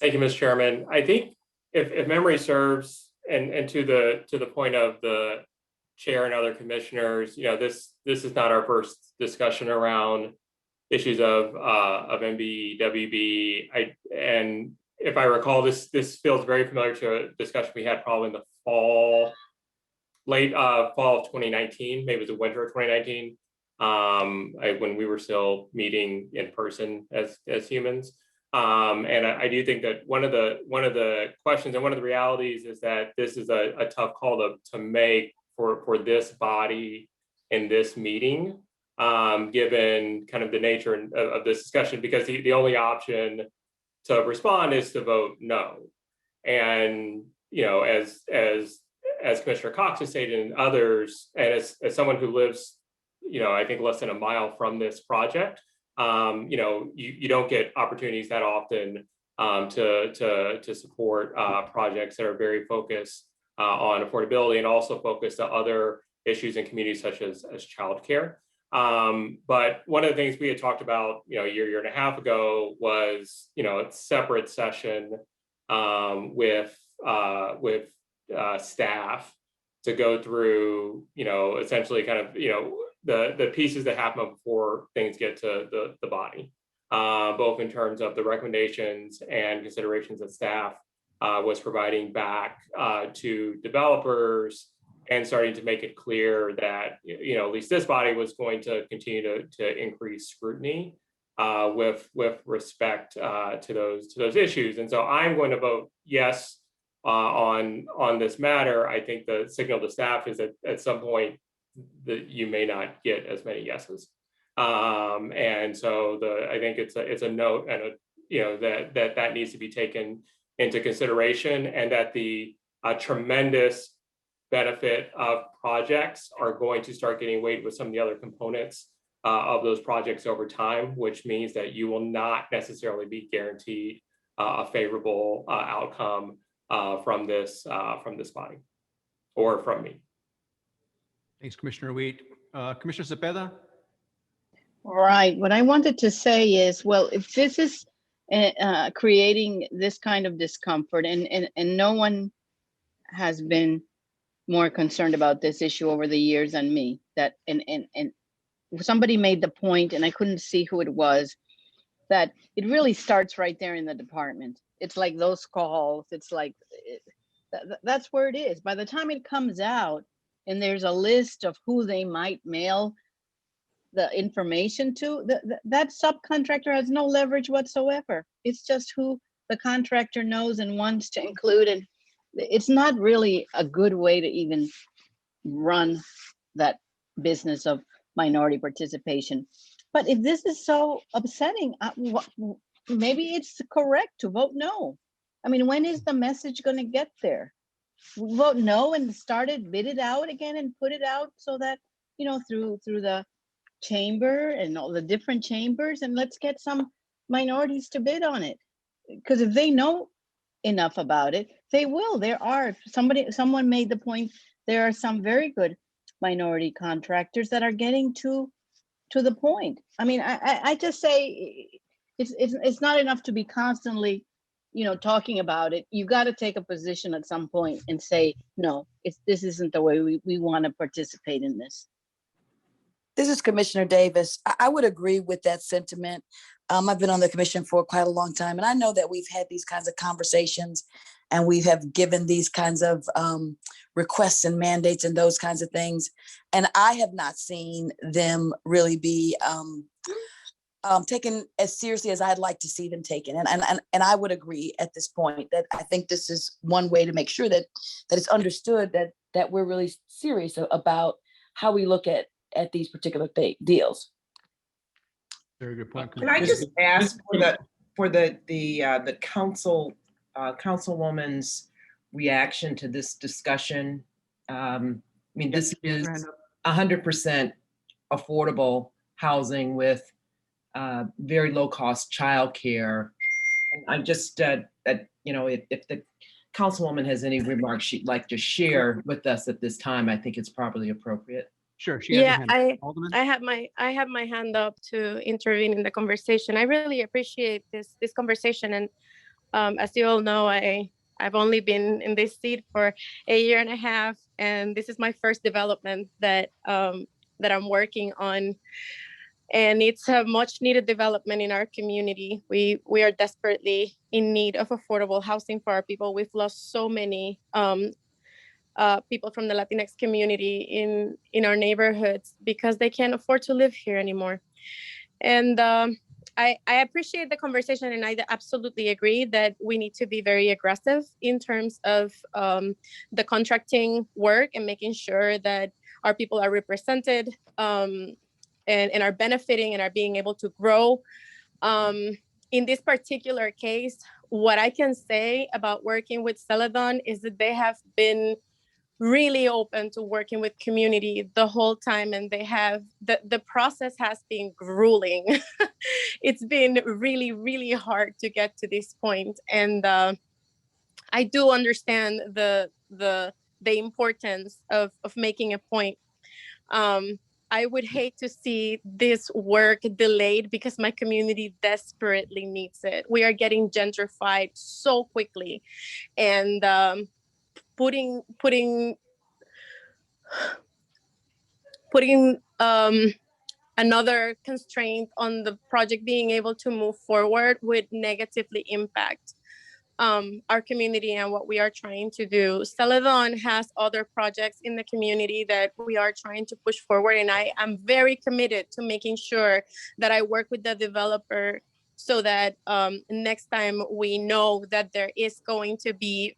Thank you, Mr. Chairman. I think if memory serves, and to the point of the chair and other commissioners, this is not our first discussion around issues of MBE, WB. And if I recall, this feels very familiar to a discussion we had probably in the late fall of 2019, maybe it was the winter of 2019, when we were still meeting in person as humans. And I do think that one of the questions and one of the realities is that this is a tough call to make for this body in this meeting, given kind of the nature of this discussion, because the only option to respond is to vote no. And as Commissioner Cox has stated, and others, and as someone who lives, I think less than a mile from this project, you don't get opportunities that often to support projects that are very focused on affordability and also focused on other issues in communities such as childcare. But one of the things we had talked about, a year and a half ago was, a separate session with staff to go through, essentially kind of, the pieces that happen before things get to the body, both in terms of the recommendations and considerations that staff was providing back to developers, and starting to make it clear that, at least this body was going to continue to increase scrutiny with respect to those issues. And so I'm going to vote yes on this matter. I think the signal to staff is that at some point, you may not get as many yeses. And so I think it's a note and that needs to be taken into consideration, and that the tremendous benefit of projects are going to start getting weight with some of the other components of those projects over time, which means that you will not necessarily be guaranteed a favorable outcome from this body or from me. Thanks, Commissioner Wheat. Commissioner Cepeda? Right. What I wanted to say is, well, if this is creating this kind of discomfort, and no one has been more concerned about this issue over the years than me, that and somebody made the point, and I couldn't see who it was, that it really starts right there in the department. It's like those calls. It's like that's where it is. By the time it comes out, and there's a list of who they might mail the information to, that subcontractor has no leverage whatsoever. It's just who the contractor knows and wants to include, and it's not really a good way to even run that business of minority participation. But if this is so upsetting, maybe it's correct to vote no. I mean, when is the message going to get there? Vote no and bid it out again and put it out so that, through the chamber and all the different chambers, and let's get some minorities to bid on it. Because if they know enough about it, they will. Someone made the point, there are some very good minority contractors that are getting to the point. I mean, I just say it's not enough to be constantly, talking about it. You got to take a position at some point and say, no, this isn't the way we want to participate in this. This is Commissioner Davis. I would agree with that sentiment. I've been on the commission for quite a long time, and I know that we've had these kinds of conversations, and we have given these kinds of requests and mandates and those kinds of things. And I have not seen them really be taken as seriously as I'd like to see them taken. And I would agree at this point that I think this is one way to make sure that it's understood that we're really serious about how we look at these particular deals. Very good point. Can I just ask for the councilwoman's reaction to this discussion? I mean, this is 100% affordable housing with very low cost childcare. I'm just if the councilwoman has any remarks she'd like to share with us at this time, I think it's probably appropriate. Sure. I have my hand up to intervene in the conversation. I really appreciate this conversation, and as you all know, I've only been in this seat for a year and a half, and this is my first development that I'm working on, and it's a much needed development in our community. We are desperately in need of affordable housing for our people. We've lost so many people from the Latinx community in our neighborhoods because they can't afford to live here anymore. And I appreciate the conversation, and I absolutely agree that we need to be very aggressive in terms of the contracting work and making sure that our people are represented and are benefiting and are being able to grow. In this particular case, what I can say about working with Celadon is that they have been really open to working with community the whole time, and they have the process has been grueling. It's been really, really hard to get to this point, and I do understand the importance of making a point. I would hate to see this work delayed because my community desperately needs it. We are getting gentrified so quickly, and putting another constraint on the project being able to move forward would negatively impact our community and what we are trying to do. Celadon has other projects in the community that we are trying to push forward, and I am very committed to making sure that I work with the developer so that next time we know that there is going to be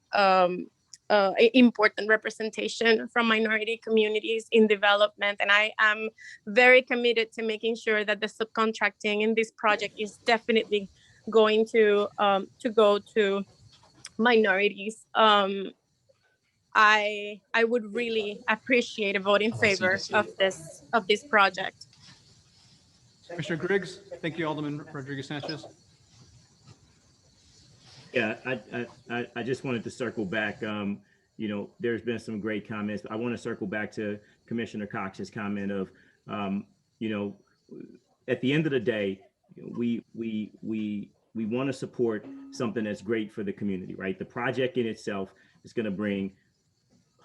important representation from minority communities in development. And I am very committed to making sure that the subcontracting in this project is definitely going to go to minorities. I would really appreciate a vote in favor of this project. Commissioner Griggs, thank you, Alderman Rodriguez Sanchez. Yeah, I just wanted to circle back. You know, there's been some great comments. I want to circle back to Commissioner Cox's comment of, you know, at the end of the day, we want to support something that's great for the community, right? The project in itself is going to bring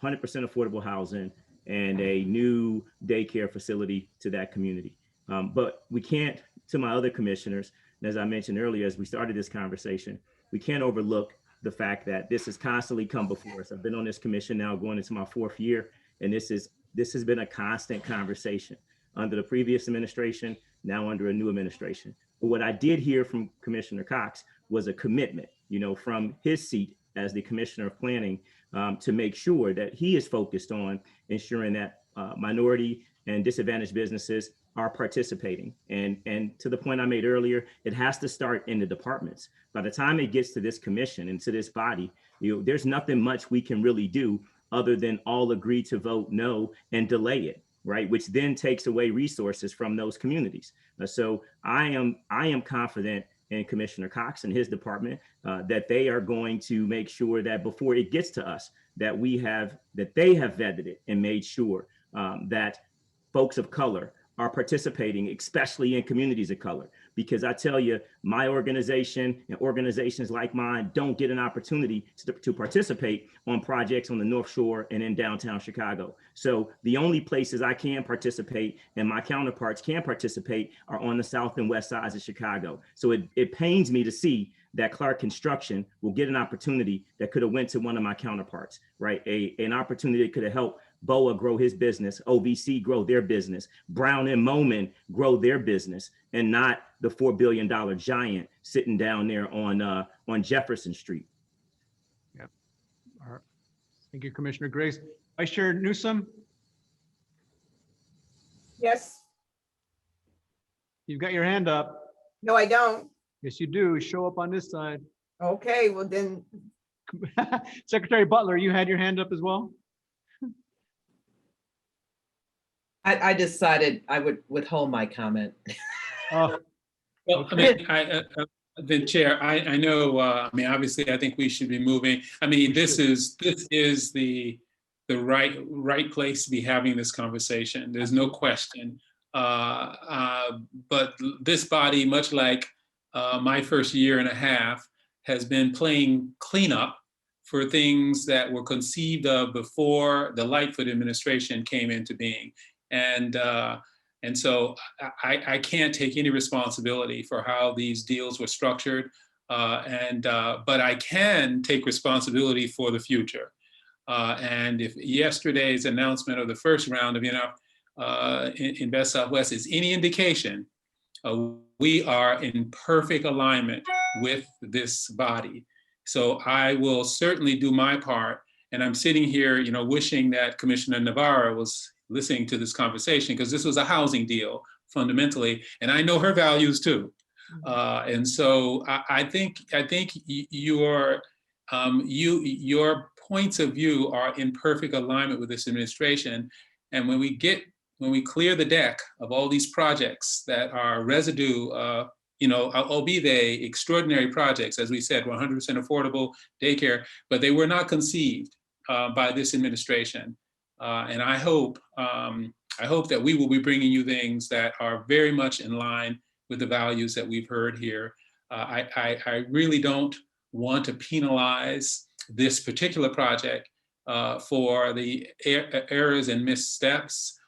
100% affordable housing and a new daycare facility to that community. But we can't, to my other commissioners, and as I mentioned earlier, as we started this conversation, we can't overlook the fact that this has constantly come before us. I've been on this commission now going into my 4th year, and this has been a constant conversation under the previous administration, now under a new administration. But what I did hear from Commissioner Cox was a commitment, you know, from his seat as the Commissioner of Planning, to make sure that he is focused on ensuring that minority and disadvantaged businesses are participating. And to the point I made earlier, it has to start in the departments. By the time it gets to this commission and to this body, you know, there's nothing much we can really do other than all agree to vote no and delay it, right? Which then takes away resources from those communities. So I am confident in Commissioner Cox and his department that they are going to make sure that before it gets to us, that they have vetted it and made sure that folks of color are participating, especially in communities of color. Because I tell you, my organization and organizations like mine don't get an opportunity to participate on projects on the North Shore and in downtown Chicago. So the only places I can participate and my counterparts can participate are on the south and west sides of Chicago. So it pains me to see that Clark Construction will get an opportunity that could have went to one of my counterparts, right? An opportunity that could have helped BOA grow his business, OVC grow their business, Brown and Moman grow their business, and not the $4 billion giant sitting down there on Jefferson Street. Yep. All right. Thank you, Commissioner Griggs. Vice Chair Newsom, Yes. you've got your hand up. No, I don't. Yes, you do. Show up on this side. Okay, well then, Secretary Butler, you had your hand up as well? I decided I would withhold my comment. Oh, Well, I mean, the chair, I know, I mean, obviously, I think we should be moving. I mean, this is the right place to be having this conversation. There's no question. But this body, much like my first year and a half, has been playing cleanup for things that were conceived of before the Lightfoot administration came into being. And so I can't take any responsibility for how these deals were structured, but I can take responsibility for the future. And if yesterday's announcement of the first round of Invest Southwest is any indication, we are in perfect alignment with this body. So I will certainly do my part. And I'm sitting here, wishing that Commissioner Navarro was listening to this conversation, because this was a housing deal fundamentally, and I know her values too. And so I think your points of view are in perfect alignment with this administration. And when we clear the deck of all these projects that are residue, albeit they extraordinary projects, as we said, 100% affordable daycare, but they were not conceived by this administration. And I hope that we will be bringing you things that are very much in line with the values that we've heard here. I really don't want to penalize this particular project for the errors and missteps,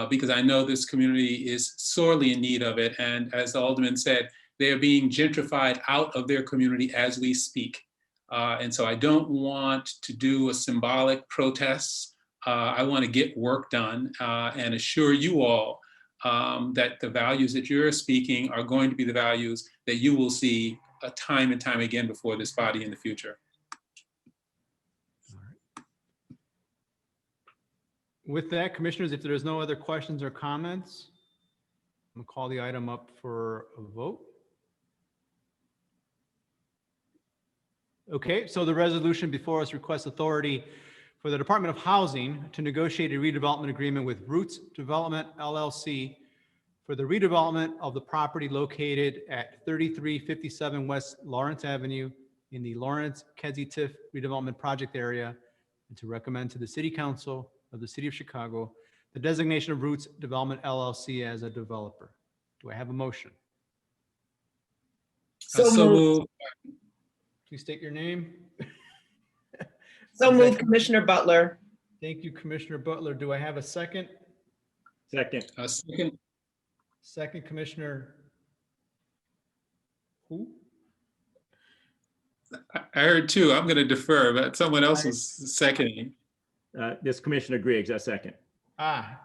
because I know this community is sorely in need of it. And as the Alderman said, they are being gentrified out of their community as we speak. And so I don't want to do a symbolic protest. I want to get work done and assure you all that the values that you're speaking are going to be the values that you will see time and time again before this body in the future. all right. With that, commissioners, if there's no other questions or comments, I'm gonna call the item up for a vote. Okay, so the resolution before us requests authority for the Department of Housing to negotiate a redevelopment agreement with Roots Development LLC for the redevelopment of the property located at 3357 West Lawrence Avenue in the Lawrence Kedzie Tiff redevelopment project area, and to recommend to the City Council of the City of Chicago the designation of Roots Development LLC as a developer. Do I have a motion? So moved. Please state your name. So moved, Commissioner Butler. Thank you, Commissioner Butler. Do I have a second? Second. Second. Second, Commissioner. Who? I heard two. I'm going to defer, but someone else was seconding. This Commissioner Griggs, I second.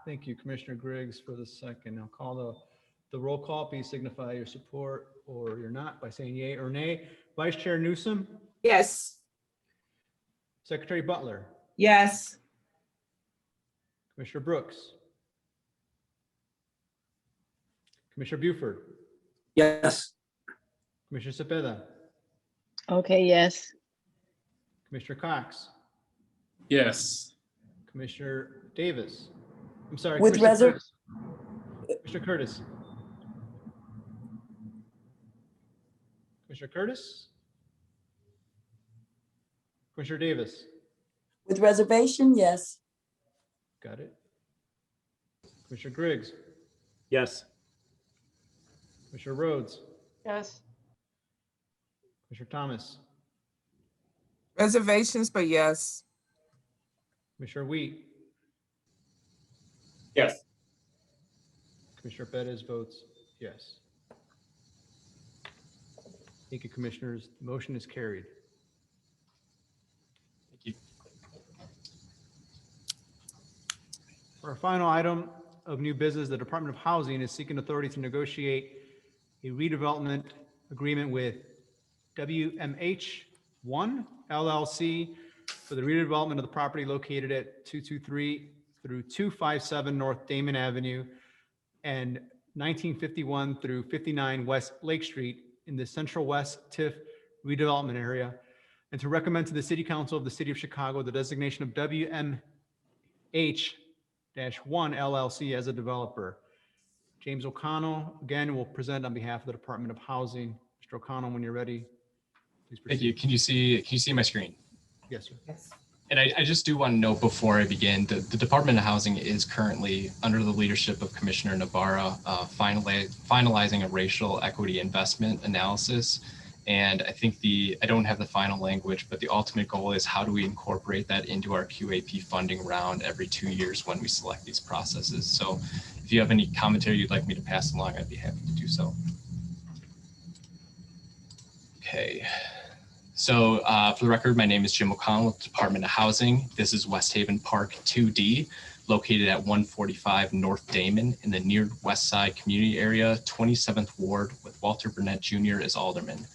Thank you, Commissioner Griggs, for the second. I'll call the roll call. Please signify your support or you're not by saying yay or nay. Vice Chair Newsom, Yes. Secretary Butler, Yes. Commissioner Brooks, Commissioner Buford, Yes. Commissioner Cepeda, Okay, yes. Commissioner Cox, Yes. Commissioner Davis. I'm sorry. With Commissioner reserv- Curtis. Commissioner Curtis. Commissioner Curtis? Commissioner Davis? With reservation, yes. Got it. Commissioner Griggs? Yes. Commissioner Rhodes? Yes. Commissioner Thomas? Reservations, but yes. Commissioner Wheat? Yes. Commissioner Bettis votes yes. Thank you, commissioners. The motion is carried. Thank you. For our final item of new business, the Department of Housing is seeking authority to negotiate a redevelopment agreement with WMH1 LLC for the redevelopment of the property located at 223 through 257 North Damon Avenue and 1951 through 59 West Lake Street in the Central West TIF redevelopment area, and to recommend to the City Council of the City of Chicago the designation of WMH-1 LLC as a developer. James O'Connell, again, will present on behalf of the Department of Housing. Mr. O'Connell, when you're ready, please proceed. Thank you. Can you see my screen? Yes, sir. Yes. And I just do want to note before I begin, the Department of Housing is currently under the leadership of Commissioner Navarra, finalizing a racial equity investment analysis. And I think I don't have the final language, but the ultimate goal is how do we incorporate that into our QAP funding round every 2 years when we select these processes. So if you have any commentary you'd like me to pass along, I'd be happy to do so. Okay. So for the record, my name is Jim O'Connell with the Department of Housing. This is West Haven Park 2D, located at 145 North Damon in the near West Side community area, 27th Ward, with Walter Burnett Jr. as alderman.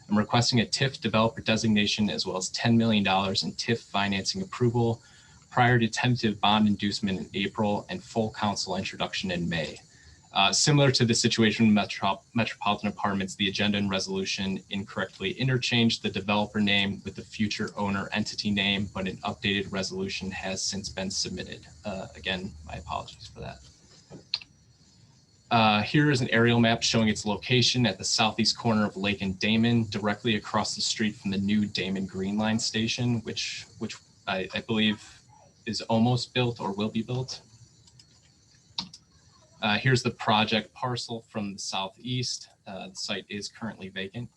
I'm requesting a TIF developer designation as well as $10 million in TIF financing approval prior to tentative bond inducement in April and full council introduction in May. Similar to the situation with Metropolitan Apartments, the agenda and resolution incorrectly interchanged the developer name with the future owner entity name, but an updated resolution has since been submitted. Again, my apologies for that. Here is an aerial map showing its location at the southeast corner of Lake and Damon, directly across the street from the new Damon Green Line station, which I believe is almost built or will be built. Here's the project parcel from the southeast. The site is currently vacant.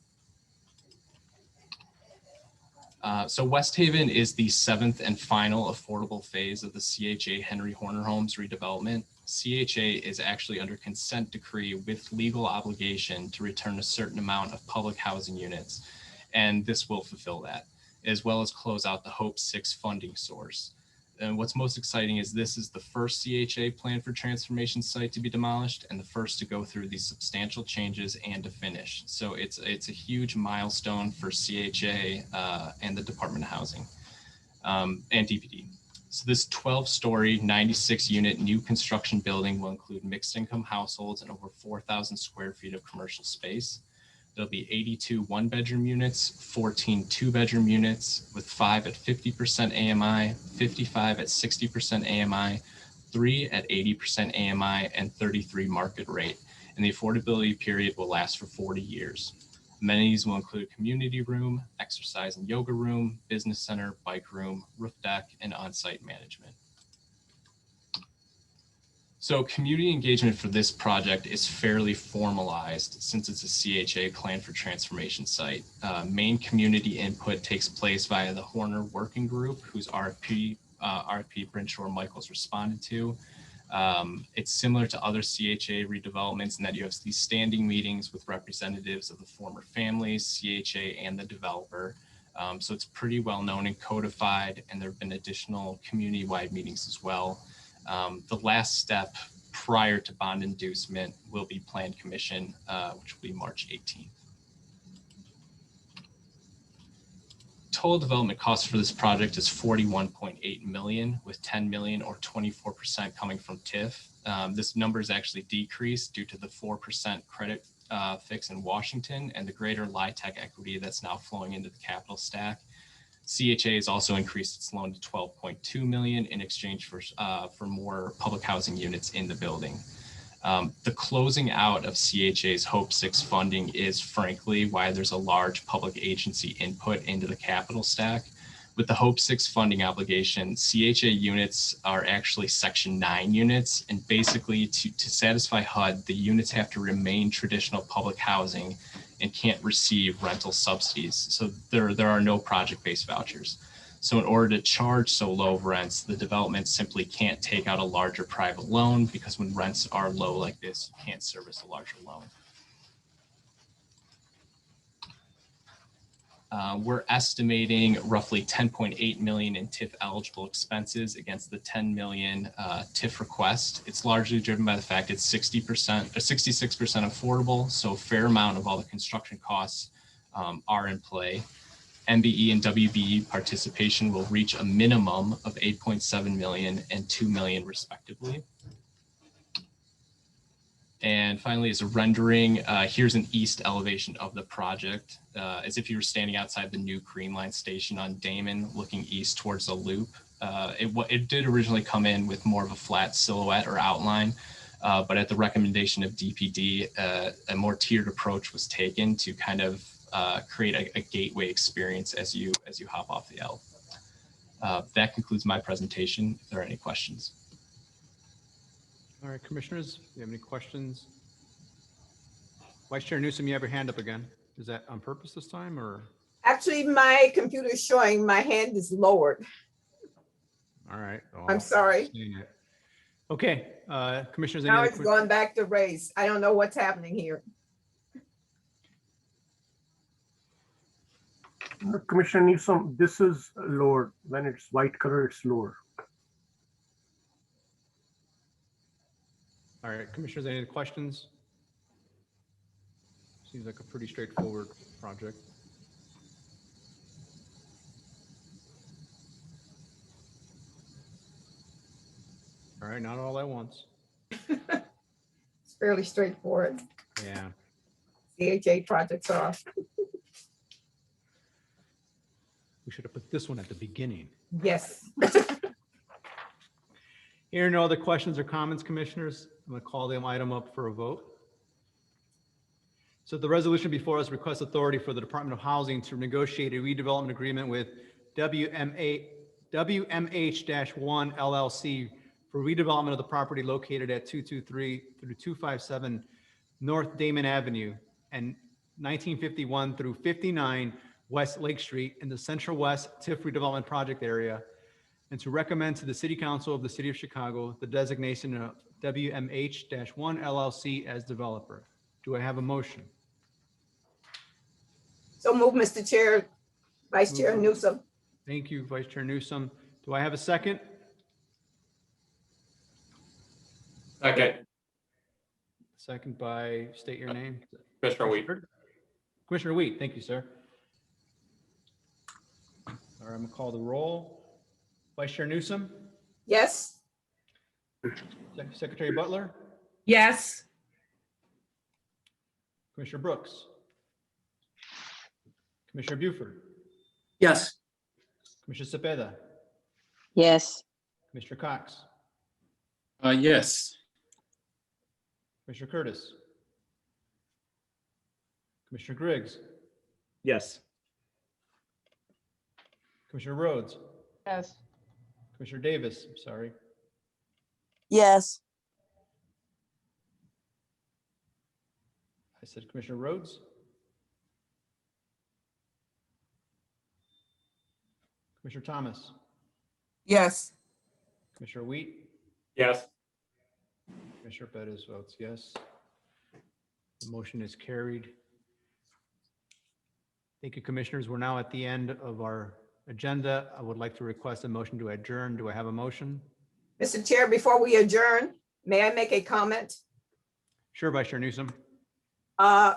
So West Haven is the 7th and final affordable phase of the CHA Henry Horner Homes redevelopment. CHA is actually under consent decree with legal obligation to return a certain amount of public housing units, and this will fulfill that, as well as close out the Hope 6 funding source. And what's most exciting is this is the first CHA plan for transformation site to be demolished and the first to go through these substantial changes and to finish. So it's a huge milestone for CHA and the Department of Housing and DPD. So this 12-story, 96-unit new construction building will include mixed-income households and over 4,000 square feet of commercial space. There'll be 82 one-bedroom units, 14 two-bedroom units, with 5 at 50% AMI, 55 at 60% AMI, 3 at 80% AMI, and 33 market rate. And the affordability period will last for 40 years. Amenities will include a community room, exercise and yoga room, business center, bike room, roof deck, and on-site management. So community engagement for this project is fairly formalized since it's a CHA plan for transformation site. Main community input takes place via the Horner Working Group, whose RFP Brinshore Michaels responded to. It's similar to other CHA redevelopments in that you have these standing meetings with representatives of the former families, CHA, and the developer. So it's pretty well known and codified, and there have been additional community-wide meetings as well. The last step prior to bond inducement will be Plan Commission, which will be March 18th. Total development cost for this project is $41.8 million, with $10 million or 24% coming from TIF. This number is actually decreased due to the 4% credit fix in Washington and the greater LIHTC equity that's now flowing into the capital stack. CHA has also increased its loan to $12.2 million in exchange for more public housing units in the building. The closing out of CHA's Hope 6 funding is frankly why there's a large public agency input into the capital stack. With the Hope 6 funding obligation, CHA units are actually Section 9 units, and basically to satisfy HUD, the units have to remain traditional public housing and can't receive rental subsidies. So there are no project-based vouchers. So in order to charge so low rents, the development simply can't take out a larger private loan, because when rents are low like this, you can't service a larger loan. We're estimating roughly $10.8 million in TIF eligible expenses against the $10 million TIF request. It's largely driven by the fact it's 66% affordable, so a fair amount of all the construction costs are in play. MBE and WBE participation will reach a minimum of $8.7 million and $2 million respectively. And finally, as a rendering, here's an east elevation of the project, as if you were standing outside the new Green Line station on Damon, looking east towards the loop. It did originally come in with more of a flat silhouette or outline, but at the recommendation of DPD, a more tiered approach was taken to kind of create a gateway experience as you hop off the L. That concludes my presentation. If there are any questions. All right, commissioners, do you have any questions? Vice Chair Newsom, you have your hand up again. Is that on purpose this time, or? Actually, my computer is showing my hand is lowered. All right. I'm sorry. Okay, commissioners. Any Now other it's going back to race. I don't know what's happening here. Commissioner Newsom, this is lower. When it's white color, it's lower. All right, commissioners, any other questions? Seems like a pretty straightforward project. All right, not all at once. It's fairly straightforward. Yeah. CHA projects are. We should have put this one at the beginning. Yes. Here, no other questions or comments, commissioners. I'm going to call the item up for a vote. So the resolution before us requests authority for the Department of Housing to negotiate a redevelopment agreement with WMH-1 LLC for redevelopment of the property located at 223 through 257 North Damon Avenue and 1951 through 59 West Lake Street in the Central West TIF redevelopment project area, and to recommend to the City Council of the City of Chicago the designation of WMH-1 LLC as developer. Do I have a motion? So move, Mr. Chair, Vice Chair Newsom. Thank you, Vice Chair Newsom. Do I have a second? Second. Second by, state your name. Commissioner Wheat. Commissioner Wheat, thank you, sir. All right, I'm gonna call the roll. Vice Chair Newsom, Yes, Secretary Butler, Yes. Commissioner Brooks, Commissioner Buford, Yes. Commissioner Cepeda, Yes. Commissioner Cox, Yes. Commissioner Curtis, Commissioner Griggs, Yes. Commissioner Rhodes, Yes. Commissioner Davis, I'm sorry, Yes. I said Commissioner Rhodes, Commissioner Thomas, Yes. Commissioner Wheat, Yes. Commissioner Bettis votes yes. The motion is carried. Thank you, Commissioners. We're now at the end of our agenda. I would like to request a motion to adjourn. Do I have a motion? Mr. Chair, before we adjourn, may I make a comment? Sure, Vice Chair Newsom.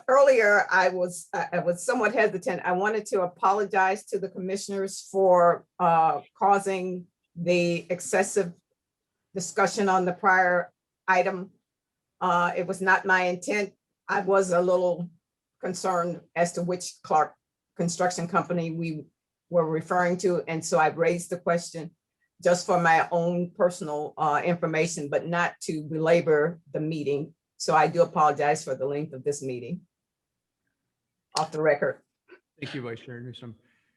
Earlier, I was somewhat hesitant. I wanted to apologize to the commissioners for causing the excessive discussion on the prior item. It was not my intent. I was a little concerned as to which Clark Construction Company we were referring to. And so I raised the question just for my own personal information, but not to belabor the meeting. So I do apologize for the length of this meeting. Off the record. Thank you, Vice Chair Newsom.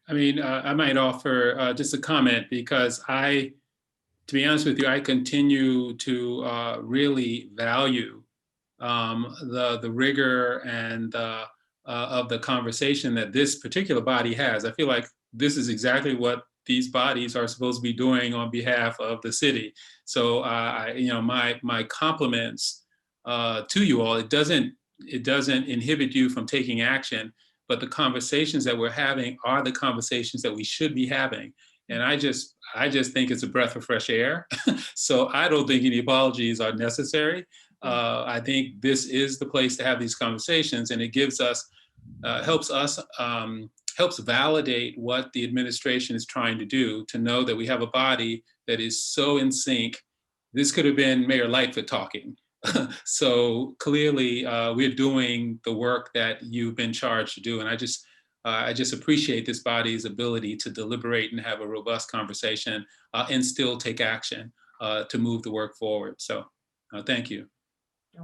I mean, I might offer just a comment because to be honest with you, I continue to really value the rigor and of the conversation that this particular body has. I feel like this is exactly what these bodies are supposed to be doing on behalf of the city. So, my compliments to you all. It doesn't inhibit you from taking action, but the conversations that we're having are the conversations that we should be having. And I just think it's a breath of fresh air. So I don't think any apologies are necessary. I think this is the place to have these conversations, and it gives us, helps validate what the administration is trying to do, to know that we have a body that is so in sync. This could have been Mayor Lightfoot talking. So clearly we're doing the work that you've been charged to do. And I just appreciate this body's ability to deliberate and have a robust conversation and still take action to move the work forward. So thank you.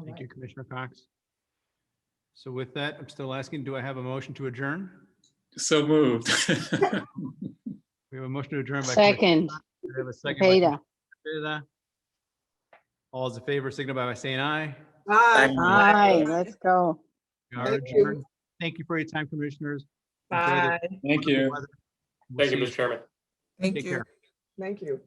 Thank you, Commissioner Cox. So with that, I'm still asking, do I have a motion to adjourn? So moved. We have a motion to adjourn by Second. We have a second. By Cepeda. Commissioner Cepeda. All those in favor signify by saying aye. Aye. Aye, let's go. We are Thank you. adjourned. Thank you for your time, Commissioners. Enjoy the Bye. Thank you. weather. We'll Thank see you, Mr. Chairman. Thank Take you. care. Thank you.